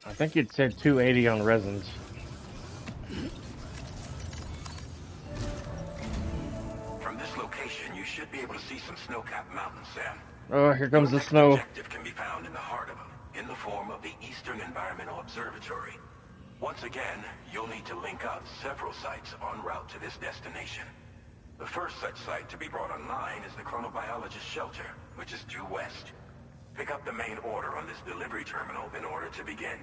I think it said 280 on resins. From this location, you should be able to see some snow-capped mountains, Sam. Oh, here comes the Your next snow. objective can be found in the heart of them, in the form of the Eastern Environmental Observatory. Once again, you'll need to link up several sites en route to this destination. The first such site to be brought online is the chronobiologist shelter, which is due west. Pick up the main order on this delivery terminal in order to begin.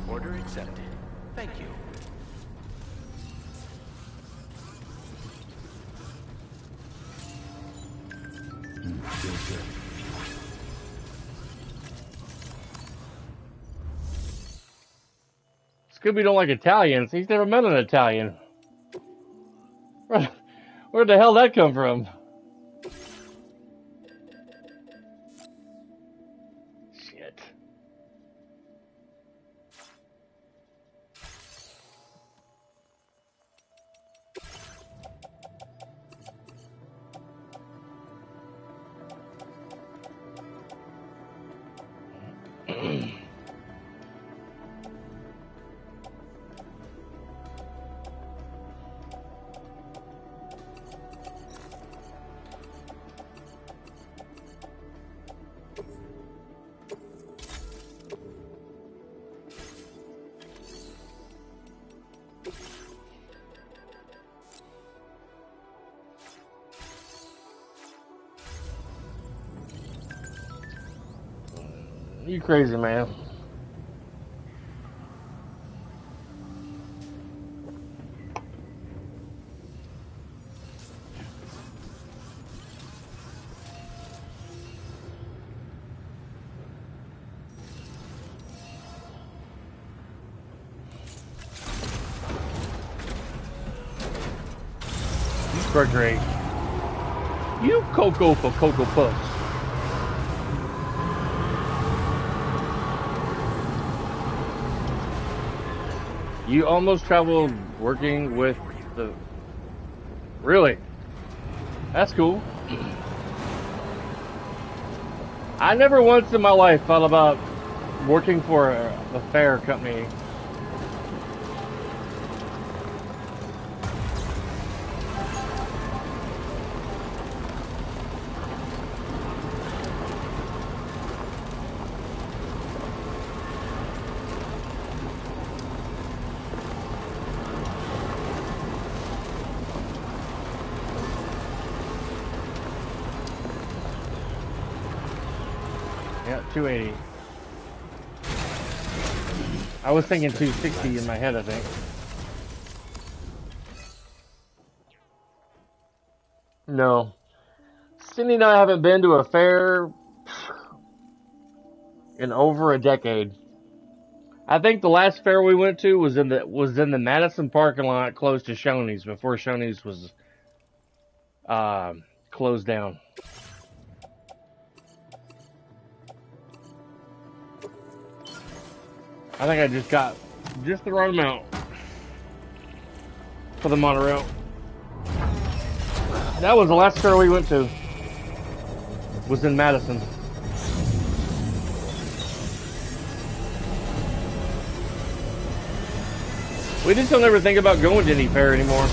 Order accepted. Thank you. Feels good. Scooby don't like Italians. He's never met an Italian. Where the hell did that come from? Shit. You crazy, man. You great. You Cocoa for Cocoa Puffs. You almost traveled working with the... Really? That's cool. I never once in my life thought about working for a fair company. Yeah, 280. I was thinking 260 in my head, I think. No. Cindy and I haven't been to a fair in over a decade. I think the last fair we went to was in the Madison parking lot close to Shoney's before Shoney's was closed down. I think I just got just the right amount for the monorail. That was the last fair we went to. was in Madison. We just don't ever think about going to any fair anymore.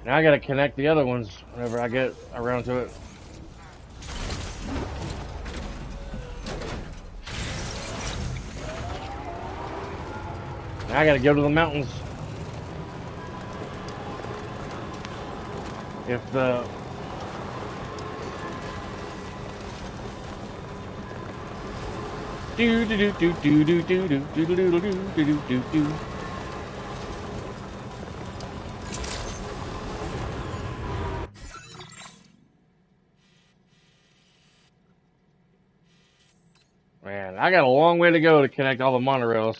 Now I gotta connect the other ones whenever I get around to it. Now I gotta go to the mountains. If the do do do do do do do do do do do do do do do. Man, I got a long way to go to connect all the monorails.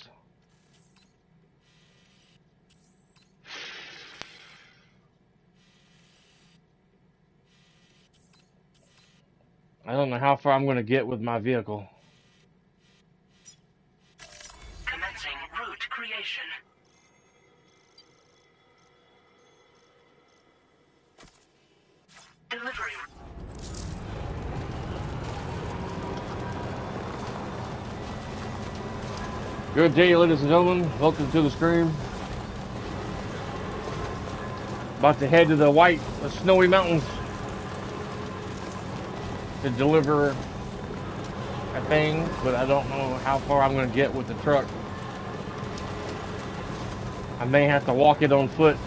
I don't know how far I'm going to get with my vehicle. Commencing route creation. Delivery. Good day, ladies and gentlemen. Welcome to the stream. About to head to the snowy mountains to deliver a thing, but I don't know how far I'm going to get with the truck. I may have to walk it on foot.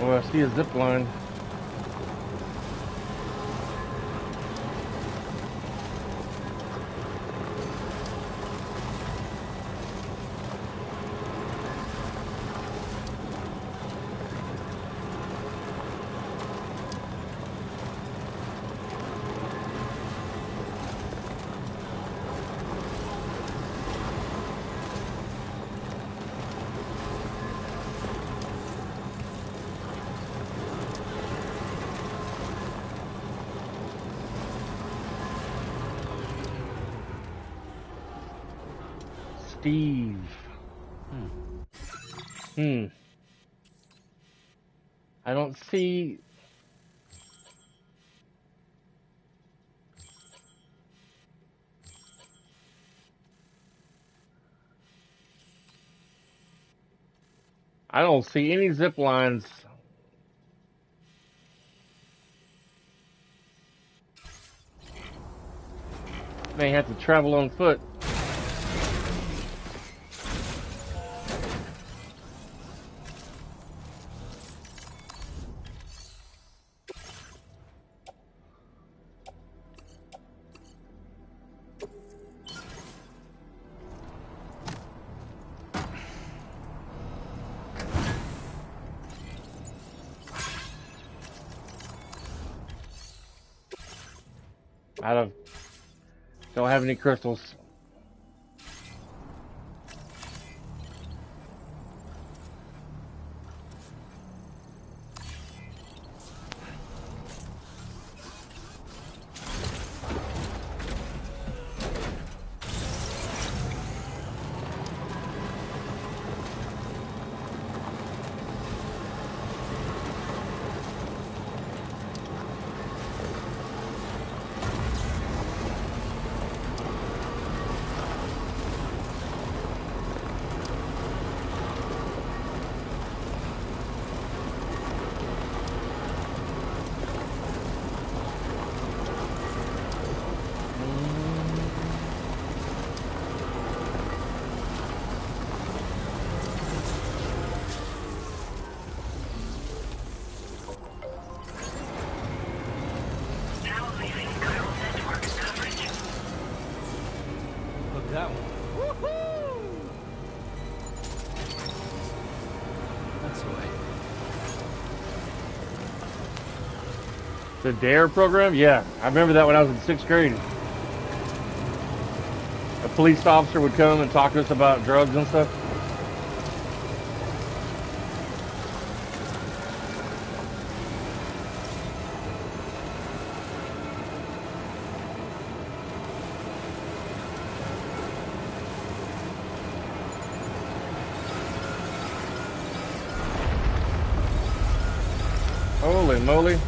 Oh, I see a zip line. Steve. I don't see. I don't see any zip lines. May have to travel on foot. Don't have any crystals. That one. Woohoo! That's the way. The DARE program? Yeah, I remember that when I was in 6th grade. A police officer would come and talk to us about drugs and stuff. Holy moly.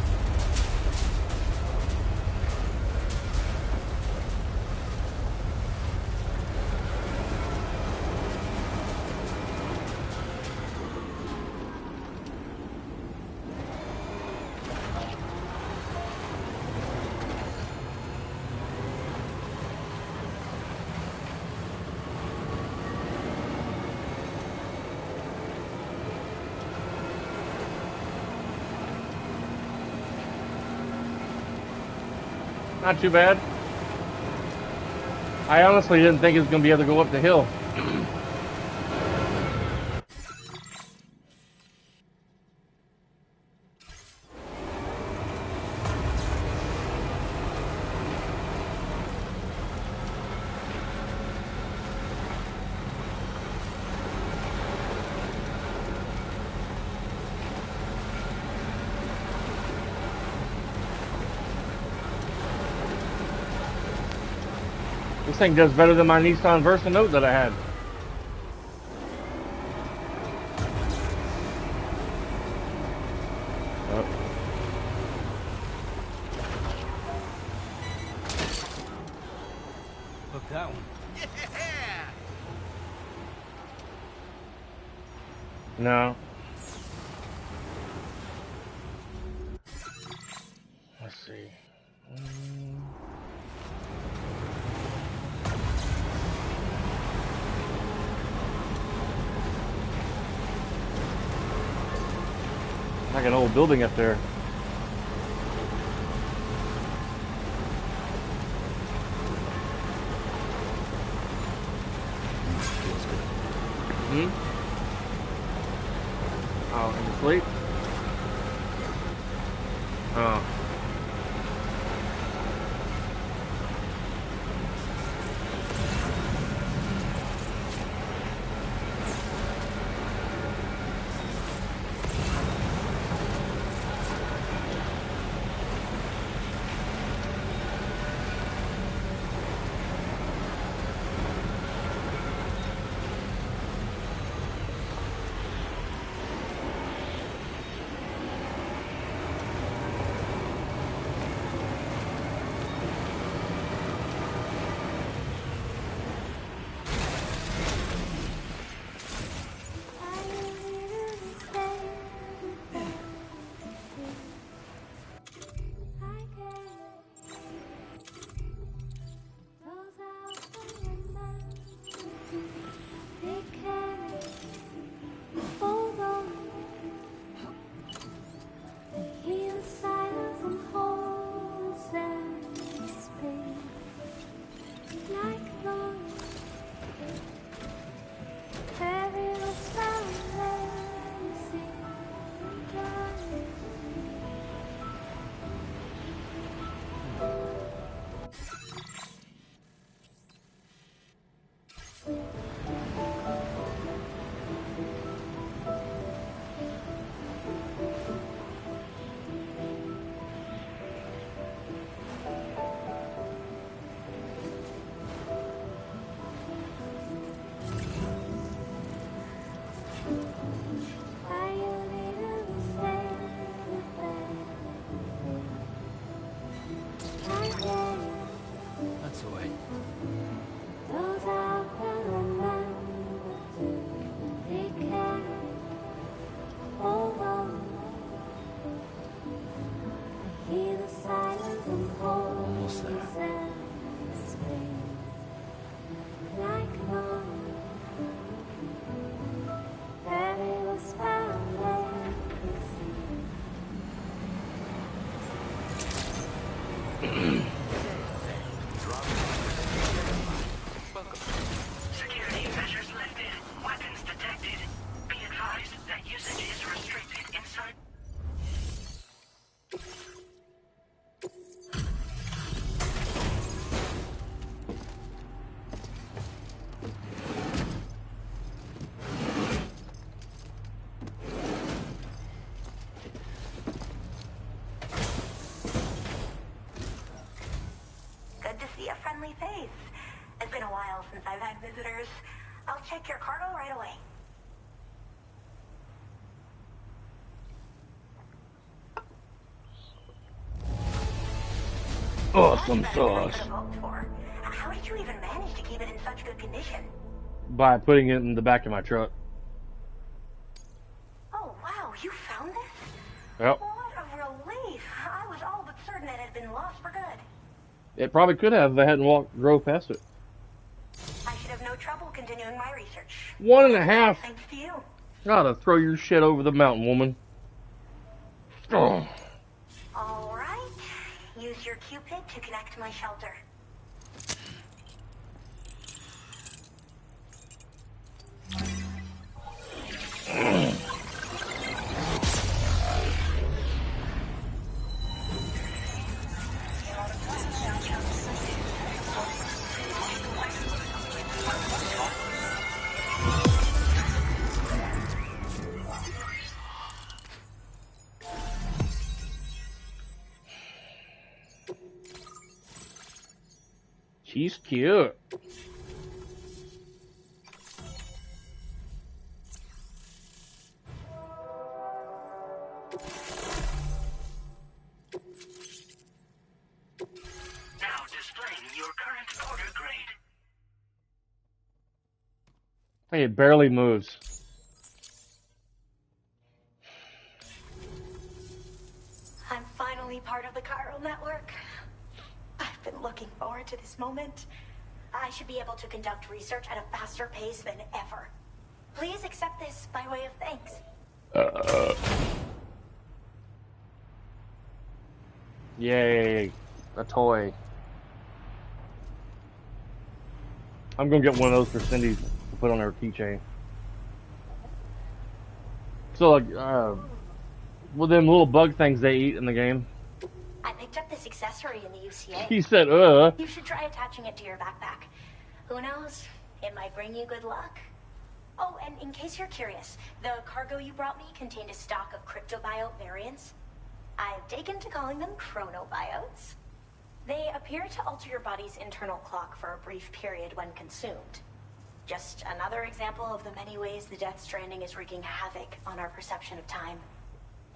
Not too bad. I honestly didn't think it was going to be able to go up the hill. This thing does better than my Nissan Versa Note that I had. Look, that one. No. Let's see. Like an old building up there. Hmm? Oh, in the sleep? Oh. That's all right. Almost there. Security measures lifted. Weapons detected. Be advised that usage is restricted inside. Good to see a friendly face. It's been a while since I've had visitors. I'll check your cargo right away. Awesome sauce. How did you even manage to keep it in such good condition? By putting it in the back of my truck. Oh, wow, you found this? Yep. What a relief. I was all but certain it had been lost for good. It probably could have if I hadn't drove past it. I should have no trouble continuing my research. 1.5. Thanks to you. Gotta throw your shit over the mountain, woman. Oh. All right. Use your Cupid to connect my shelter. She's cute. Now displaying your current order grade. Hey, it barely moves. I'm finally part of the chiral network. I've been looking forward to this moment. I should be able to conduct research at a faster pace than ever. Please accept this by way of thanks. Yay, a toy. I'm gonna get one of those for Cindy to put on her keychain. So, like, well, them little bug things they eat in the game. I picked up this accessory in the UCA. He said, You should try attaching it to your backpack. Who knows? It might bring you good luck. Oh, and in case you're curious, the cargo you brought me contained a stock of cryptobiote variants. I've taken to calling them chronobiotes. They appear to alter your body's internal clock for a brief period when consumed. Just another example of the many ways the Death Stranding is wreaking havoc on our perception of time.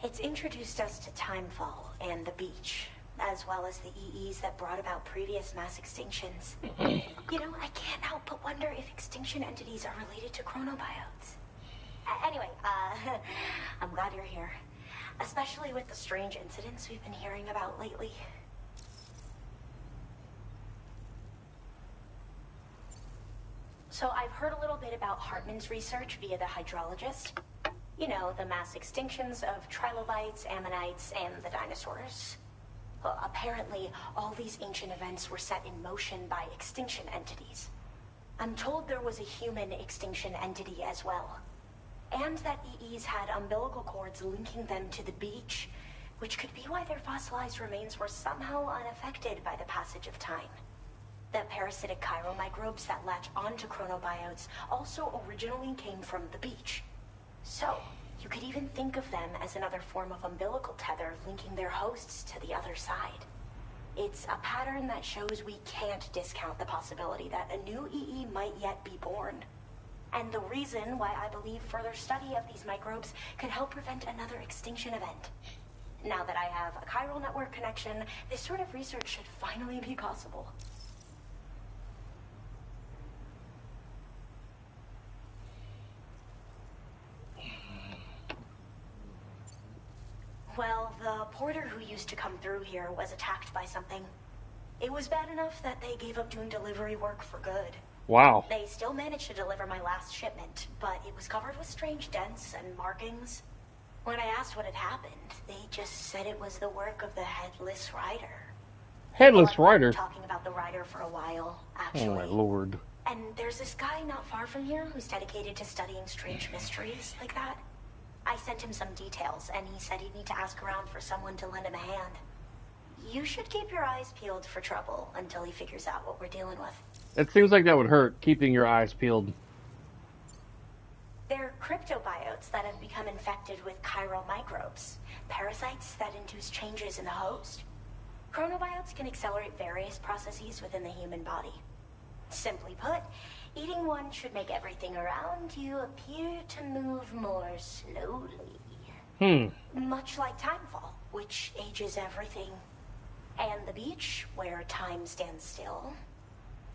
It's introduced us to timefall and the beach, as well as the EEs that brought about previous mass extinctions. You know, I can't help but wonder if extinction entities are related to chronobiotes. Anyway, I'm glad you're here. Especially with the strange incidents we've been hearing about lately. So I've heard a little bit about Hartman's research via the hydrologist. You know, the mass extinctions of trilobites, ammonites, and the dinosaurs. Well, apparently, all these ancient events were set in motion by extinction entities. I'm told there was a human extinction entity as well. And that EEs had umbilical cords linking them to the beach, which could be why their fossilized remains were somehow unaffected by the passage of time. The parasitic chiromicrobes that latch onto chronobiotes also originally came from the beach. So, you could even think of them as another form of umbilical tether linking their hosts to the other side. It's a pattern that shows we can't discount the possibility that a new EE might yet be born. And the reason why I believe further study of these microbes could help prevent another extinction event. Now that I have a chiral network connection, this sort of research should finally be possible. Well, the porter who used to come through here was attacked by something. It was bad enough that they gave up doing delivery work for good. Wow. They still managed to deliver my last shipment, but it was covered with strange dents and markings. When I asked what had happened, they just said it was the work of the Headless Rider. Headless Rider? Talking about the Rider for a while, actually. Oh my lord. And there's this guy not far from here who's dedicated to studying strange mysteries like that. I sent him some details, and he said he'd need to ask around for someone to lend him a hand. You should keep your eyes peeled for trouble until he figures out what we're dealing with. It seems like that would hurt, keeping your eyes peeled. They're cryptobiotes that have become infected with chiral microbes, parasites that induce changes in the host. Chronobiotes can accelerate various processes within the human body. Simply put, eating one should make everything around you appear to move more slowly. Much like timefall, which ages everything. And the beach, where time stands still.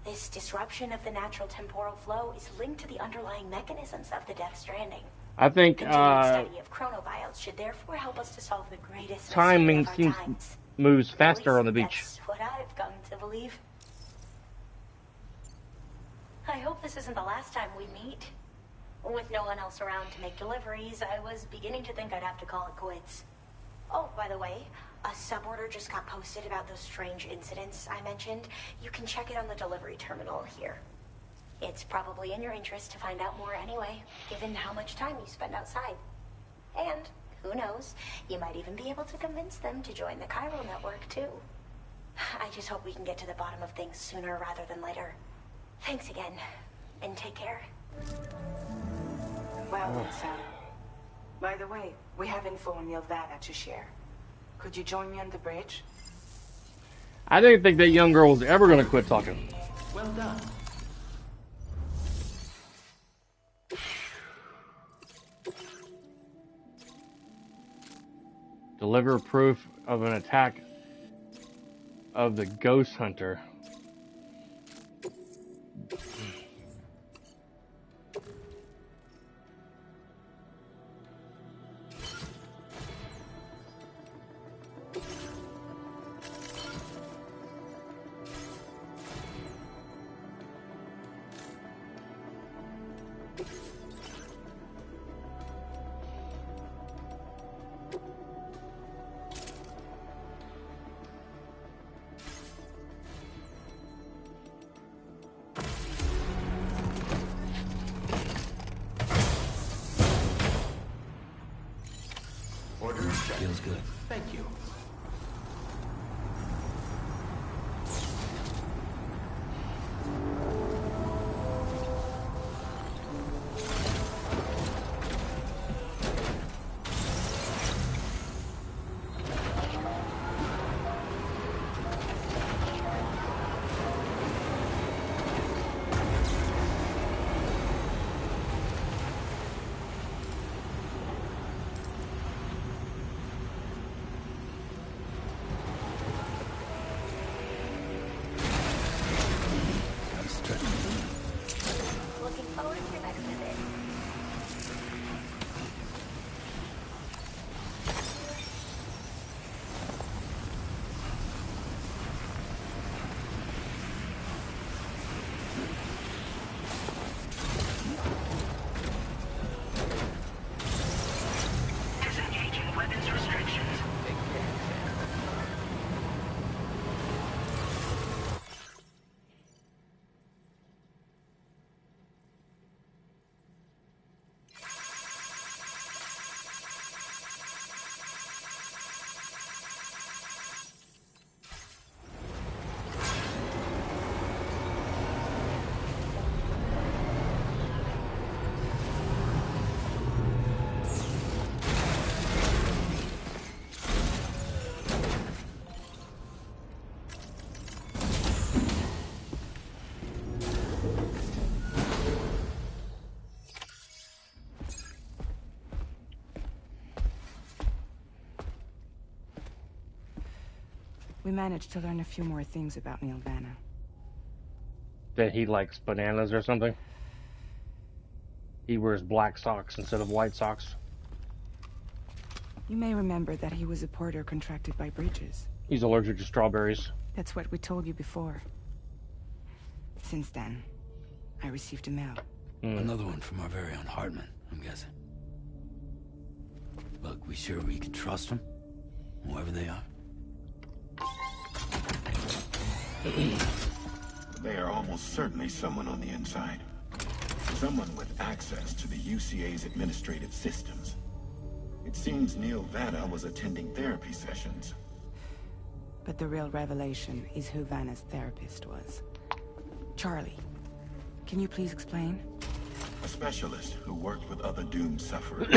This disruption of the natural temporal flow is linked to the underlying mechanisms of the Death Stranding. I think Continued study of chronobiotes should therefore help us to solve the greatest time mystery of our seems times. moves At faster least on the beach. That's what I've come to believe. I hope this isn't the last time we meet. With no one else around to make deliveries, I was beginning to think I'd have to call it quits. Oh, by the way, a suborder just got posted about those strange incidents I mentioned. You can check it on the delivery terminal here. It's probably in your interest to find out more anyway, given how much time you spend outside. And, who knows, you might even be able to convince them to join the Chiral network, too. I just hope we can get to the bottom of things sooner rather than later. Thanks again, and take care. Well, Sam. By the way, we have info on Nilvana to share. Could you join me on the bridge? I didn't think that young girl was ever going to quit talking. Well done. Deliver proof of an attack of the ghost hunter. Feels good. Thank you. Looking forward to your next visit. Disengaging weapons restrictions. We managed to learn a few more things about Nilvana. That he likes bananas or something. He wears black socks instead of white socks. You may remember that he was a porter contracted by Bridges. He's allergic to strawberries. That's what we told you before. Since then, I received a mail. Another one from our very own Hartman, I'm guessing. Look, we sure we can trust them? Whoever they are? They are almost certainly someone on the inside. Someone with access to the UCA's administrative systems. It seems Neil Vanna was attending therapy sessions. But the real revelation is who Vanna's therapist was. Charlie, can you please explain? A specialist who worked with other doomed sufferers,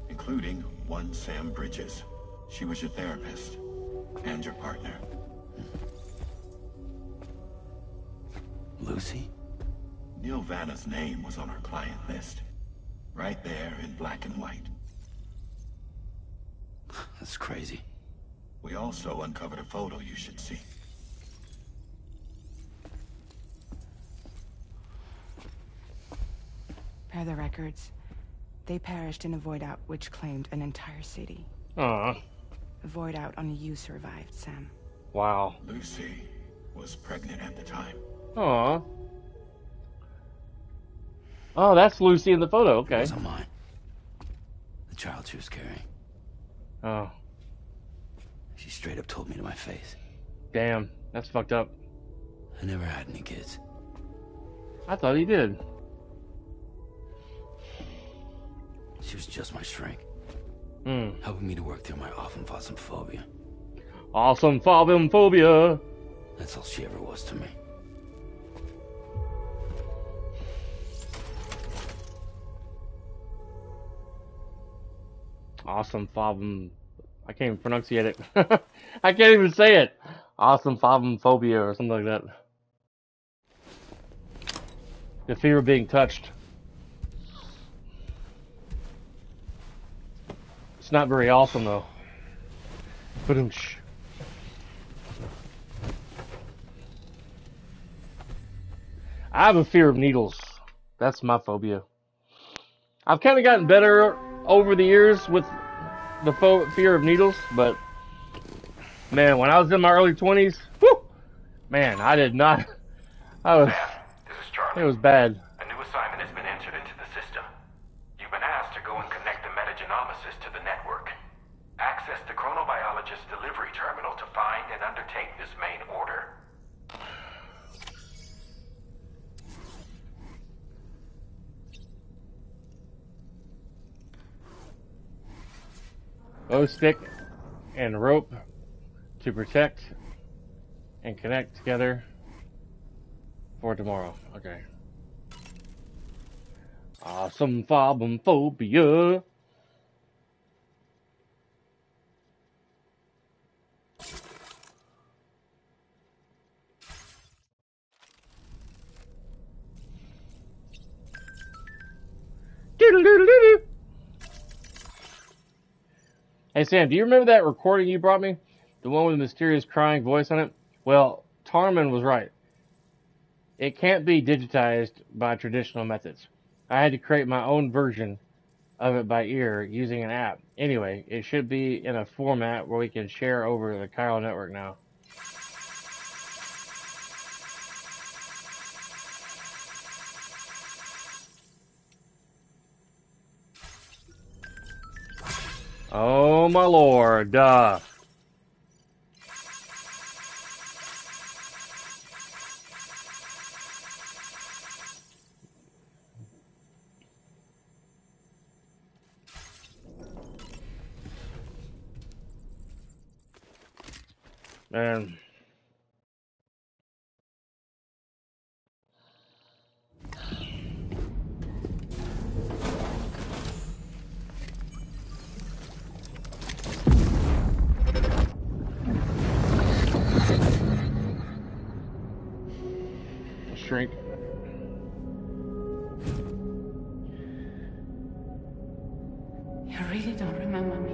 including one Sam Bridges. She was your therapist and your partner. Lucy? Neil Vanna's name was on her client list. Right there in black and white. That's crazy. We also uncovered a photo you should see. Per the records, they perished in a void out which claimed an entire city. Aw. A void out only you survived, Sam. Wow. Lucy was pregnant at the time. Aw. Oh, that's Lucy in the photo. Okay. It wasn't mine. The child she was carrying. Oh. She straight up told me to my face. Damn. That's fucked up. I never had any kids. I thought he did. She was just my shrink. Hmm. Helping me to work through my often phobia. Awesome phobia. That's all she ever was to me. Awesome phobia. I can't even pronunciate it. I can't even say it. Awesome phobia or something like that. The fear of being touched. It's not very awesome though. Ba-doom-sh. I have a fear of needles. That's my phobia. I've kind of gotten better over the years with the fear of needles, but man, when I was in my early 20s, whew, man, I did not. Sam, this is Charlie. It was bad. A new assignment has been entered into the system. You've been asked to go and connect the metagenomicist to the network. Access the chronobiologist delivery terminal to find and undertake this main order. Bow stick and rope to protect and connect together for tomorrow. Okay. Awesome phobia. Doodle-doodle-doo-doo. Hey Sam, do you remember that recording you brought me? The one with the mysterious crying voice on it? Well, Tarman was right. It can't be digitized by traditional methods. I had to create my own version of it by ear using an app. Anyway, it should be in a format where we can share over the chiral network now. Oh my lord, Man. Shrink. You really don't remember me.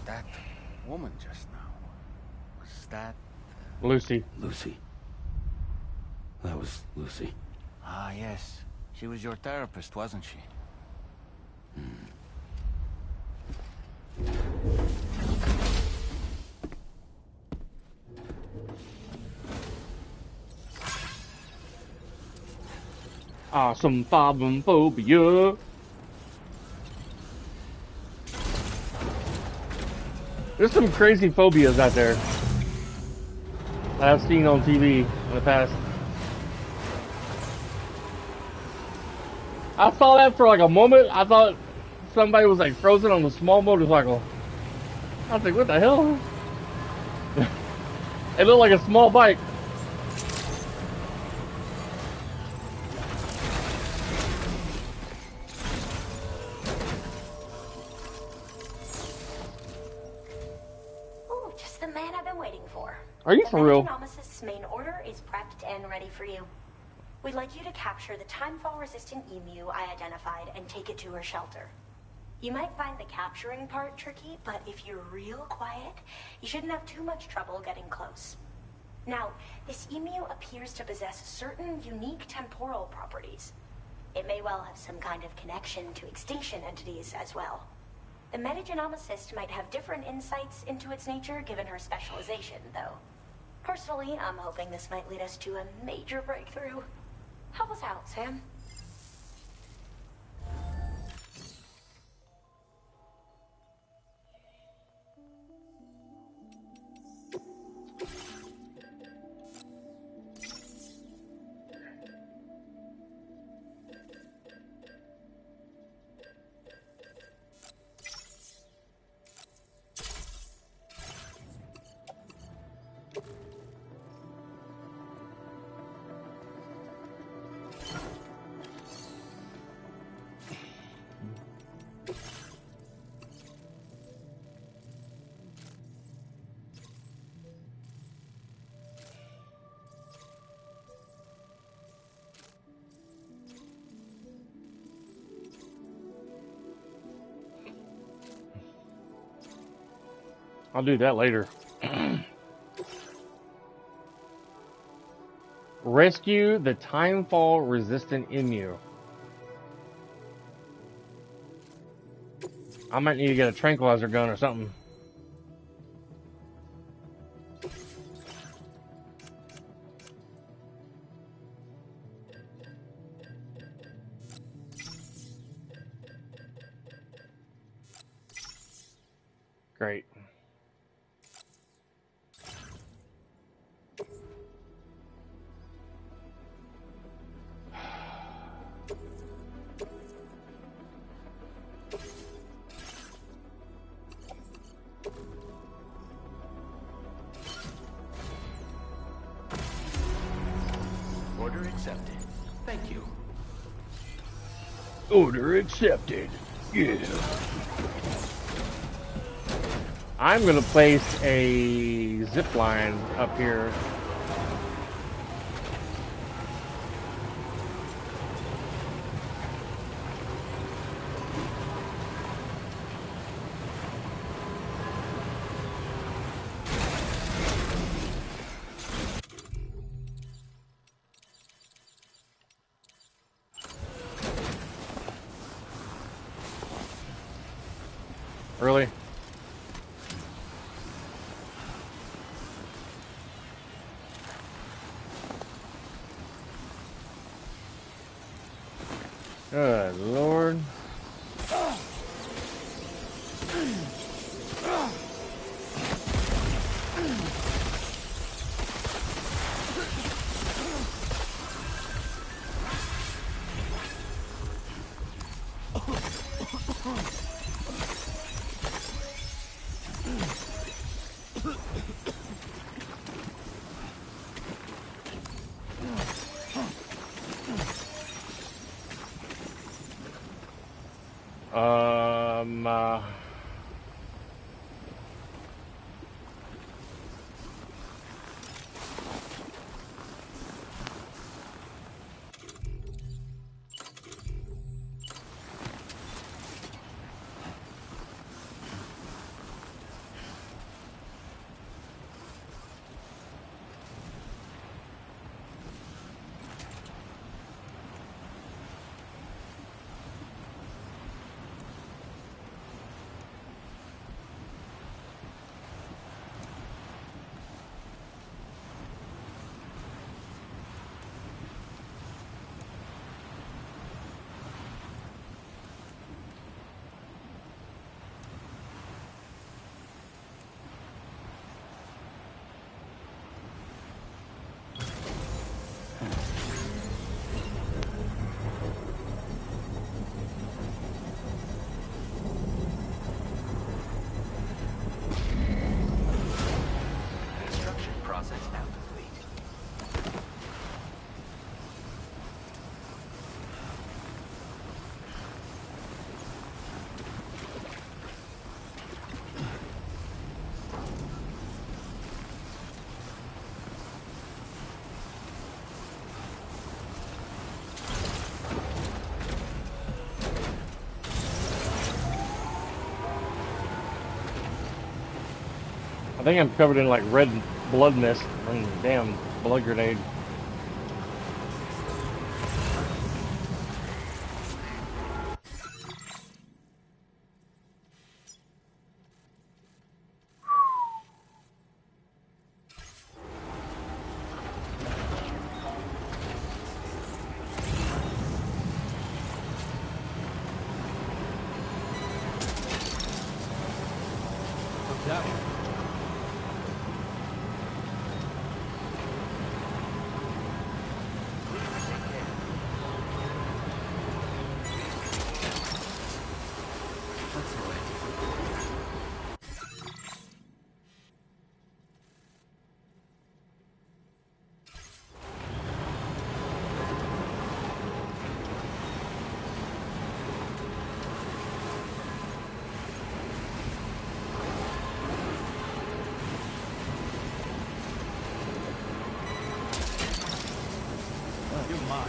That woman just now, was that... Lucy. Lucy. That was Lucy. Ah, yes. She was your therapist, wasn't she? Awesome phobia. There's some crazy phobias out there that I've seen on TV in the past. I saw that for like a moment. I thought somebody was like frozen on a small motorcycle. I was like, what the hell? It looked like a small bike. Are you for real? The Metagenomis's main order is prepped and ready for you. We'd like you to capture the timefall-resistant emu I identified and take it to her shelter. You might find the capturing part tricky, but if you're real quiet, you shouldn't have too much trouble getting close. Now, this emu appears to possess certain unique temporal properties. It may well have some kind of connection to extinction entities as well. The metagenomicist might have different insights into its nature given her specialization, though. Personally, I'm hoping this might lead us to a major breakthrough. Help us out, Sam. I'll do that later. Rescue the timefall-resistant emu. I might need to get a tranquilizer gun or something. Great. Order accepted. Thank you. Order accepted. Yeah. I'm gonna place a zip line up here. Really? Good Lord. Uh... I think I'm covered in like red blood mist and damn blood grenade. What's that one? That's the way. You're mine.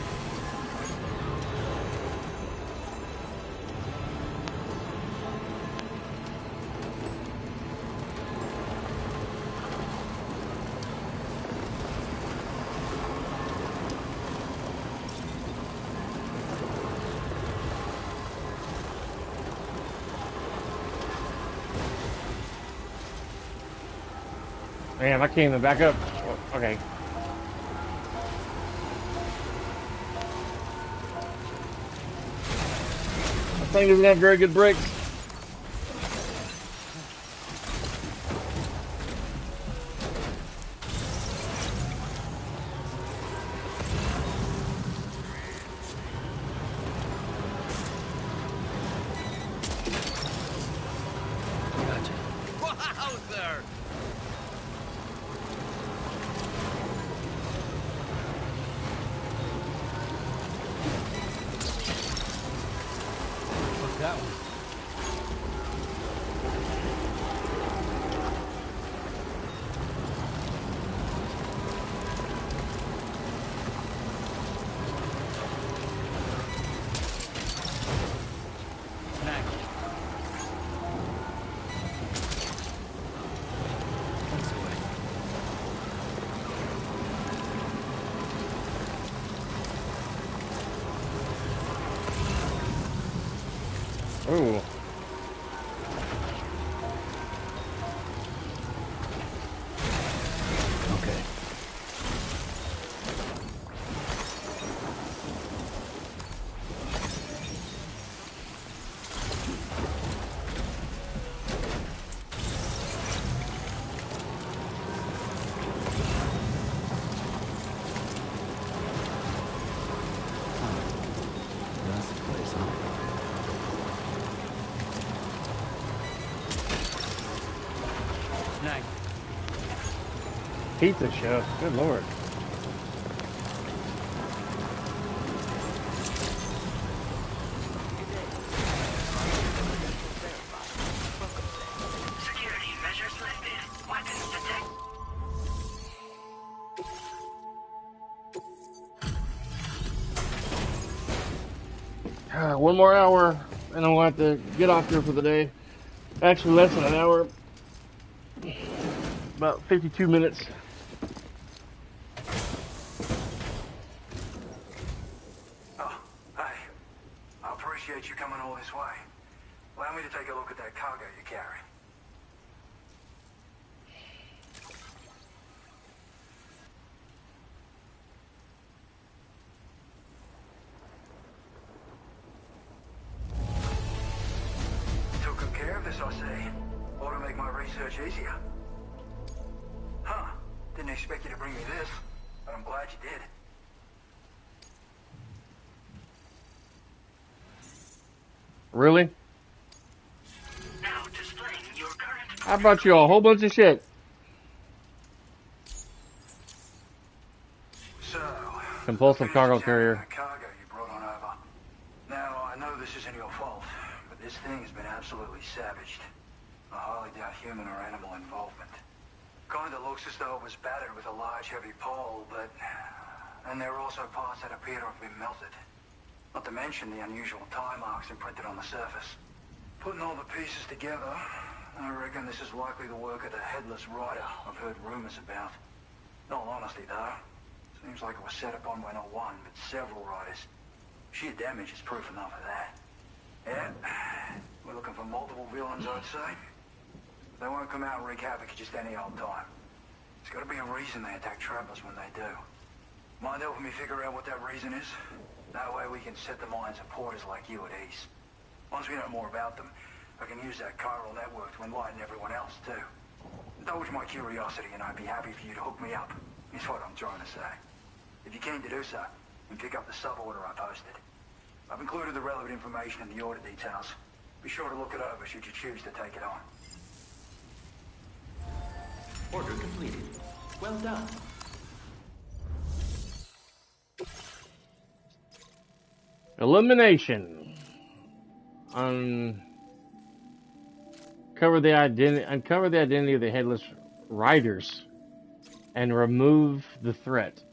Damn, I can't even back up. Oh, okay. I think doesn't have very good brakes. Gotcha. Wowzer! What's that one? Snag. That's the way. Ooh. Okay. That's the place, huh? Snag. Pizza show. Good lord. Security measures lifted. Weapons detected. One more hour, and I'm going to have to get off here for the day. Actually, less than an hour. About 52 minutes. Oh, hey. I appreciate you coming all this way. Allow me to take a look at that cargo you carry. Took good care of this, I see. Ought to make my research easier. Huh. Didn't expect you to bring me this, but I'm glad you did. Really? Now displaying your current. I brought you a whole bunch of shit. So, Compulsive cargo carrier. that cargo you brought on over. Now, I know this isn't your fault, but this thing has been absolutely savaged. I highly doubt human or animal involvement. Kinda looks as though it was battered with a large heavy pole, but... And there are also parts that appear to have been melted. Not to mention the unusual tie marks imprinted on the surface. Putting all the pieces together, I reckon this is likely the work of the headless rider I've heard rumors about. In all honesty, though, seems like it was set upon by not one, but several riders. Sheer damage is proof enough of that. Yeah, we're looking for multiple villains, I'd say. They won't come out and wreak havoc at just any old time. There's got to be a reason they attack travelers when they do. Mind helping me figure out what that reason is? That way we can set the minds of porters like you at ease. Once we know more about them, I can use that chiral network to enlighten everyone else, too. Indulge my curiosity and I'd be happy for you to hook me up, is what I'm trying to say. If you're keen to do so, then pick up the sub-order I posted. I've included the relevant information in the order details. Be sure to look it over should you choose to take it on. Order completed. Well done. Elimination. Uncover the identity of the headless riders and remove the threat.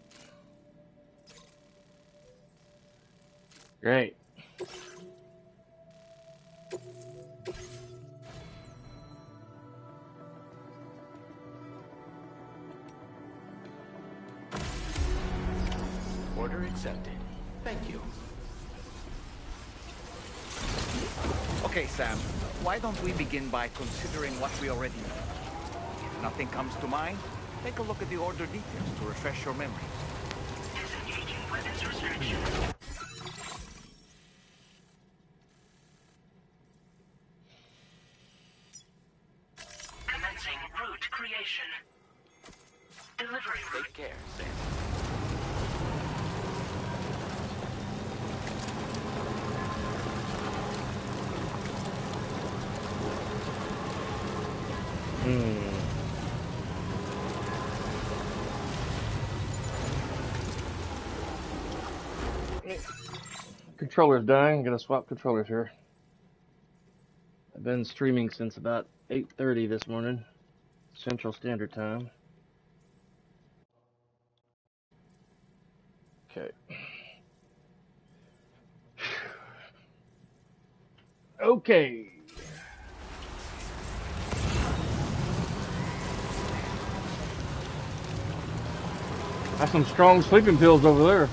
Great. Order accepted. Thank you. Okay, Sam. Why don't we begin by considering what we already know? If nothing comes to mind, take a look at the order details to refresh your memory. Disengaging weapons restriction. Commencing route creation. Delivery route. Take care, Sam. Controller's dying. Gonna swap controllers here. I've been streaming since about 8:30 this morning, Central Standard Time. Okay. Okay. That's some strong sleeping pills over there.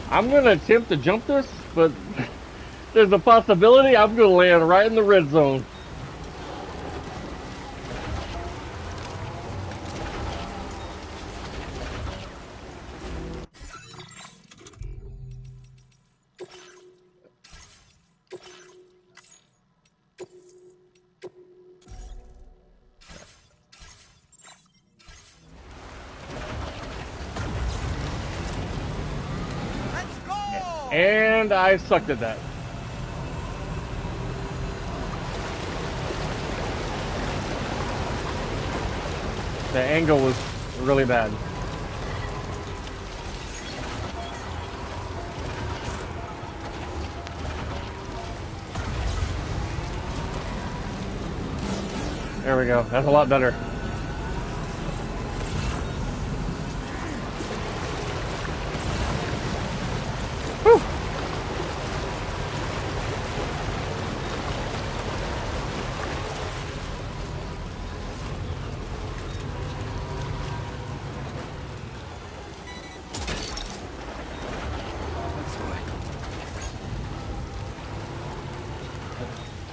I'm gonna attempt to jump this, but there's a possibility I'm gonna land right in the red zone. And I sucked at that. The angle was really bad. There we go. That's a lot better. Whew.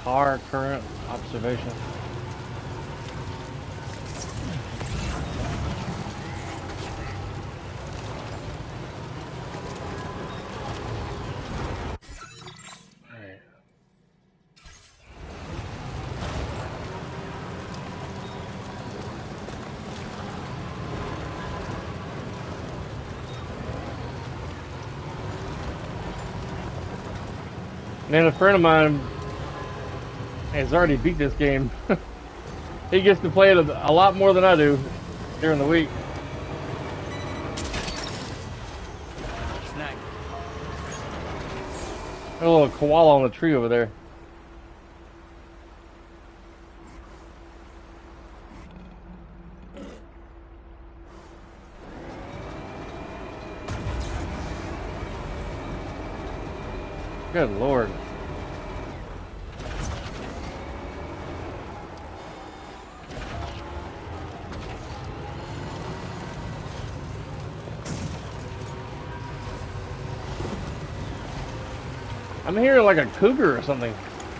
Tar current observation. And a friend of mine has already beat this game. He gets to play it a lot more than I do during the week. Snag. A little koala on the tree over there. Good Lord. I'm hearing like a cougar or something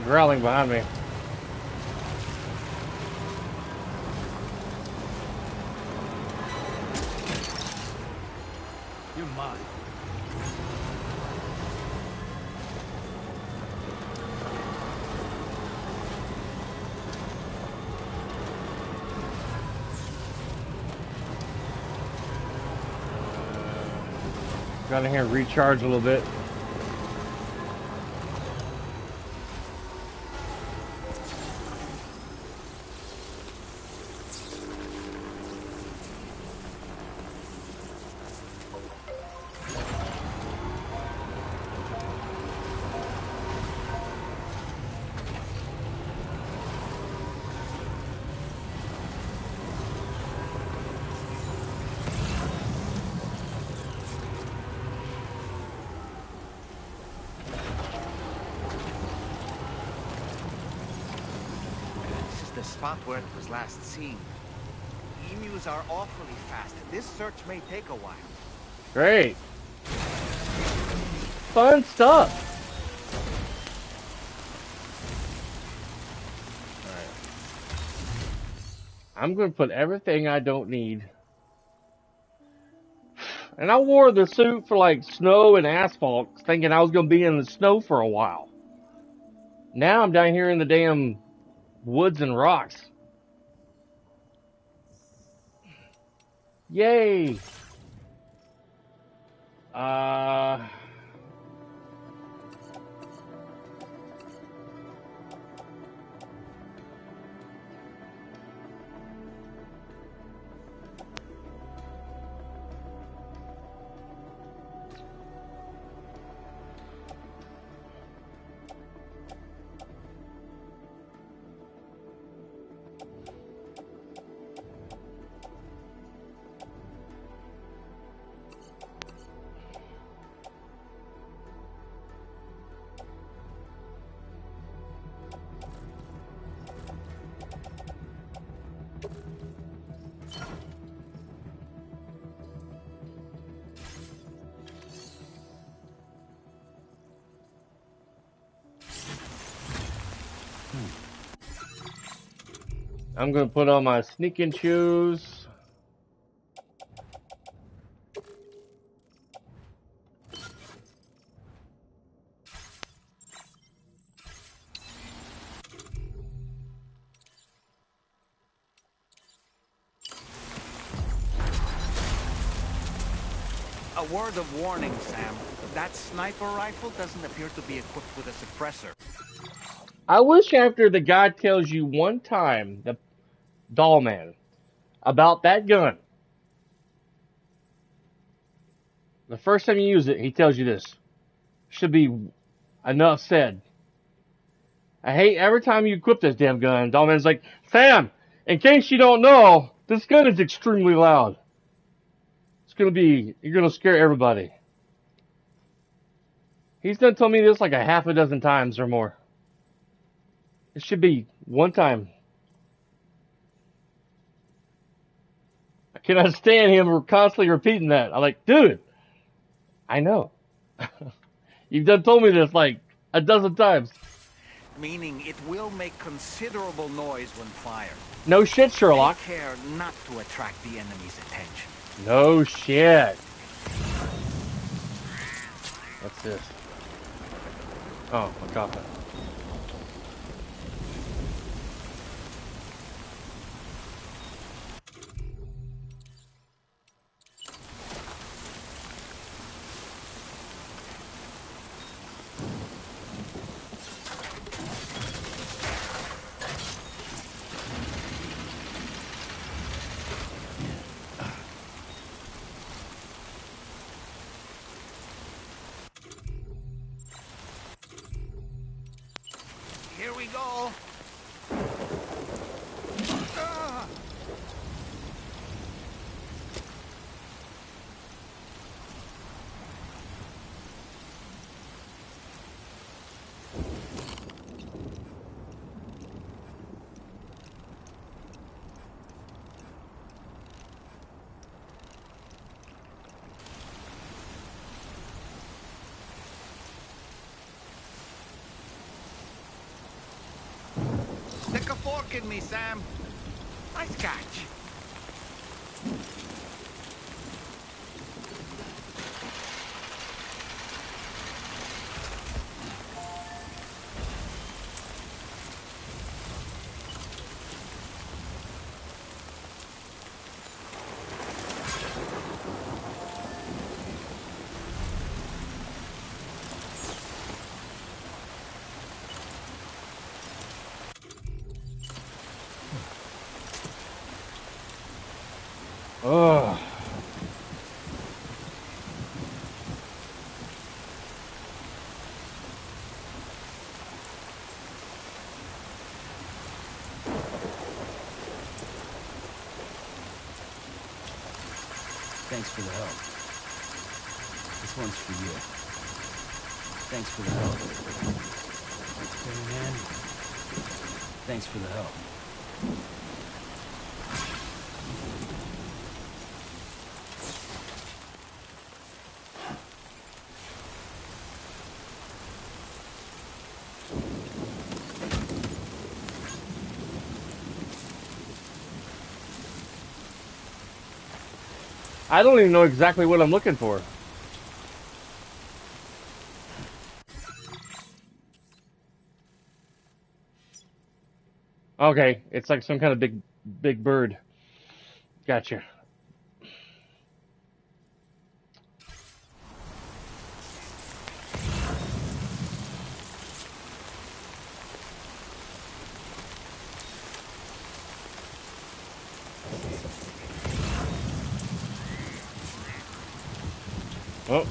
growling behind me. You're mine. Got in here and recharge a little bit. This is the spot where it was last seen. Emus are awfully fast. This search may take a while. Great. Fun stuff. Alright. I'm going to put everything I don't need. And I wore the suit for like snow and asphalt, thinking I was going to be in the snow for a while. Now I'm down here in the damn woods and rocks. Yay! I'm going to put on my sneaking shoes. A word of warning, Sam. That sniper rifle doesn't appear to be equipped with a suppressor. I wish after the guy tells you one time, the doll man, about that gun, the first time you use it, he tells you this. Should be enough said. I hate every time you equip this damn gun, doll man's like, Sam, in case you don't know, this gun is extremely loud. It's gonna be, you're gonna scare everybody. He's done told me this like a half a dozen times or more. It should be one time. I cannot stand him constantly repeating that. I'm like, dude, I know. You've done told me this like a dozen times. Meaning it will make considerable noise when fired. No shit, Sherlock. Take care not to attract the enemy's attention. No shit. What's this? Oh, my God. Here we go. Stick a fork in me, Sam. Nice catch. Oh. Thanks for the help. This one's for you. Thanks for the help. Hey, man. Thanks for the help. I don't even know exactly what I'm looking for. Okay, it's like some kind of big bird. Gotcha. Oh.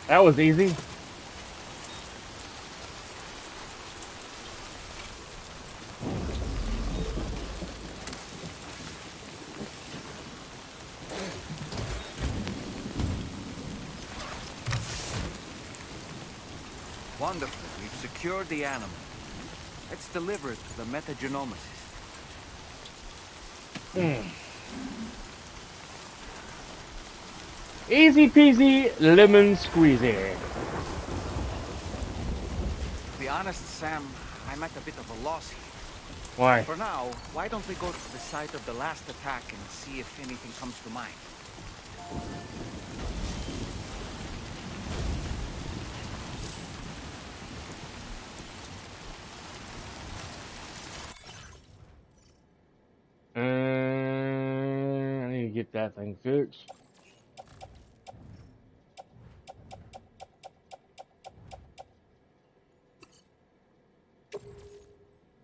That was easy. Wonderful. We've secured the animal. Let's deliver it to the metagenomicist. Easy peasy, lemon squeezy. To be honest, Sam, I'm at a bit of a loss here. Why? For now, why don't we go to the site of the last attack and see if anything comes to mind? I need to get that thing fixed.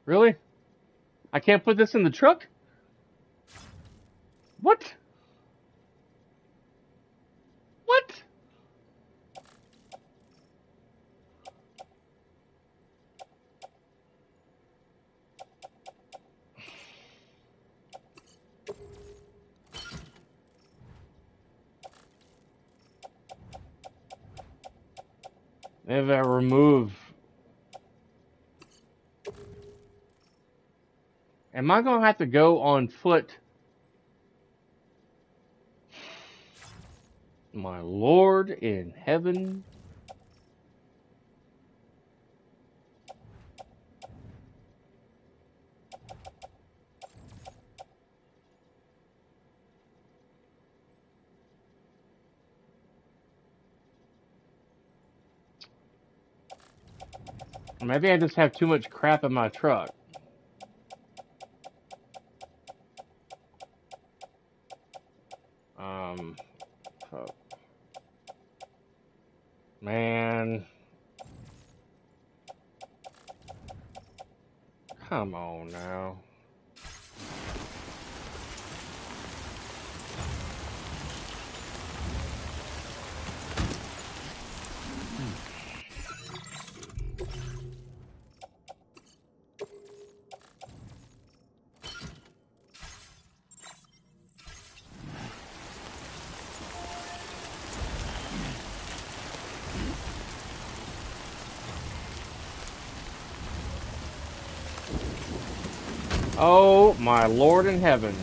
Really? I can't put this in the truck? What? What? If I remove... Am I going to have to go on foot? My Lord in heaven. Maybe I just have too much crap in my truck. Fuck. Man. Come on now. Oh, my Lord in heaven.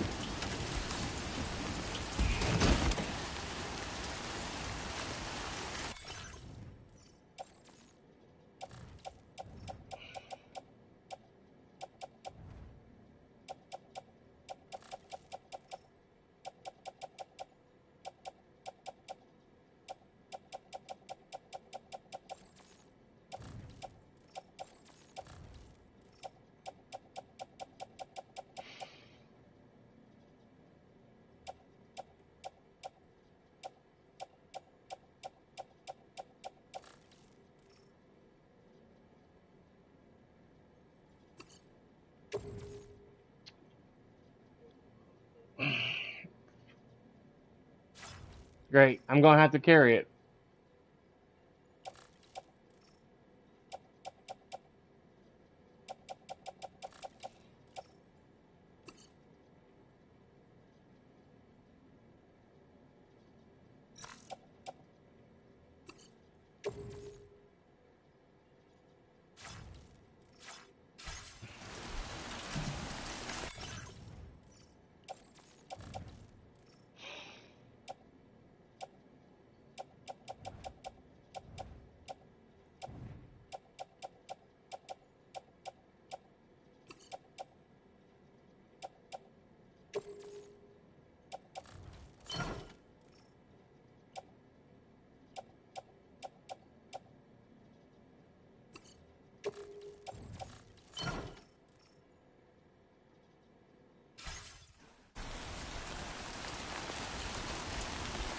Great. I'm gonna have to carry it.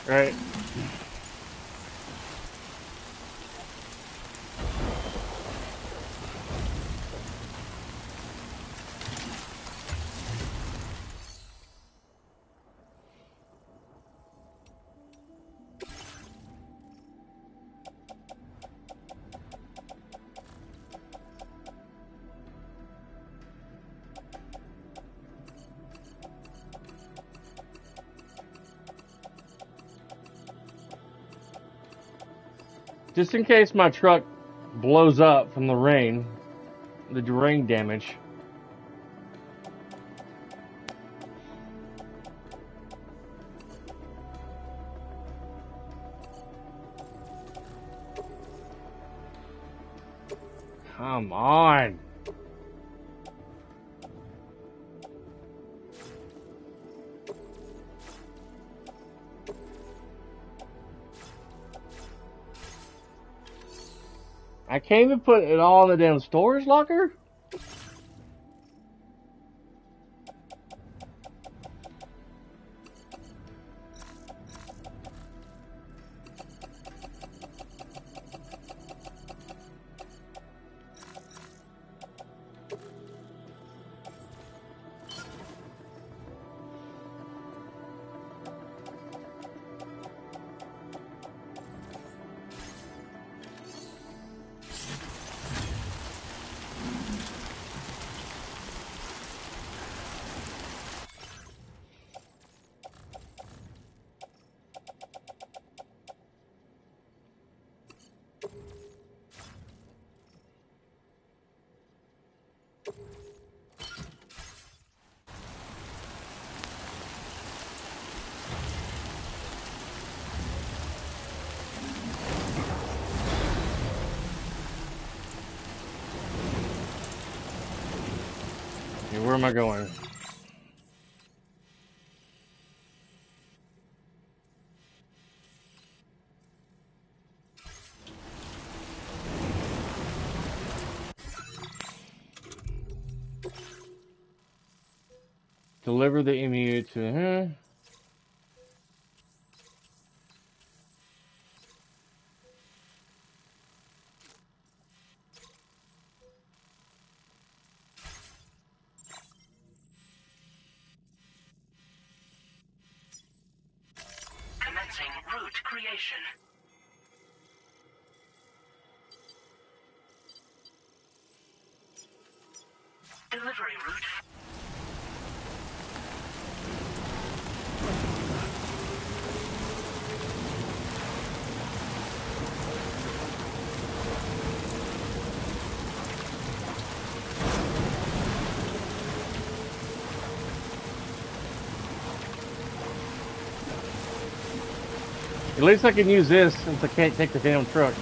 Right. Just in case my truck blows up from the rain damage. Come on. I can't even put it all in the damn storage locker? Where am I going? Deliver the emu to... Commencing route creation. Delivery route. At least I can use this since I can't take the damn truck.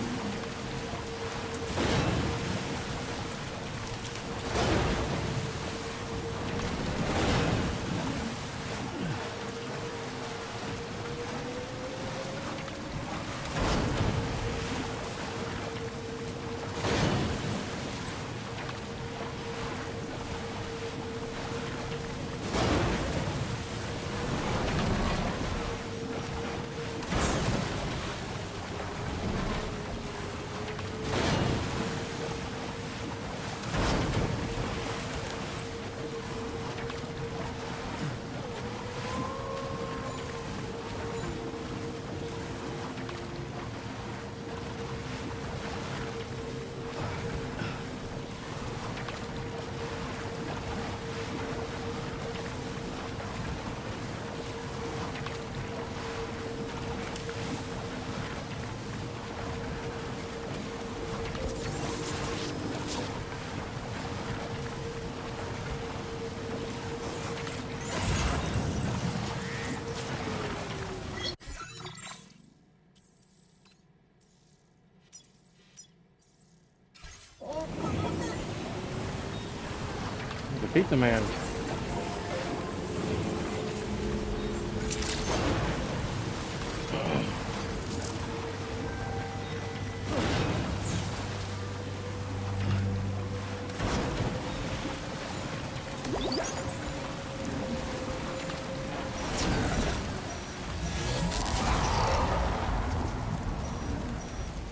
Beat the man.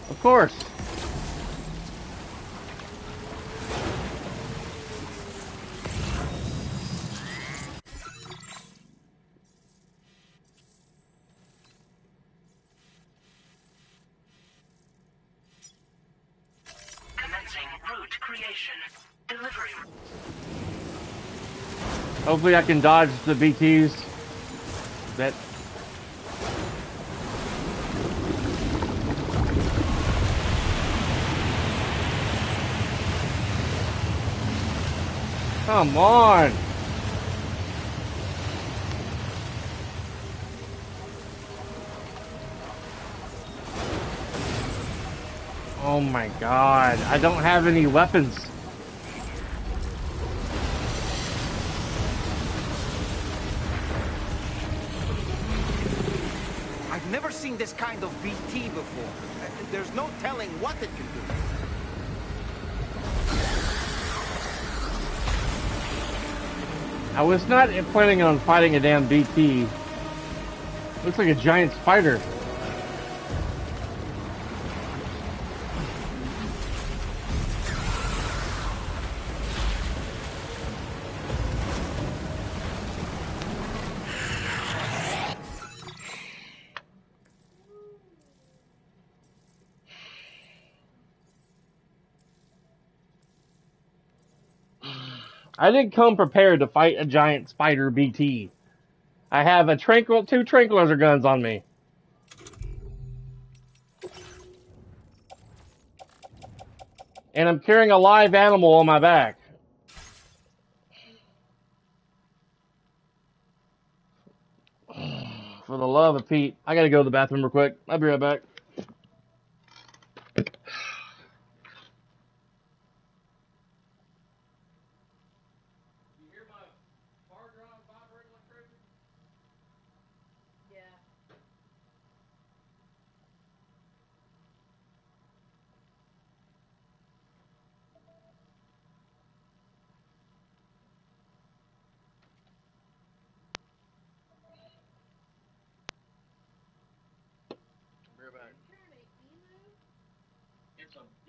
Of course. Commencing route creation. Delivery. Hopefully I can dodge the BTs. That. Come on. Oh my god. I don't have any weapons. I've never seen this kind of BT before. There's no telling what it can do. I was not planning on fighting a damn BT. Looks like a giant spider. I didn't come prepared to fight a giant spider BT. I have two tranquilizer guns on me. And I'm carrying a live animal on my back. For the love of Pete. I gotta go to the bathroom real quick. I'll be right back.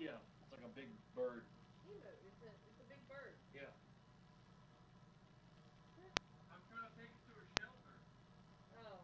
It's like a big bird. It's a big bird. Yeah. I'm trying to take it to a shelter. Oh.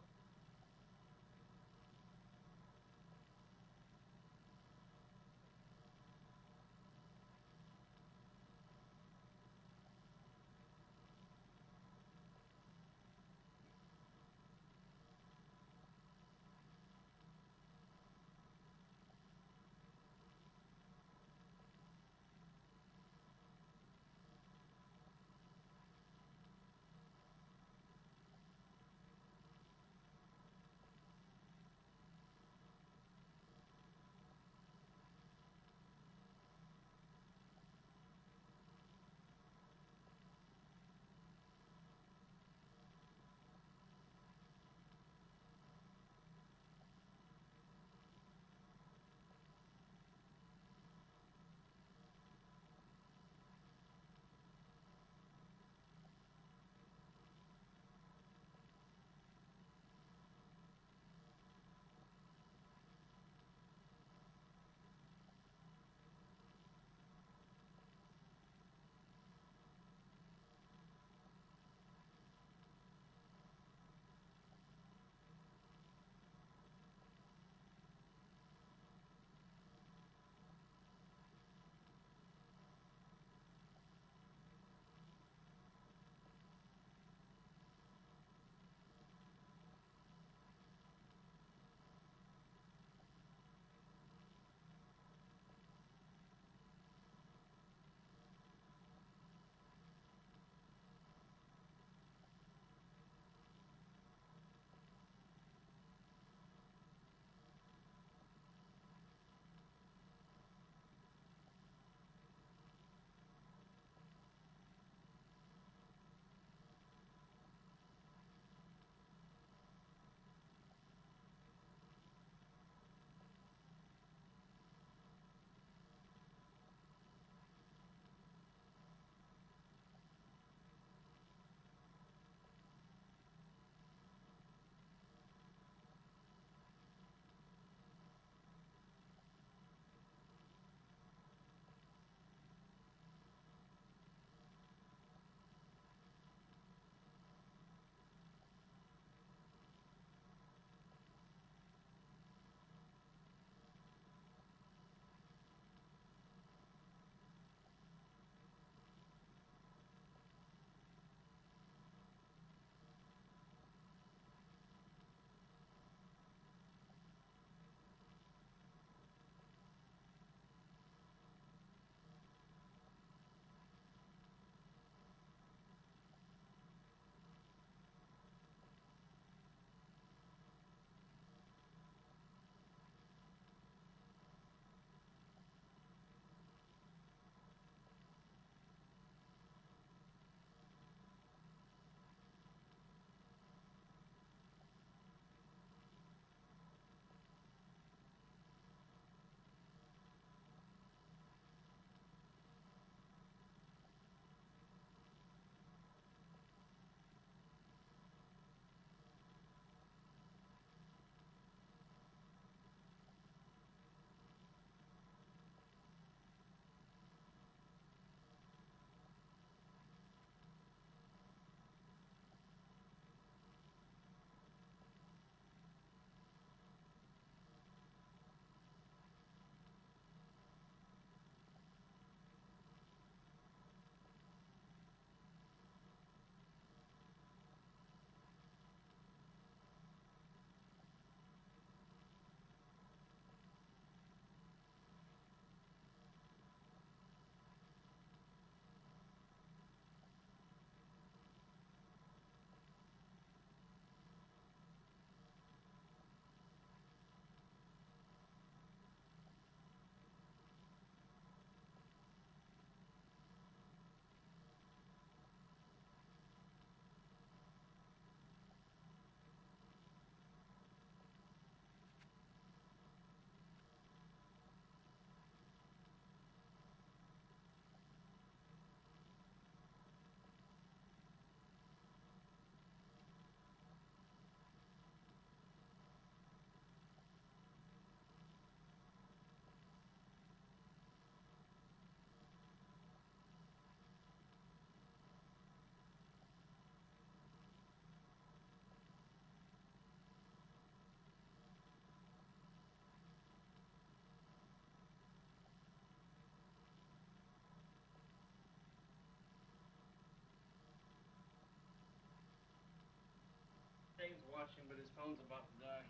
Dave's watching, but his phone's about to die.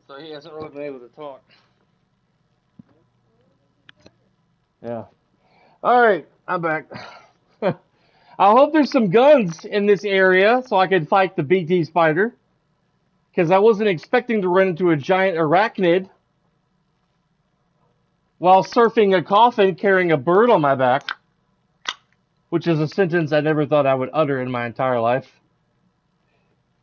So he hasn't really been able to talk. Yeah. Alright, I'm back. I hope there's some guns in this area so I can fight the BT spider. Because I wasn't expecting to run into a giant arachnid while surfing a coffin carrying a bird on my back. Which is a sentence I never thought I would utter in my entire life.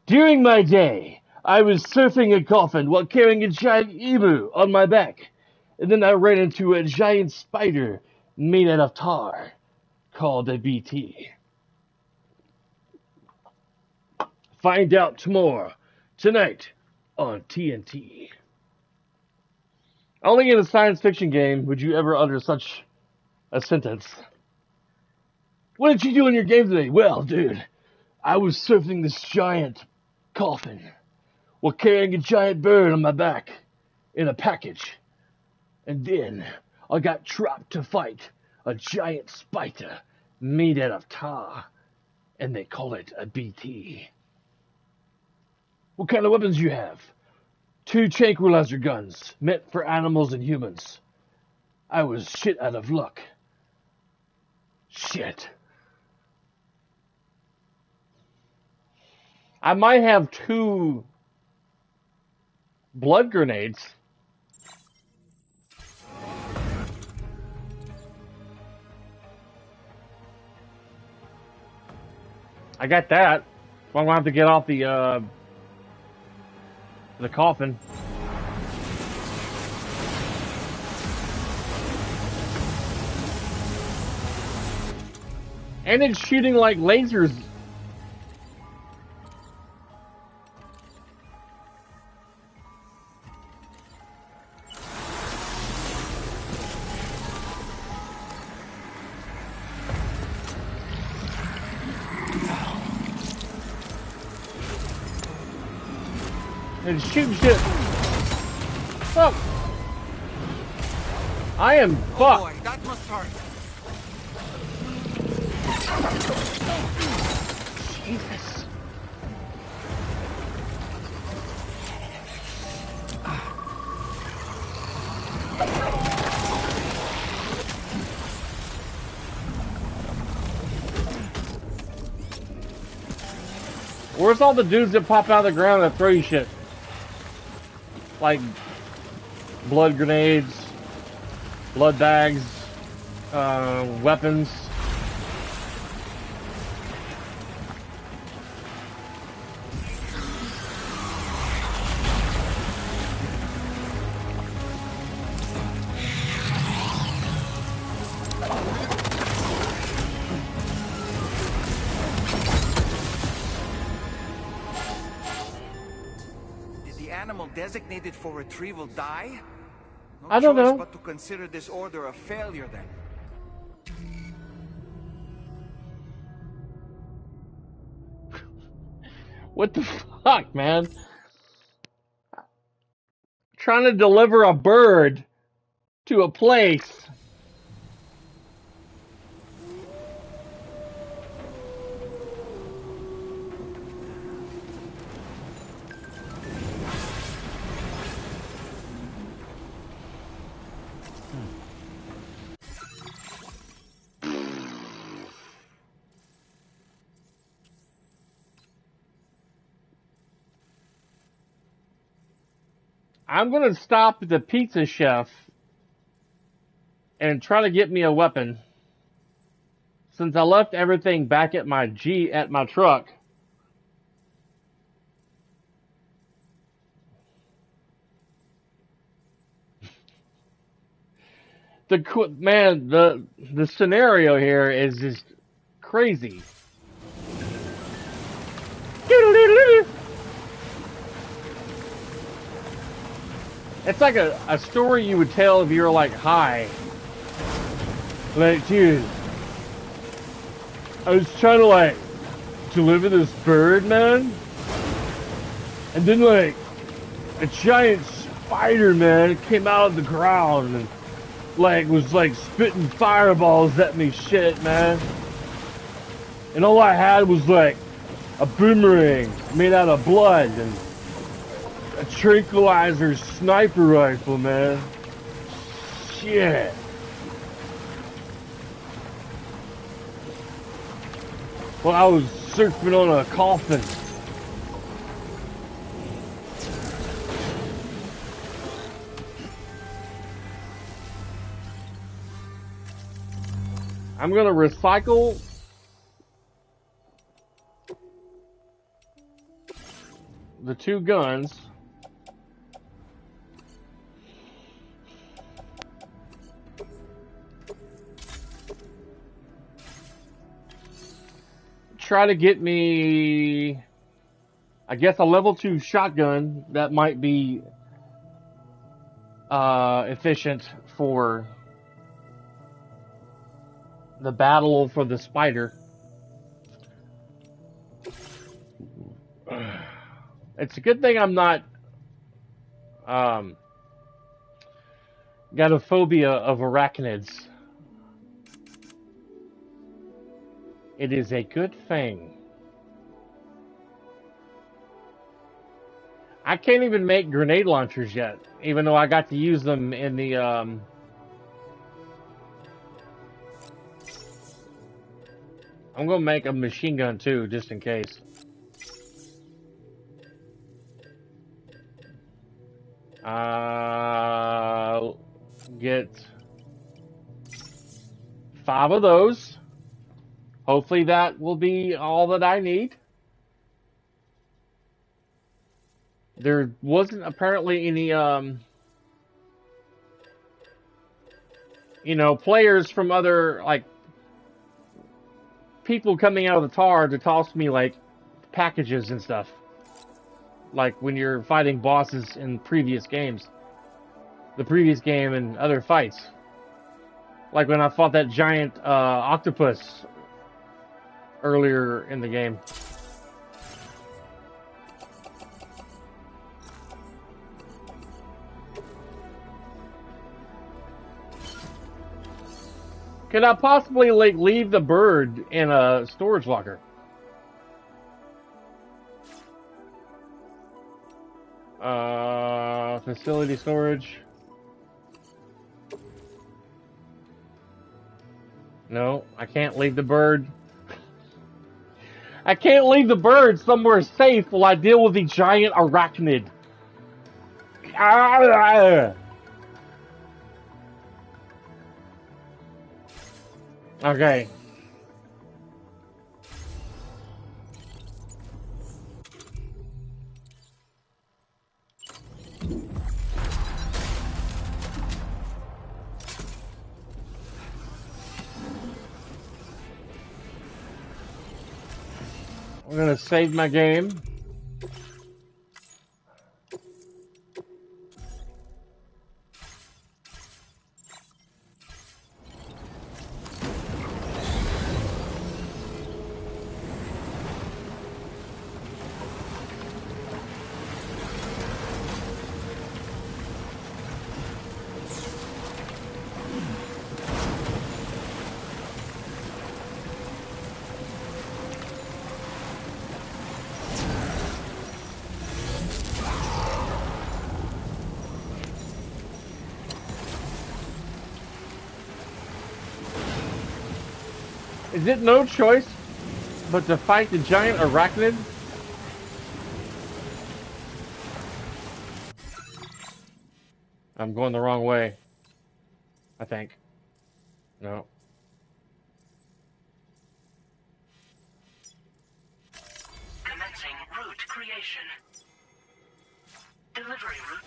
During my day, I was surfing a coffin while carrying a giant emu on my back. And then I ran into a giant spider made out of tar called a BT. Find out tomorrow, tonight, on TNT. Only in a science fiction game would you ever utter such a sentence. What did you do in your game today? Well, dude, I was surfing this giant coffin while carrying a giant bird on my back in a package. And then I got trapped to fight a giant spider made out of tar. And they call it a BT. What kind of weapons do you have? 2 tranquilizer guns meant for animals and humans. I was shit out of luck. Shit. I might have 2 blood grenades. I got that. I'm gonna have to get off the coffin. And it's shooting like lasers. And shooting shit. Fuck. I am fucked. Oh boy, that must hurt. Jesus. Where's all the dudes that pop out of the ground that throw you shit? Like blood grenades, blood bags, weapons. Designated for retrieval die? No I don't know. But to consider this order a failure then. What the fuck, man? Trying to deliver a bird to a place. I'm going to stop at the pizza chef and try to get me a weapon. Since I left everything back at my truck. The scenario here is just crazy. It's like a story you would tell if you were like high. Like, dude, I was trying to like deliver this bird, man. And then like a giant spider, man, came out of the ground and like was like spitting fireballs at me, shit, man. And all I had was like a boomerang made out of blood and a tranquilizer sniper rifle, man. Shit. Well, I was surfing on a coffin. I'm gonna recycle the 2 guns. Try to get me, I guess, a level 2 shotgun that might be efficient for the battle for the spider. It's a good thing I'm not got a phobia of arachnids. It is a good thing. I can't even make grenade launchers yet, even though I got to use them in the I'm gonna make a machine gun too, just in case. Get 5 of those. Hopefully that will be all that I need. There wasn't apparently any, you know, players from other, like, people coming out of the tar to toss me, like, packages and stuff. Like when you're fighting bosses in previous games. The previous game and other fights. Like when I fought that giant octopus earlier in the game. Could I possibly, like, leave the bird in a storage locker? Facility storage. No, I can't leave the bird. I can't leave the bird somewhere safe while I deal with the giant arachnid. Okay. I'm gonna save my game. Is it no choice but to fight the giant arachnid? I'm going the wrong way. I think. No. Commencing route creation. Delivery route.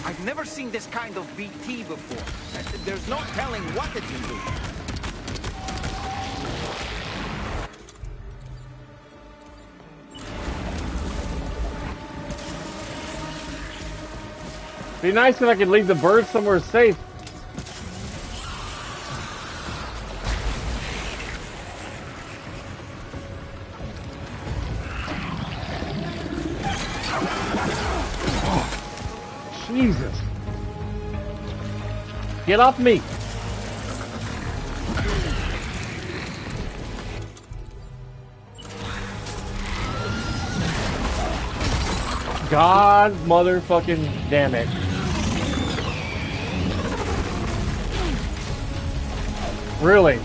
I've never seen this kind of BT before. There's no telling what it can do. Be nice if I could leave the bird somewhere safe. Jesus. Get off me. God motherfucking damn it. Really?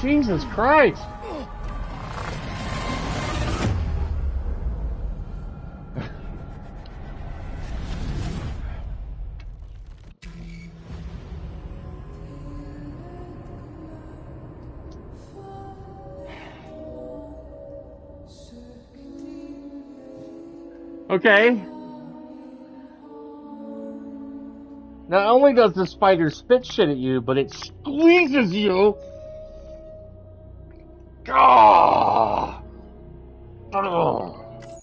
Jesus Christ. Okay. Not only does the spider spit shit at you, but it squeezes you. Oh. Oh.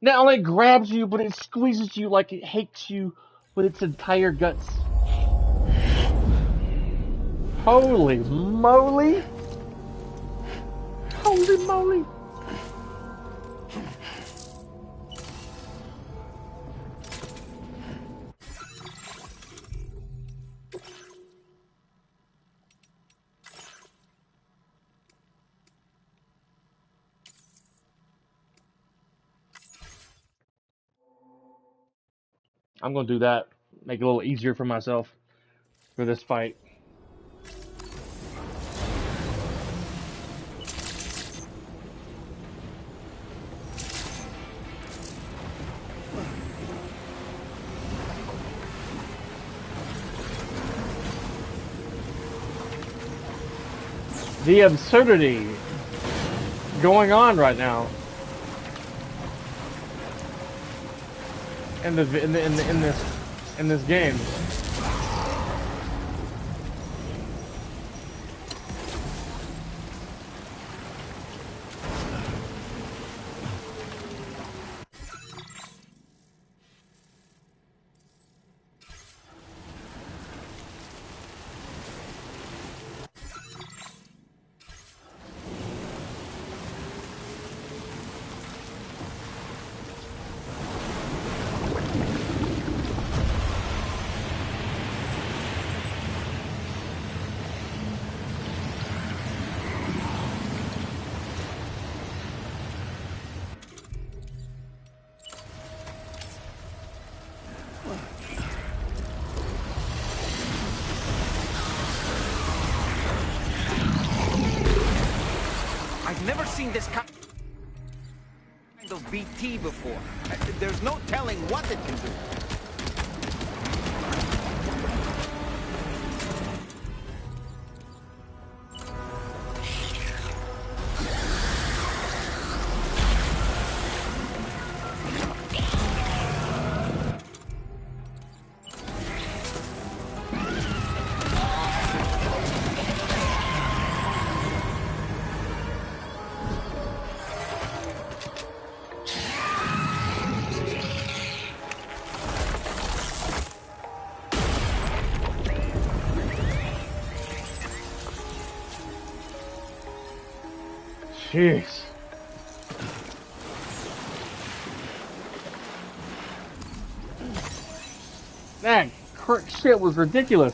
Not only grabs you, but it squeezes you like it hates you with its entire guts. Holy moly! Holy moly! I'm gonna do that. Make it a little easier for myself for this fight. The absurdity going on right now in this game. I've never seen this kind of BT before. There's no telling what it can do. Jeez. That shit was ridiculous.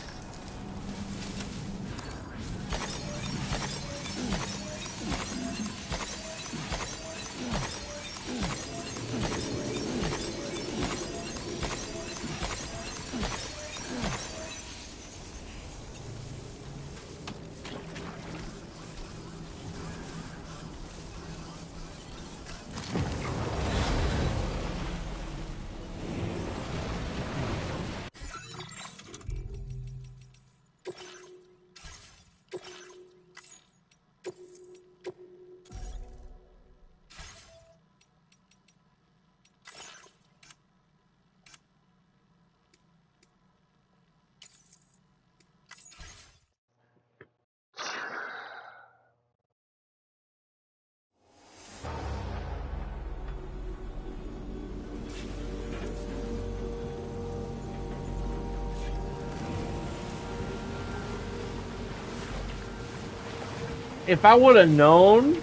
If I would have known,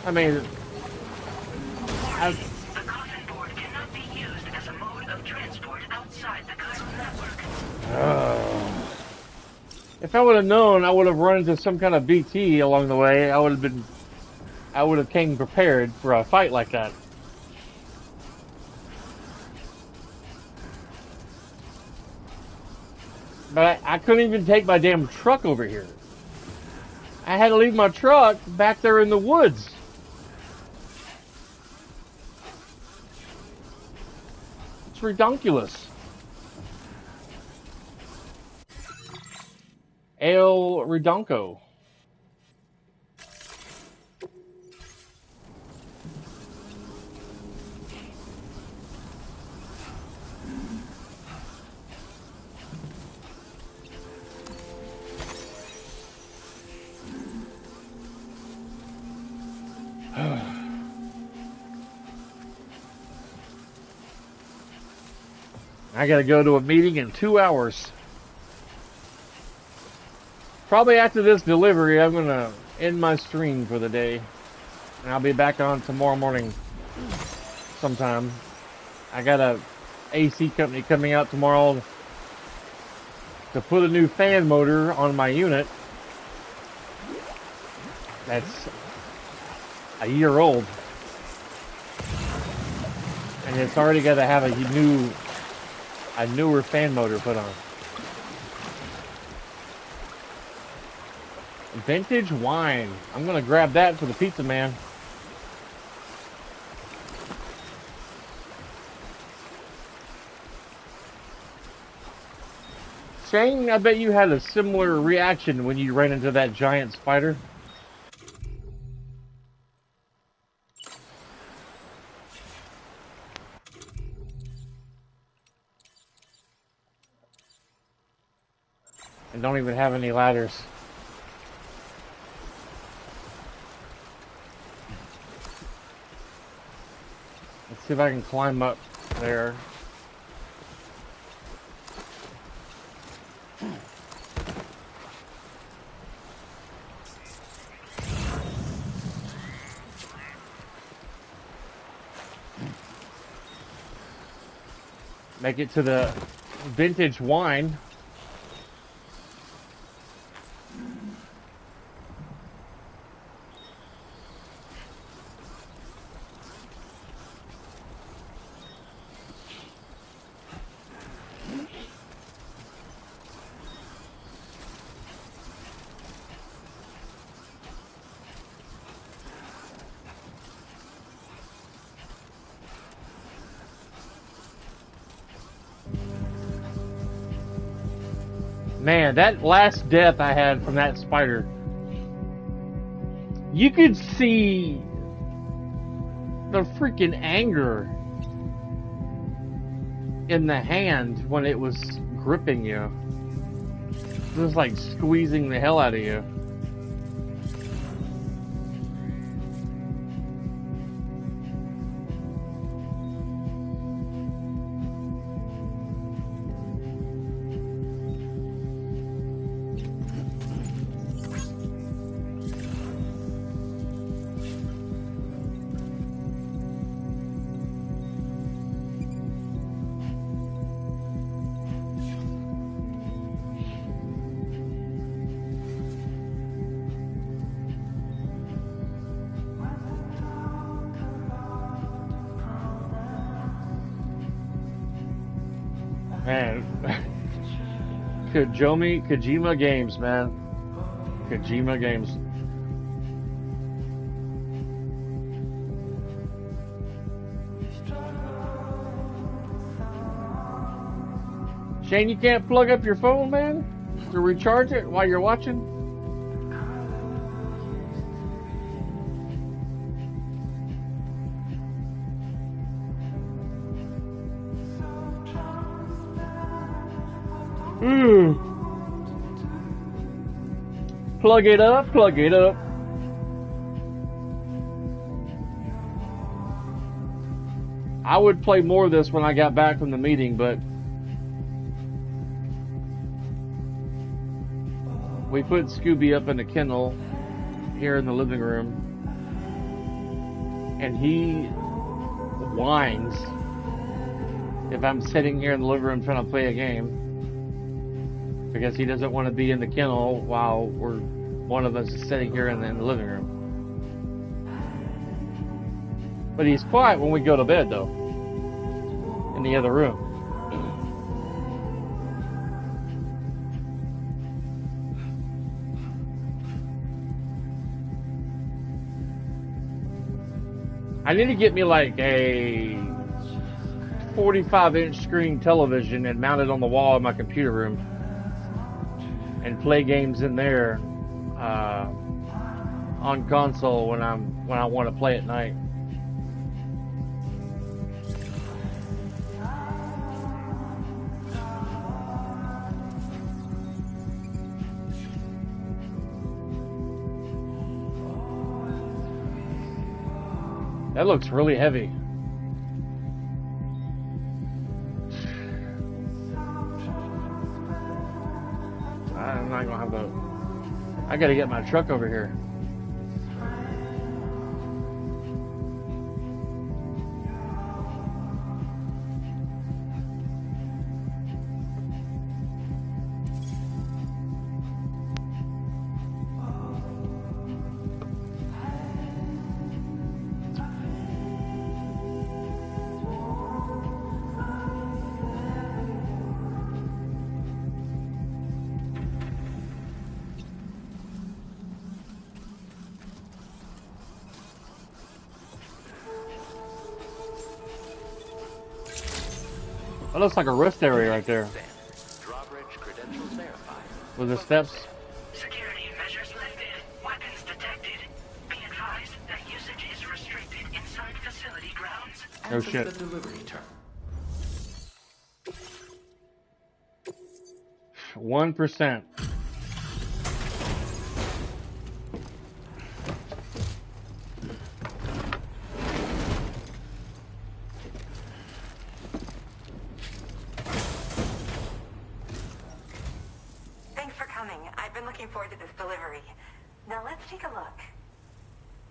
I mean, The coffin board cannot be used as a mode of transport outside the chiral network. If I would have known, I would have run into some kind of BT along the way. I would have came prepared for a fight like that. But I couldn't even take my damn truck over here. I had to leave my truck back there in the woods. It's ridiculous. El Redonco. I gotta go to a meeting in 2 hours. Probably after this delivery, I'm gonna end my stream for the day. And I'll be back on tomorrow morning sometime. I got a AC company coming out tomorrow to put a new fan motor on my unit. That's a year old. And it's already got to have a newer fan motor put on. Vintage wine. I'm gonna grab that for the pizza man. Shane, I bet you had a similar reaction when you ran into that giant spider. And don't even have any ladders. Let's see if I can climb up there. Make it to the vintage wine. Man, that last death I had from that spider, you could see the freaking anger in the hand when it was gripping you. It was like squeezing the hell out of you. Man, Kojima Games, man. Kojima Games. Shane, you can't plug up your phone, man, to recharge it while you're watching? Plug it up, plug it up. I would play more of this when I got back from the meeting, but we put Scooby up in the kennel here in the living room, and he whines if I'm sitting here in the living room trying to play a game. Because he doesn't want to be in the kennel while one of us is sitting here in the living room. But he's quiet when we go to bed, though, in the other room. I need to get me like a 45-inch screen television and mount it on the wall in my computer room and play games in there on console when I want to play at night. That looks really heavy. I'm not gonna have the. I gotta get my truck over here. That looks like a rest area right there. Drawbridge credentials verified. With the steps. Security measures lifted. Weapons detected. Be advised that usage is restricted inside facility grounds. Oh shit. The delivery term. 1%.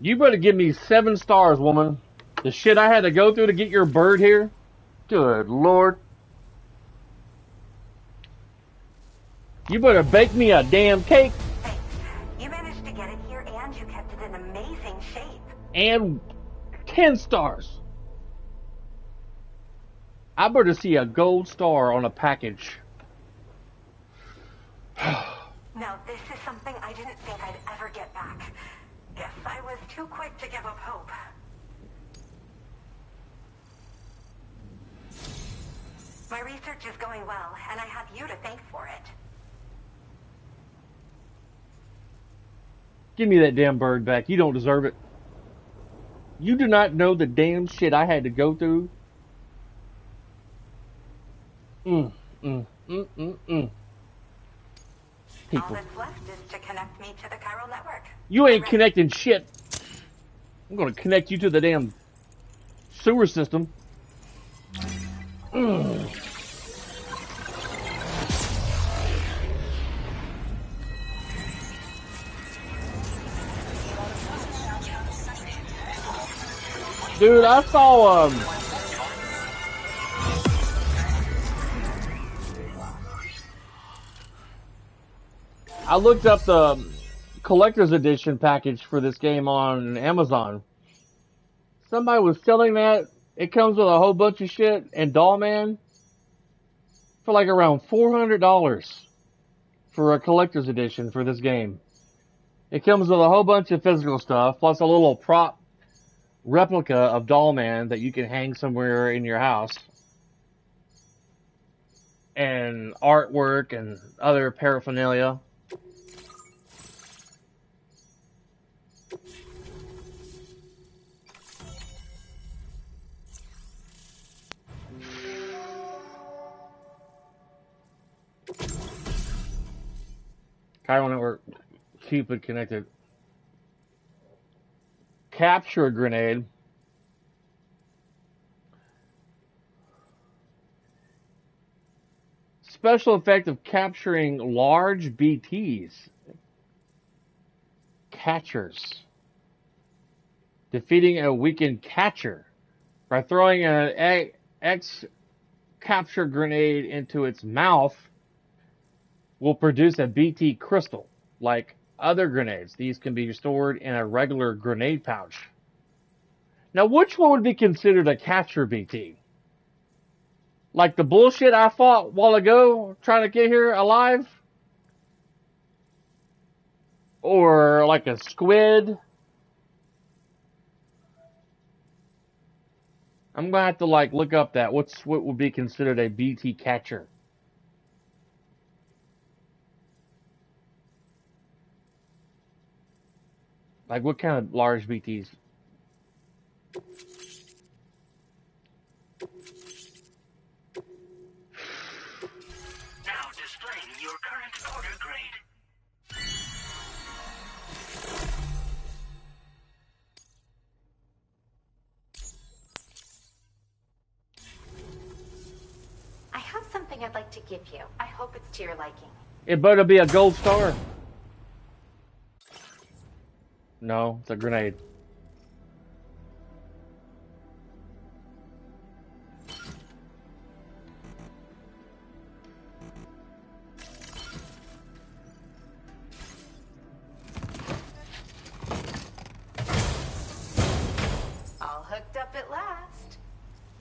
You better give me 7 stars, woman. The shit I had to go through to get your bird here. Good Lord. You better bake me a damn cake. Thanks. You managed to get it here and you kept it in amazing shape. And 10 stars. I better see a gold star on a package. Now, this is something I didn't think I'd ever get back. Guess I was too quick to give up hope. My research is going well, and I have you to thank for it. Give me that damn bird back. You don't deserve it. You do not know the damn shit I had to go through. People. All that's left is to connect me to the chiral network. You ain't connecting shit. I'm gonna connect you to the damn sewer system. Dude, I saw I looked up the collector's edition package for this game on Amazon. Somebody was selling that. It comes with a whole bunch of shit and Doll Man for like around $400 for a collector's edition for this game. It comes with a whole bunch of physical stuff plus a little prop replica of Doll Man that you can hang somewhere in your house. And artwork and other paraphernalia. Chiral network, Cupid connected. Capture grenade. Special effect of capturing large BTs. Catchers. Defeating a weakened catcher By throwing an X capture grenade into its mouth will produce a BT crystal. Like other grenades, these can be stored in a regular grenade pouch. Now, which one would be considered a capture BT? Like the bullshit I fought a while ago trying to get here alive? Or like a squid? I'm gonna have to like look up that. What would be considered a BT catcher? Like what kind of large BTs? Now displaying your current order grade. I have something I'd like to give you. I hope it's to your liking. It better be a gold star. No, it's a grenade. All hooked up at last.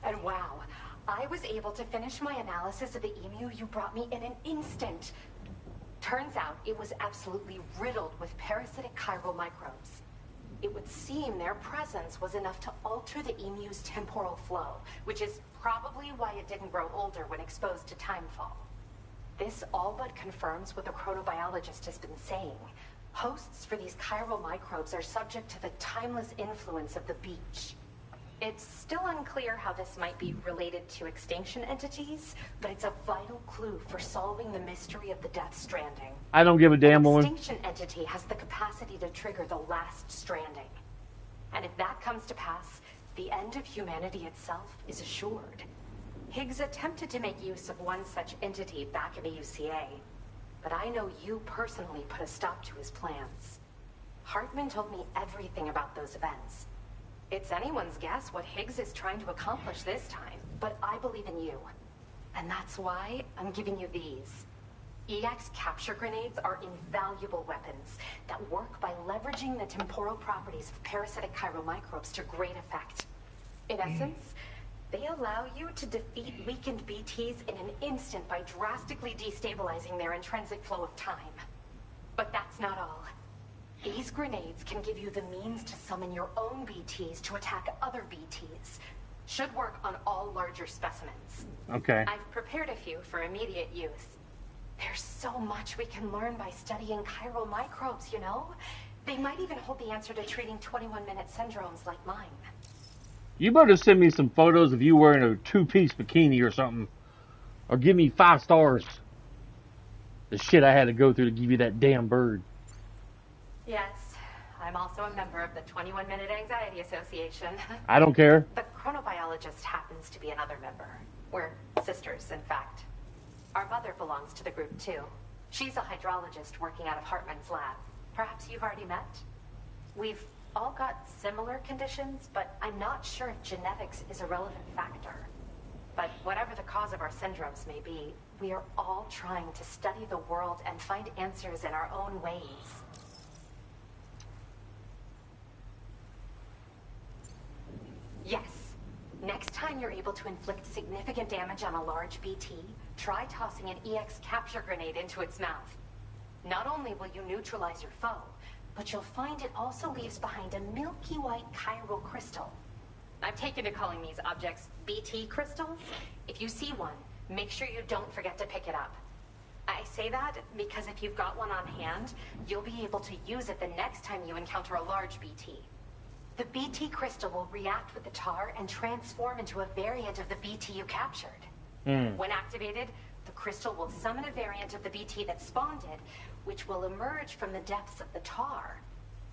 And wow, I was able to finish my analysis of the emu you brought me in an instant. Turns out it was absolutely riddled with parasitic chiral microbes. It would seem their presence was enough to alter the emu's temporal flow, which is probably why it didn't grow older when exposed to timefall. This all but confirms what the chronobiologist has been saying. Hosts for these chiral microbes are subject to the timeless influence of the beach. It's still unclear how this might be related to extinction entities, but it's a vital clue for solving the mystery of the Death Stranding. I don't give a damn, An woman. extinction entity has the capacity to trigger the last stranding. And if that comes to pass, the end of humanity itself is assured. Higgs attempted to make use of one such entity back in the UCA, but I know you personally put a stop to his plans. Hartman told me everything about those events. It's anyone's guess what Higgs is trying to accomplish this time, but I believe in you. And that's why I'm giving you these. EX capture grenades are invaluable weapons that work by leveraging the temporal properties of parasitic chiral microbes to great effect. In essence, they allow you to defeat weakened BTs in an instant by drastically destabilizing their intrinsic flow of time. But that's not all. These grenades can give you the means to summon your own BTs to attack other BTs. Should work on all larger specimens. Okay. I've prepared a few for immediate use. There's so much we can learn by studying chiral microbes, you know? They might even hold the answer to treating 21-minute syndromes like mine. You better send me some photos of you wearing a two-piece bikini or something. Or give me 5 stars. The shit I had to go through to give you that damn bird. Yes, I'm also a member of the 21-Minute Anxiety Association. I don't care. The chronobiologist happens to be another member. We're sisters, in fact. Our mother belongs to the group, too. She's a hydrologist working out of Hartman's lab. Perhaps you've already met? We've all got similar conditions, but I'm not sure if genetics is a relevant factor. But whatever the cause of our syndromes may be, we are all trying to study the world and find answers in our own ways. Yes. Next time you're able to inflict significant damage on a large BT, try tossing an EX capture grenade into its mouth. Not only will you neutralize your foe, but you'll find it also leaves behind a milky white chiral crystal. I've taken to calling these objects BT crystals. If you see one, make sure you don't forget to pick it up. I say that because if you've got one on hand, you'll be able to use it the next time you encounter a large BT. The BT crystal will react with the tar and transform into a variant of the BT you captured. When activated, the crystal will summon a variant of the BT that spawned it, which will emerge from the depths of the tar.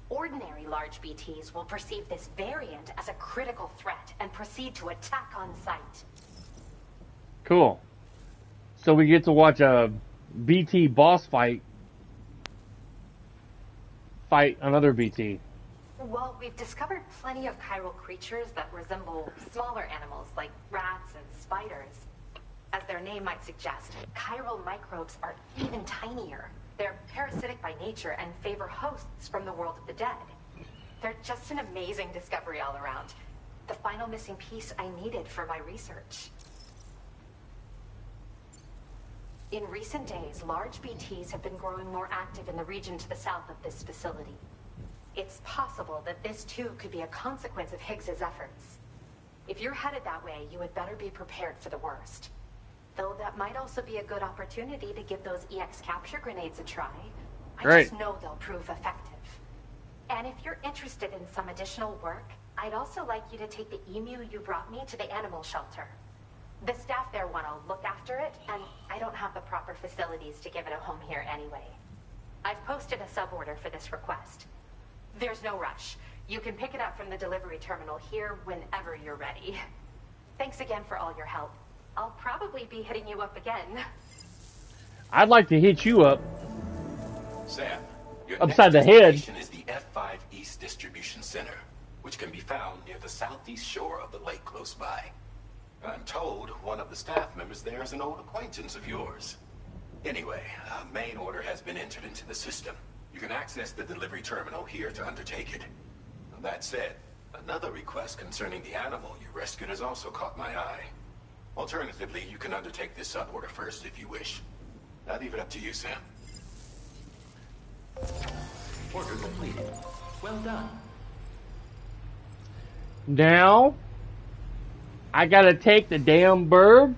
Ordinary large BTs will perceive this variant as a critical threat and proceed to attack on sight. Cool. So we get to watch a BT boss fight another BT. Well, we've discovered plenty of chiral creatures that resemble smaller animals like rats and spiders. As their name might suggest, chiral microbes are even tinier. They're parasitic by nature and favor hosts from the world of the dead. They're just an amazing discovery all around. The final missing piece I needed for my research. In recent days, large BTs have been growing more active in the region to the south of this facility. It's possible that this too could be a consequence of Higgs's efforts. If you're headed that way, you had better be prepared for the worst. Though that might also be a good opportunity to give those EX capture grenades a try. I just know they'll prove effective. And if you're interested in some additional work, I'd also like you to take the emu you brought me to the animal shelter. The staff there want to look after it, and I don't have the proper facilities to give it a home here anyway. I've posted a suborder for this request. There's no rush. You can pick it up from the delivery terminal here whenever you're ready. Thanks again for all your help. I'll probably be hitting you up again. I'd like to hit you up. Sam, your upside next the head. destination is the F5 East Distribution Center, which can be found near the southeast shore of the lake close by. I'm told one of the staff members there is an old acquaintance of yours. Anyway, a main order has been entered into the system. You can access the delivery terminal here to undertake it. That said, another request concerning the animal you rescued has also caught my eye. Alternatively, you can undertake this suborder first if you wish. I'll leave it up to you, Sam. Order completed. Well done. Now, I gotta take the damn bird.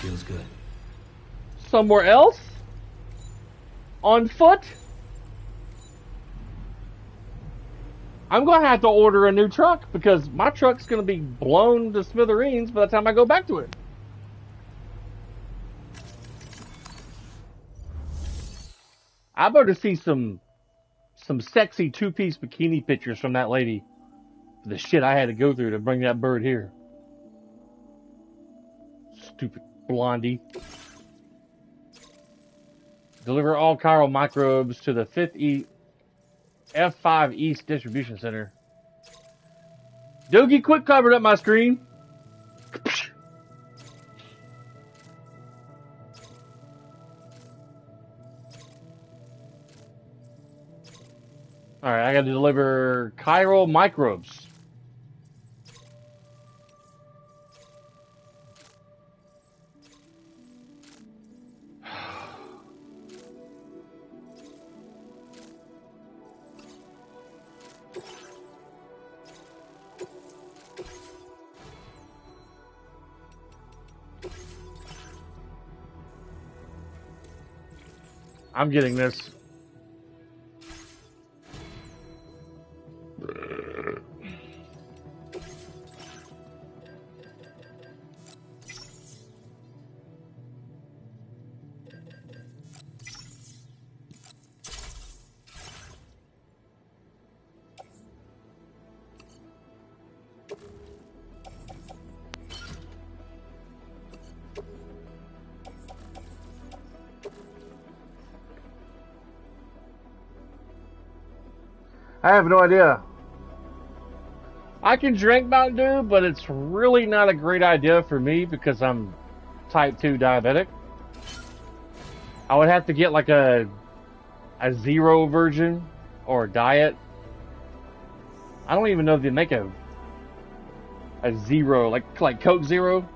Feels good. Somewhere else? On foot? I'm gonna have to order a new truck because my truck's gonna be blown to smithereens by the time I go back to it. I better see some sexy two-piece bikini pictures from that lady for the shit I had to go through to bring that bird here. Stupid blondie. Deliver all chiral microbes to the F5 East Distribution Center. Doogie, quit covering up my screen. Alright, I gotta deliver chiral microbes. I'm getting this. I have no idea. I can drink Mountain Dew, but it's really not a great idea for me because I'm type 2 diabetic. I would have to get like a zero version or a diet. I don't even know if they make a zero, like Coke Zero,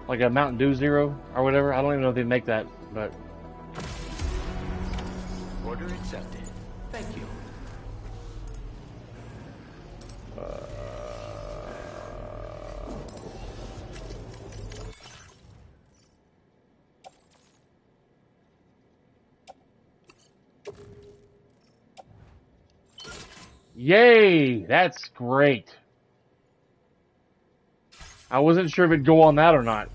like a Mountain Dew Zero or whatever. I don't even know if they make that, but. Order accepted. Thank you. Yay! That's great. I wasn't sure if it'd go on that or not.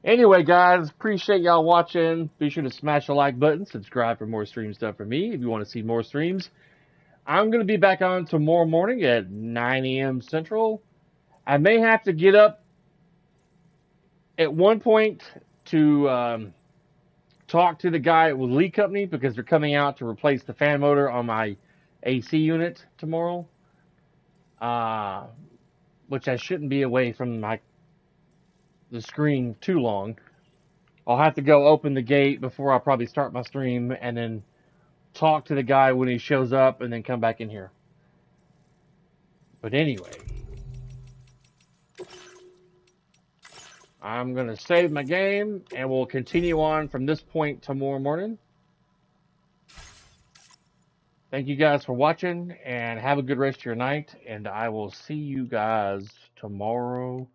Anyway, guys, appreciate y'all watching. Be sure to smash the like button, subscribe for more stream stuff from me if you want to see more streams. I'm going to be back on tomorrow morning at 9 a.m. Central. I may have to get up at one point to talk to the guy at Lee Company because they're coming out to replace the fan motor on my AC unit tomorrow. Which I shouldn't be away from the screen too long. I'll have to go open the gate before I probably start my stream and then talk to the guy when he shows up and then come back in here. But anyway, I'm going to save my game and we'll continue on from this point tomorrow morning. Thank you guys for watching and have a good rest of your night. And I will see you guys tomorrow